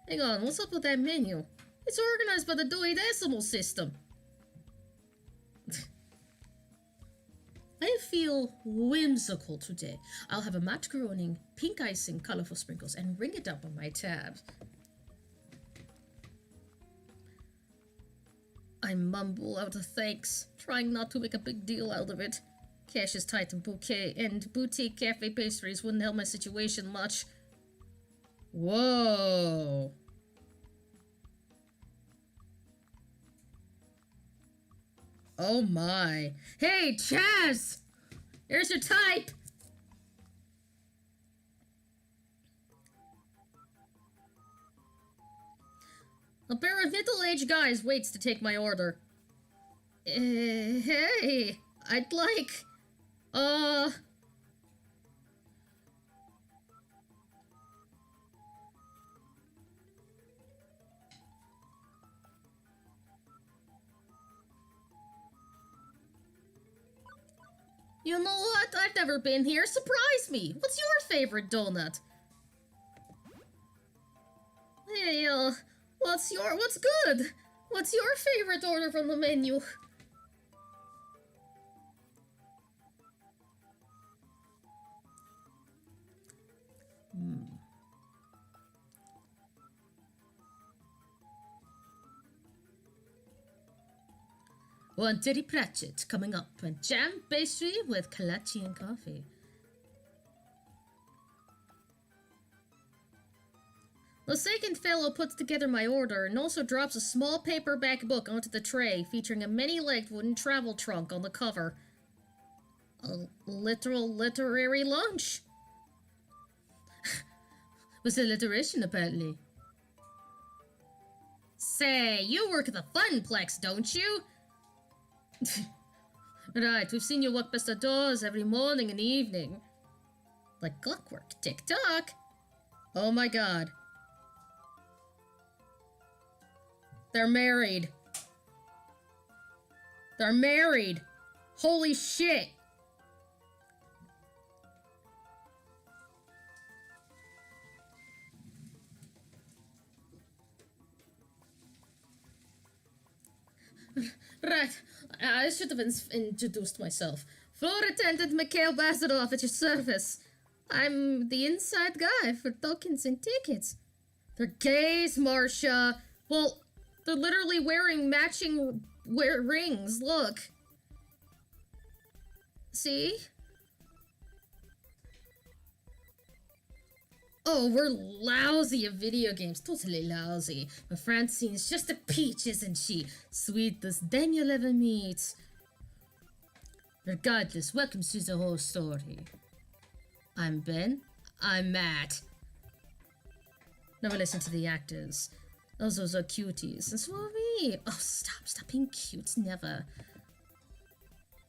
D: Hang on, what's up with that menu? It's organized by the Dewey Decimal System. I feel whimsical today. I'll have a matte groaning, pink icing, colorful sprinkles, and ring it up on my tab. I mumble out a thanks, trying not to make a big deal out of it. Cash is tight and boutique cafe pastries wouldn't help my situation much. Whoa. Oh my. Hey, Chaz! Here's your type! A pair of middle-aged guys waits to take my order. Hey, I'd like, You know what? I've never been here. Surprise me! What's your favorite donut? Hey, what's good? What's your favorite order from the menu? One Teddy Pratchett coming up, and jam pastry with kolache and coffee. The second fellow puts together my order and also drops a small paperback book onto the tray featuring a many-legged wooden travel trunk on the cover. A literal literary lunch. Was alliteration, apparently. Say, you work at the Funplex, don't you? Right, we've seen you walk past the doors every morning and evening. Like clockwork. Tick-tock. Oh my god. They're married. They're married. Holy shit. Right. I should have introduced myself. Floor attendant Mikhail Bazarov at your service. I'm the inside guy for tokens and tickets. They're gays, Marcia. Well, they're literally wearing matching rings. Look. See? Oh, we're lousy at video games. Totally lousy. But Francine's just a peach, isn't she? Sweetest dame you'll ever meet. Regardless, welcome to the whole story. I'm Ben. I'm Matt. Never listen to the actors. Those are cuties. And so are we. Oh, stop being cute. Never.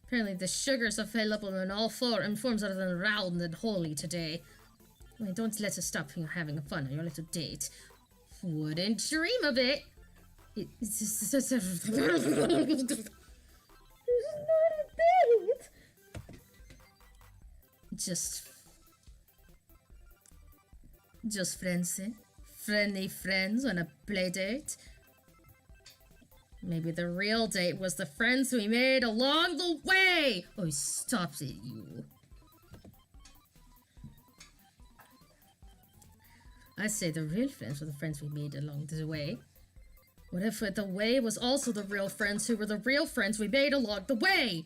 D: Apparently the sugars available in all forms other than round and holy today. Wait, don't let us stop having fun on your little date. Wouldn't dream of it. It's not a date. Just friends, eh? Friendly friends on a play date. Maybe the real date was the friends we made along the way. Oh, stop it, you. I say the real friends were the friends we made along the way. What if the way was also the real friends who were the real friends we made along the way?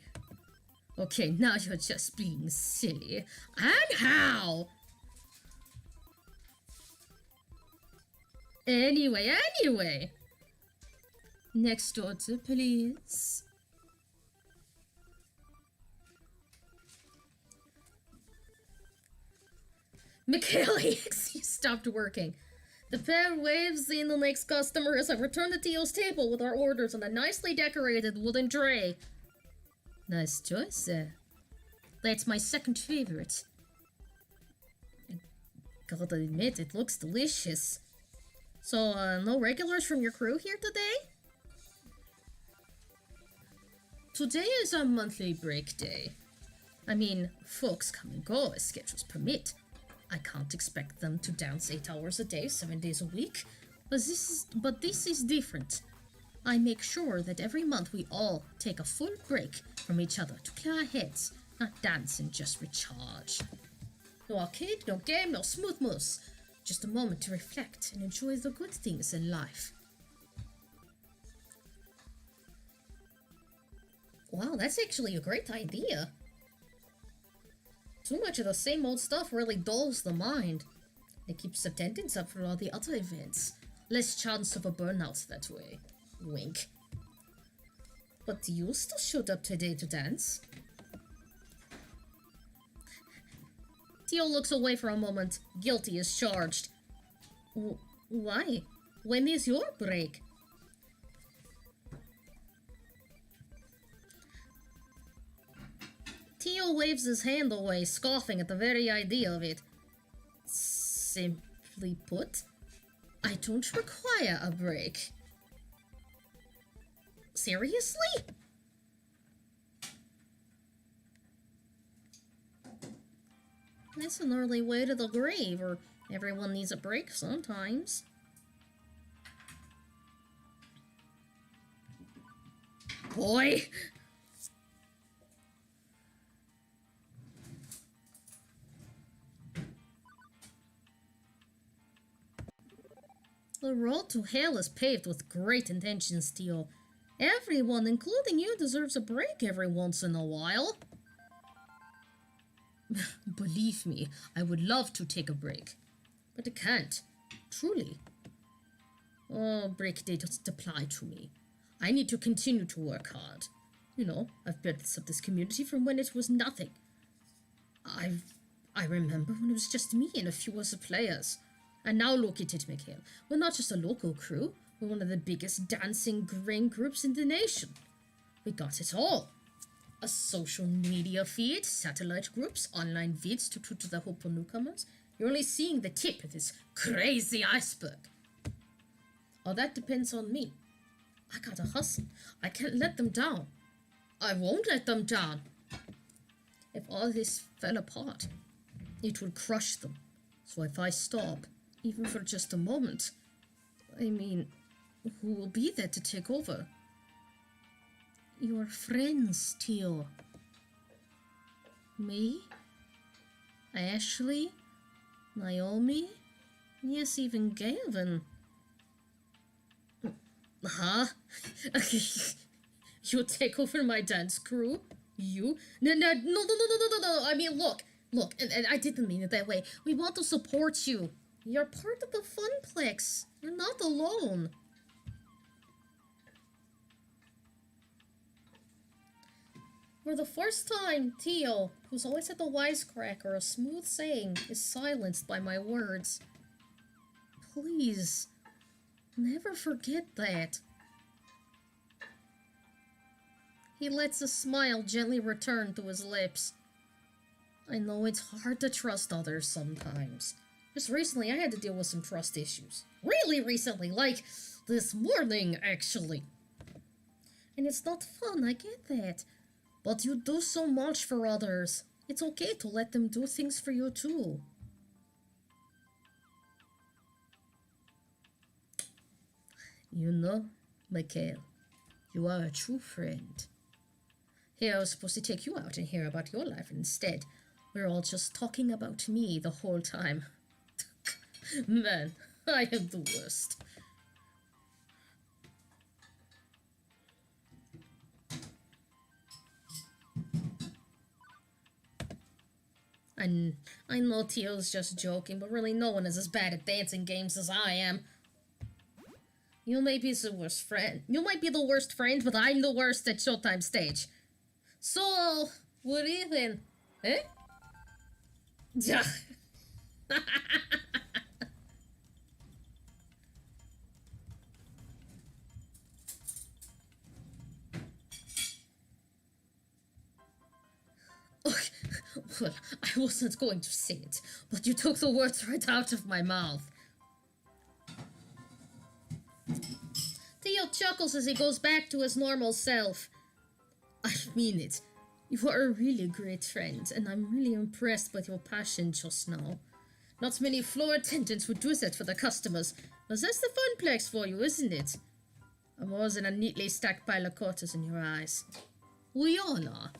D: Okay, now you're just being silly. And how? Anyway. Next order, please. Mikhail, you stopped working. The pair waves in the next customer as I return to Theo's table with our orders on a nicely decorated wooden tray. Nice choice, That's my second favorite. Gotta admit, it looks delicious. So, no regulars from your crew here today? Today is our monthly break day. I mean, folks come and go as schedules permit. I can't expect them to dance 8 hours a day, 7 days a week. But this is different. I make sure that every month we all take a full break from each other to clear our heads, not dance and just recharge. No arcade, no game, no smooth moves. Just a moment to reflect and enjoy the good things in life. Wow, that's actually a great idea. Too much of the same old stuff really dulls the mind. It keeps attendance up for all the other events. Less chance of a burnout that way. Wink. But you still showed up today to dance. Theo looks away for a moment, guilty as charged. Why? When is your break? Theo waves his hand away, scoffing at the very idea of it. Simply put, I don't require a break. Seriously? That's an early way to the grave, or everyone needs a break sometimes. Boy! The road to hell is paved with great intentions, Theo. Everyone, including you, deserves a break every once in a while. Believe me, I would love to take a break. But I can't. Truly. Oh, break day doesn't apply to me. I need to continue to work hard. You know, I've built this community from when it was nothing. I remember when it was just me and a few other players. And now look at it, Mikhail. We're not just a local crew. We're one of the biggest dancing grain groups in the nation. We got it all. A social media feed, satellite groups, online vids to tutor the hopeful newcomers. You're only seeing the tip of this crazy iceberg. All that depends on me. I gotta hustle. I can't let them down. I won't let them down. If all this fell apart, it would crush them. So if I stop, even for just a moment, I mean, who will be there to take over? Your friends, Theo. Me? Ashley? Naomi? Yes, even Gavin. Huh? You take over my dance crew? You? No. I mean, look, and I didn't mean it that way. We want to support you. You're part of the Funplex. You're not alone. For the first time, Theo, who's always had the wisecracker, a smooth saying, is silenced by my words. Please, never forget that. He lets a smile gently return to his lips. I know it's hard to trust others sometimes. Just recently, I had to deal with some trust issues. Really recently, like this morning, actually. And it's not fun, I get that. But you do so much for others. It's okay to let them do things for you too. You know, Mikhail, you are a true friend. Here I was supposed to take you out and hear about your life, and instead, we're all just talking about me the whole time. Man, I am the worst. And I know Theo's just joking, but really no one is as bad at dancing games as I am. You may be the worst friend. You might be the worst friend, but I'm the worst at Showtime stage. So, what even? Eh? Yeah. Well, I wasn't going to say it, but you took the words right out of my mouth. Theo chuckles as he goes back to his normal self. I mean it. You are a really great friend, and I'm really impressed with your passion just now. Not many floor attendants would do that for the customers, but that's the Funplex for you, isn't it? I'm more than a neatly stacked pile of quarters in your eyes. We all are.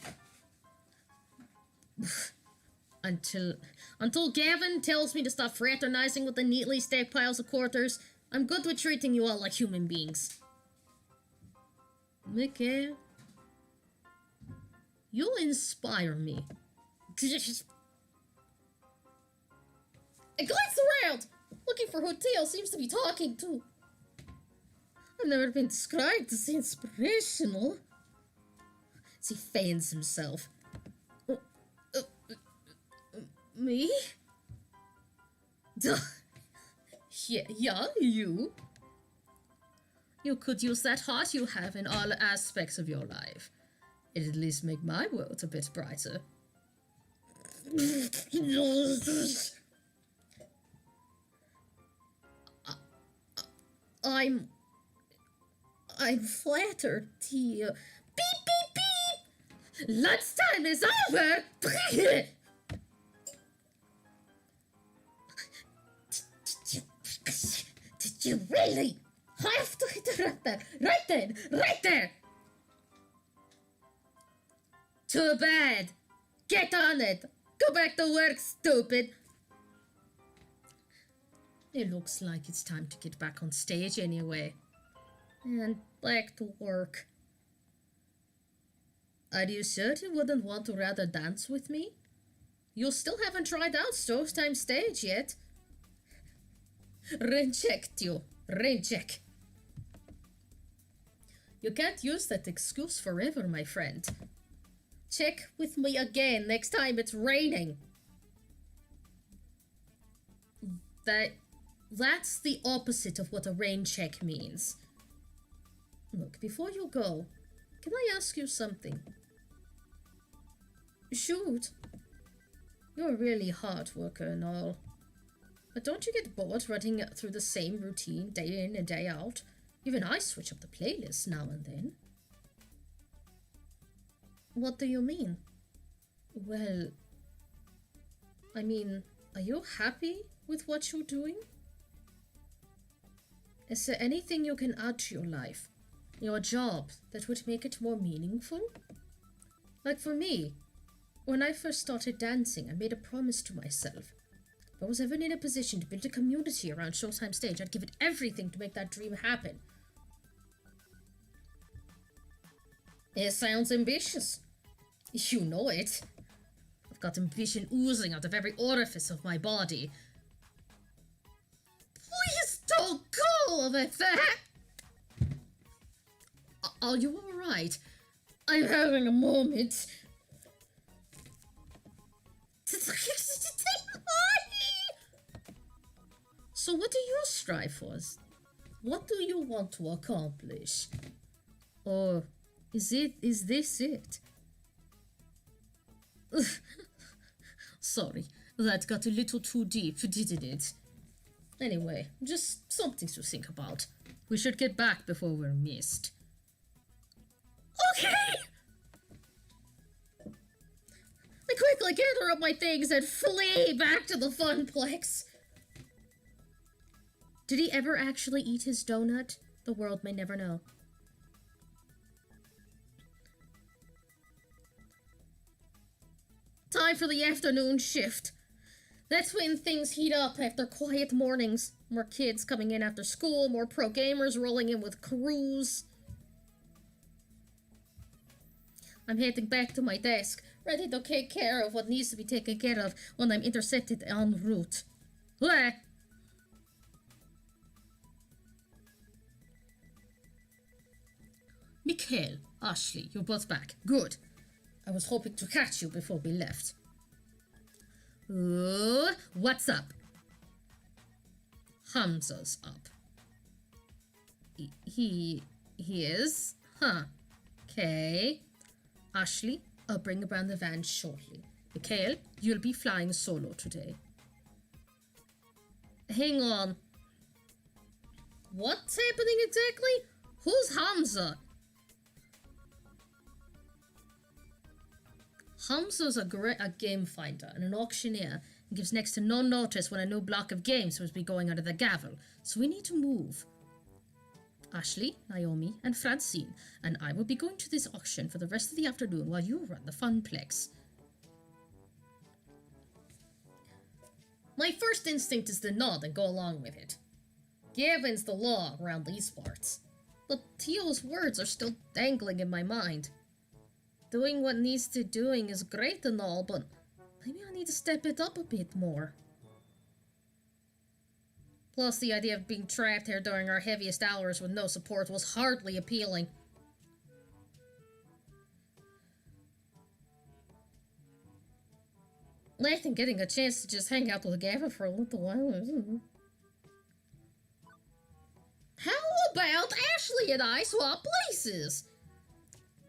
D: Until Gavin tells me to stop fraternizing with the neatly stacked piles of quarters, I'm good with treating you all like human beings. Mickey, you inspire me. I glance around, looking for who Theo seems to be talking to. I've never been described as inspirational. As he fans himself. Me? Duh. Yeah, you. You could use that heart you have in all aspects of your life. It'd at least make my world a bit brighter. I'm flattered, Theo. Beep, beep, beep! Lunchtime is over! Did you really have to interrupt that? Right then, right there! Too bad. Get on it. Go back to work, stupid. It looks like it's time to get back on stage anyway. And back to work. Are you certain you wouldn't want to rather dance with me? You still haven't tried out Showtime stage yet. Rain check, Theo. Rain check. You can't use that excuse forever, my friend. Check with me again next time it's raining. That's the opposite of what a rain check means. Look, before you go, can I ask you something? Shoot. You're a really hard worker and all. But don't you get bored running through the same routine day in and day out? Even I switch up the playlist now and then. What do you mean? Well, I mean, are you happy with what you're doing? Is there anything you can add to your life, your job, that would make it more meaningful? Like for me, when I first started dancing, I made a promise to myself. If I was ever in a position to build a community around Showtime stage, I'd give it everything to make that dream happen. It sounds ambitious. You know it. I've got ambition oozing out of every orifice of my body. Please don't go like that! Are you alright? I'm having a moment. So what do you strive for? What do you want to accomplish? Or is this it? Sorry, that got a little too deep, didn't it? Anyway, just something to think about. We should get back before we're missed. Okay! I quickly gather up my things and flee back to the funplex. Did he ever actually eat his donut? The world may never know. Time for the afternoon shift. That's when things heat up after quiet mornings. More kids coming in after school, more pro gamers rolling in with crews. I'm heading back to my desk, ready to take care of what needs to be taken care of when I'm intercepted en route. What? Mikhail, Ashley, you're both back. Good. I was hoping to catch you before we left. What's up? Hamza's up. He is? Huh. Okay. Ashley, I'll bring around the van shortly. Mikhail, you'll be flying solo today. Hang on. What's happening exactly? Who's Hamza? Hamza's a game finder and an auctioneer and gives next to no notice when a new block of games must be going under the gavel, so we need to move. Ashley, Naomi, and Francine and I will be going to this auction for the rest of the afternoon while you run the funplex. My first instinct is to nod and go along with it. Gavin's the law around Esports, but Theo's words are still dangling in my mind. Doing what needs to doing is great and all, but maybe I need to step it up a bit more. Plus, the idea of being trapped here during our heaviest hours with no support was hardly appealing. I think getting a chance to just hang out with Gavin for a little while is... How about Ashley and I swap places?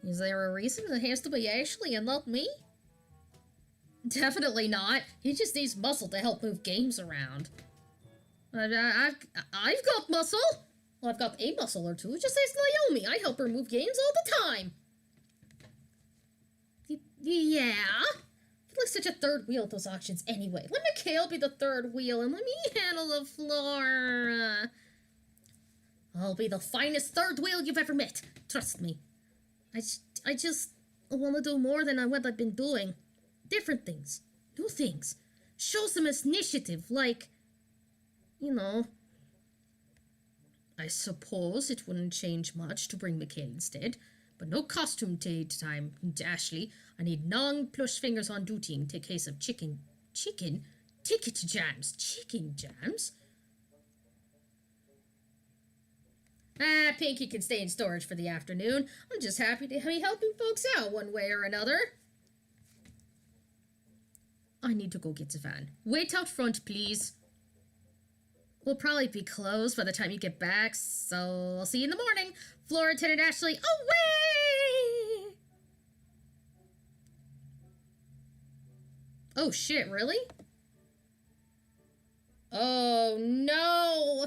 D: Is there a reason it has to be Ashley and not me? Definitely not. He just needs muscle to help move games around. I've got muscle. Well, I've got a muscle or two. Just ask Naomi. I help her move games all the time. Yeah? I feel like such a third wheel at those auctions anyway. Let Mikhail be the third wheel and let me handle the floor. I'll be the finest third wheel you've ever met. Trust me. I just want to do more than what I've been doing. Different things. New things. Show some initiative, like, you know. I suppose it wouldn't change much to bring Mikhail instead. But no costume time, Ashley. I need non-plush fingers on duty in case of chicken? Ticket jams. Chicken jams? Pinky can stay in storage for the afternoon. I'm just happy to be helping folks out one way or another. I need to go get the van. Wait out front, please. We'll probably be closed by the time you get back, so I'll see you in the morning. Floor attendant Ashley, away! Oh shit, really? Oh no!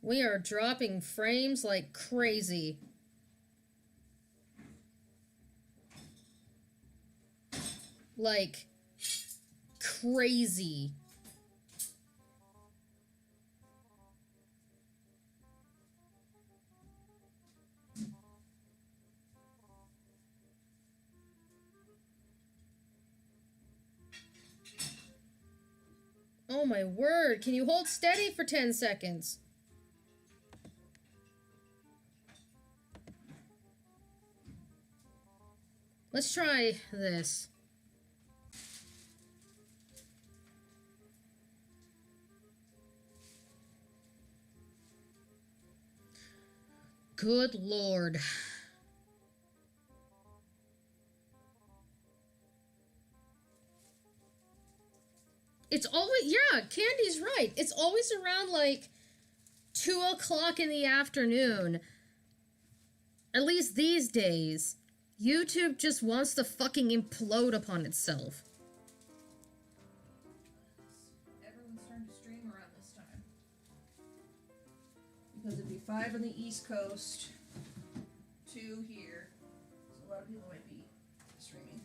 D: We are dropping frames like crazy. Like, crazy. Oh my word, can you hold steady for 10 seconds? Let's try this. Good Lord. It's always, yeah, Candy's right. It's always around like 2 o'clock in the afternoon. At least these days. YouTube just wants to fucking implode upon itself.
E: Everyone's starting to stream around this time. Because it'd be 5 on the East Coast, 2 here. So a lot of people might be streaming.